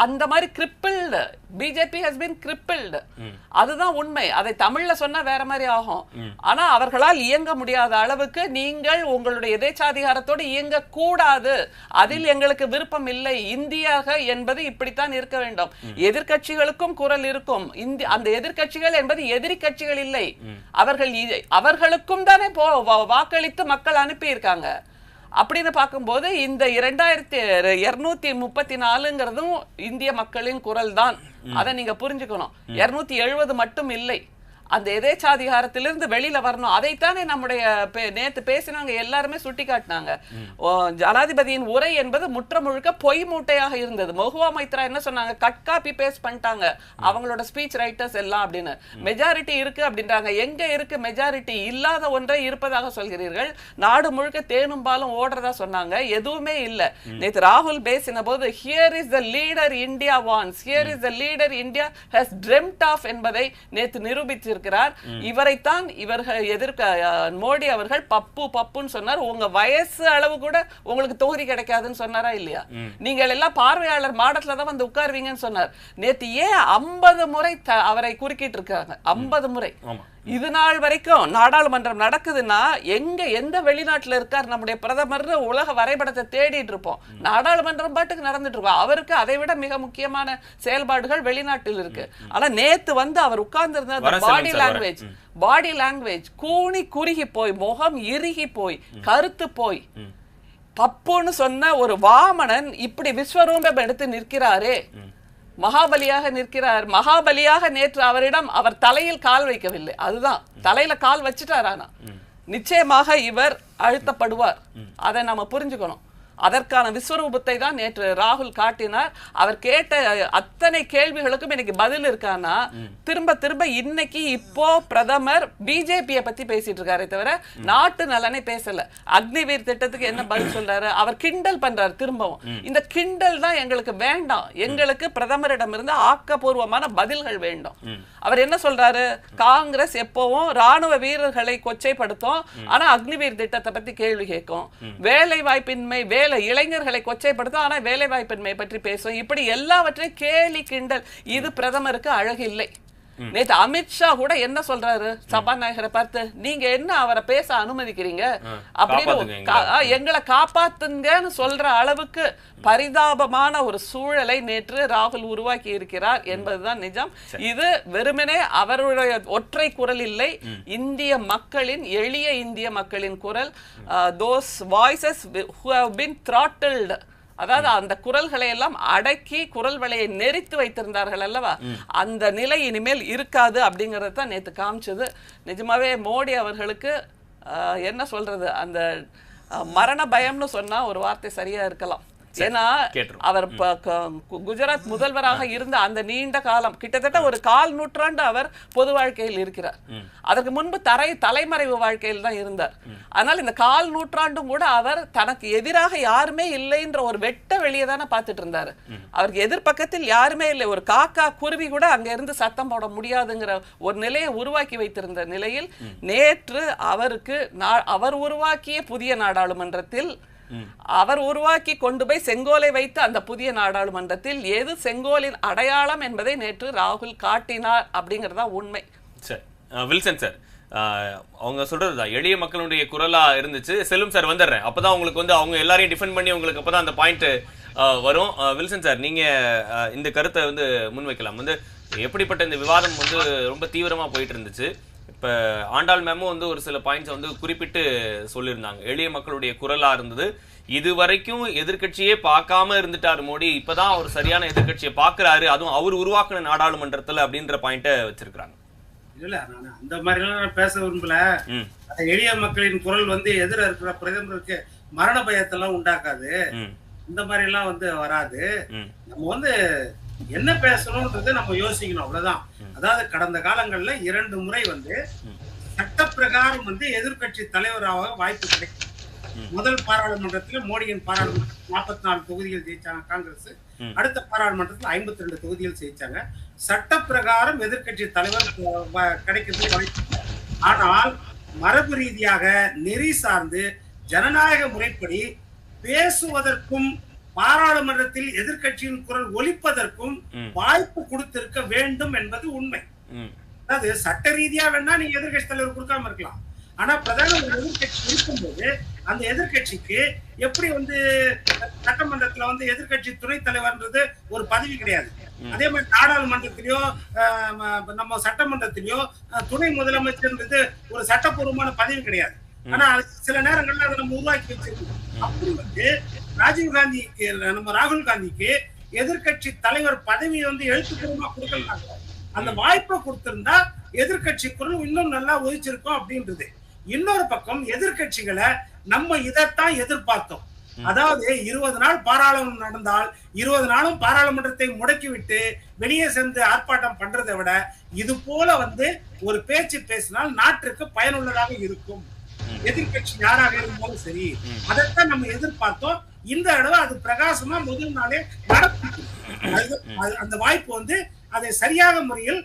அந்த மாதிரி crippled, BJP has been crippled. அதுதான் உண்மை. அதை தமிழ்ல சொன்னா வேற மாதிரி ஆகும். ஆனா அவர்களால் இயங்க முடியாத அளவுக்கு நீங்கள் உங்களுடைய எதேச்சாதிகாரத்தோடு இயங்க கூடாது, அதில் எங்களுக்கு விருப்பம் இல்லை. இந்தியாக என்பது இப்படித்தான் இருக்க வேண்டும். எதிர்கட்சிகளுக்கும் குரல் இருக்கும். அந்த எதிர்கட்சிகள் என்பது எதிரி கட்சிகள் இல்லை, அவர்களுக்கும் தானே வாக்களித்து மக்கள் அனுப்பி இருக்காங்க. அப்படின்னு பார்க்கும்போது இந்த 2234ங்கிறதும் இந்திய மக்களின் குரல் தான். அதை நீங்க புரிஞ்சுக்கணும். 270 மட்டும் இல்லை, அந்த எதேச்சாதிகாரத்திலிருந்து வெளியில வரணும். அதைத்தானே நம்முடைய நேத்து பேசினவங்க எல்லாருமே சுட்டி காட்டினாங்க. ஜனாதிபதியின் உரை என்பது முற்ற முழுக்க பொய் மூட்டையாக இருந்தது. மொஹுவா மைத்ரா என்ன சொன்னாங்க, கட் காப்பி பேஸ்ட் பண்ணிட்டாங்க அவங்களோட ஸ்பீச் ரைட்டர்ஸ் எல்லாம் அப்படின்னு. மெஜாரிட்டி இருக்கு அப்படின்றாங்க. எங்க இருக்கு மெஜாரிட்டி? இல்லாத ஒன்றை இருப்பதாக சொல்கிறீர்கள். நாடு முழுக்க தேனும் பாலும் ஓடுறதா சொன்னாங்க, எதுவுமே இல்ல. நேத்து ராகுல் பேசின போது here is the leader India wants, here is the leader India has dreamt of என்பதை நேத்து நிரூபித்து இருக்கிறார். இவரைத்தான் இவர்கள் மோடி அவர்கள் பப்பு பப்புன்னு சொன்னார். உங்க வயசு அளவு கூட உங்களுக்கு தொகுதி கிடைக்காதுன்னு சொன்னாரா இல்லையா? நீங்கள் எல்லாம் பார்வையாளர் மாடத்துல தான் வந்து உட்காருவீங்கன்னு சொன்னார். நேத்து ஏன் 50 முறை அவரை குறுக்கிட்டு இருக்காங்க? 50 முறை. இது நாள் வரைக்கும் நாடாளுமன்றம் நடக்குதுன்னா எந்த வெளிநாட்டுல இருக்கார் நம்முடைய பிரதமர்? உலக வரைபடத்தை தேடிட்டு இருப்போம். நாடாளுமன்றம் பாட்டுக்கு நடந்துட்டு இருக்கோம். அவருக்கு அதை விட மிக முக்கியமான செயல்பாடுகள் வெளிநாட்டில் இருக்கு. ஆனா நேத்து வந்து அவர் உட்கார்ந்து இருந்த பாடி லாங்குவேஜ் கூனி குறுகி போய், முகம் இறுகி போய், கருத்து போய், பப்புன்னு சொன்ன ஒரு வாமனன் இப்படி விஸ்வரூபம் எடுத்து நிற்கிறாரே, மகாபலியாக நிற்கிறார். மகாபலியாக நேற்று அவரிடம் அவர் தலையில் கால் வைக்கவில்லை, அதுதான் தலையில கால் வச்சுட்டார். ஆனா நிச்சயமாக இவர் அழுத்தப்படுவார், அதை நாம புரிஞ்சுக்கணும். அதற்கான விஸ்வரூபத்தை தான் நேற்று ராகுல் காட்டினார். அவர் கேட்ட அத்தனை கேள்விகளுக்கும் எனக்கு பதில் இருக்கானா? திரும்ப திரும்ப இன்னைக்கு இப்போ பிரதமர் பிஜேபியை பத்தி பேசிட்டு இருக்காரே தவிர நாட்டு நலனை பேசல. அக்னிவீர் திட்டத்துக்கு என்ன பதில் சொல்றாரு? அவர் கிண்டல் பண்றாரு திரும்பவும். இந்த கிண்டல் தான் எங்களுக்கு வேண்டாம். எங்களுக்கு பிரதமரிடம் இருந்து ஆக்கப்பூர்வமான பதில்கள் வேண்டும். அவர் என்ன சொல்றாரு? காங்கிரஸ் எப்பவும் ராணுவ வீரர்களை கொச்சைப்படுத்தும், ஆனா அக்னிவீர் திட்டத்தை பத்தி கேள்வி கேட்கும். வேலை வாய்ப்பின்மை, இளைஞர்களை கொச்சைப்படுத்தும், ஆனா வேலை வாய்ப்பின்மை பற்றி பேசும். இப்படி எல்லாவற்றையும் கேலி கிண்டல். இது பிரதமருக்கு அழகு இல்லை. நேத்து அமித்ஷா கூட என்ன சொல்றாரு சபாநாயகரை பார்த்து, நீங்க என்ன அவரை பேச அனுமதிக்கிறீங்க அப்படின்னு, எங்களை காப்பாத்துங்கன்னு சொல்ற அளவுக்கு பரிதாபமான ஒரு சூழலை நேற்று ராகுல் உருவாக்கி இருக்கிறார் என்பதுதான் நிஜம். இது வெறுமனே அவருடைய ஒற்றை குரல் இல்லை, இந்திய மக்களின், எளிய இந்திய மக்களின் குரல். those voices who have been throttled, அதாவது அந்த குரல்களை எல்லாம் அடக்கி குரல் வலையை நெறித்து வைத்திருந்தார்கள் அல்லவா, அந்த நிலை இனிமேல் இருக்காது அப்படிங்கறது தான் நேத்து காமிச்சது. நிஜமாவே மோடி அவர்களுக்கு என்ன சொல்றது, அந்த மரண பயம்னு சொன்னா ஒரு வார்த்தை சரியா இருக்கலாம். ஏன்னா அவர் குஜராத் முதல்வராக இருந்த அந்த நீண்ட காலம், கிட்டத்தட்ட ஒரு 1/4 நூற்றாண்டு அவர் பொது வாழ்க்கையில் இருக்கிறார். அதற்கு முன்பு தலைமறைவு வாழ்க்கையில் தான் இருந்தார். அதனால இந்த 1/4 நூற்றாண்டும் கூட அவர் தனக்கு எதிராக யாருமே இல்லைன்ற ஒரு வெட்ட வெளியே தானே பார்த்துட்டு இருந்தாரு. அவருக்கு எதிர்பக்கத்தில் யாருமே இல்லை, ஒரு காக்கா குருவி கூட அங்க இருந்து சத்தம் போட முடியாதுங்கிற ஒரு நிலையை உருவாக்கி வைத்திருந்த நிலையில் நேற்று அவருக்கு அவர் உருவாக்கிய புதிய நாடாளுமன்றத்தில், அவர் உருவாக்கி கொண்டு போய் செங்கோலை வைத்து அந்த புதிய நாடாளுமன்றத்தில் எது செங்கோலின் அடையாளம் என்பதை நேற்று ராகுல் காட்டினார் அப்படிங்கறதா உண்மை. சரி, வில்சன் சார், அவங்க சொல்றதுதான் எளிய மக்களுடைய குரலா இருந்துச்சு. செல்வம் சார் வந்துடுறேன், அப்பதான் உங்களுக்கு வந்து அவங்க எல்லாரையும் டிஃபெண்ட் பண்ணி உங்களுக்கு அப்பதான் அந்த பாயிண்ட் வரும். வில்சன் சார், நீங்க இந்த கருத்தை வந்து முன்வைக்கலாம். வந்து எப்படிப்பட்ட இந்த விவாதம் வந்து ரொம்ப தீவிரமா போயிட்டு இருந்துச்சு. இப்ப ஆண்டாள் மேமும் வந்து ஒரு சில பாயிண்ட்ஸ் வந்து குறிப்பிட்டு சொல்லியிருந்தாங்க. எளிய மக்களுடைய குரலா இருந்தது. இது வரைக்கும் எதிர்கட்சியே பார்க்காம இருந்துட்டாரு மோடி, இப்பதான் அவர் சரியான எதிர்கட்சியை பாக்குறாரு, அதுவும் அவர் உருவாக்குன நாடாளுமன்றத்துல அப்படின்ற பாயிண்ட வச்சிருக்காங்க. இல்ல, நான் அந்த மாதிரி எல்லாம் பேச விரும்பல. எளிய மக்களின் குரல் வந்து எதிர இருக்கிற பிரதமருக்கு மரண பயத்தெல்லாம் உண்டாக்காது, இந்த மாதிரி எல்லாம் வந்து வராது. நம்ம வந்து என்ன பேசணும்ன்றது நம்ம யோசிக்கணும், அவ்வளவுதான். அதாவது கடந்த காலங்கள்ல 2 முறை வந்து சட்டப்பிரகாரம் வந்து எதிர்கட்சி தலைவராக வாய்ப்பு கிடைக்கும். முதல் பாராளுமன்றத்தில் மோடியின் பாராளுமன்றத்தில் 44 தொகுதிகள் ஜெயிச்சாங்க காங்கிரஸ். அடுத்த பாராளுமன்றத்தில் 52 தொகுதிகள் ஜெயிச்சாங்க. சட்டப்பிரகாரம் எதிர்கட்சி தலைவர் கிடைக்கிறது வாய்ப்பு. ஆனால் மரபு ரீதியாக நெறி சார்ந்து ஜனநாயக முறைப்படி பேசுவதற்கும் பாராளுமன்றத்தில் எதிர்கட்சியின் குரல் ஒலிப்பதற்கும் வாய்ப்பு கொடுத்திருக்க வேண்டும் என்பது உண்மை. அதாவது சட்ட ரீதியா வேணா நீங்க எதிர்கட்சி தலைவர் கொடுக்காம இருக்கலாம். ஆனா பிரதான ஒரு எதிர்கட்சி இருக்கும்போது அந்த எதிர்கட்சிக்கு எப்படி வந்து சட்டமன்றத்துல வந்து எதிர்கட்சி துணைத் தலைவர்ன்றது ஒரு பதவி கிடையாது. அதே மாதிரி நாடாளுமன்றத்திலயோ நம்ம சட்டமன்றத்திலயோ துணை முதலமைச்சர்ன்றது ஒரு சட்டப்பூர்வமான பதவி கிடையாது. ஆனா சில நேரங்கள்ல அதை நம்ம உருவாக்கி வச்சிருக்கோம். அப்படி வந்து ராஜீவ் காந்திக்கு, நம்ம ராகுல் காந்திக்கு எதிர்கட்சி தலைவர் பதவியை வந்து எழுத்துப்பூர்வமா கொடுக்கலாங்க. அந்த வாய்ப்பை கொடுத்திருந்தா எதிர்கட்சி குரல் இன்னும் நல்லா ஒழிச்சிருக்கும் அப்படின்றது. இன்னொரு பக்கம் எதிர்கட்சிகளை நம்ம இதைத்தான் எதிர்பார்த்தோம். அதாவது 20 நாள் பாராளுமன்றம் நடந்தால் 20 நாளும் பாராளுமன்றத்தை முடக்கிவிட்டு வெளியே சென்று ஆர்ப்பாட்டம் பண்றதை விட இது போல வந்து ஒரு பேச்சு பேசினால் நாட்டிற்கு பயனுள்ளதாக இருக்கும். எதிர்கட்சி யாராக இருந்தாலும் சரி, அதைத்தான் நம்ம எதிர்பார்த்தோம். இந்த தடவை அது பிரகாசமா முதல் நாளே நடக்கும். அந்த வாய்ப்பு வந்து அதை சரியாக முறையில்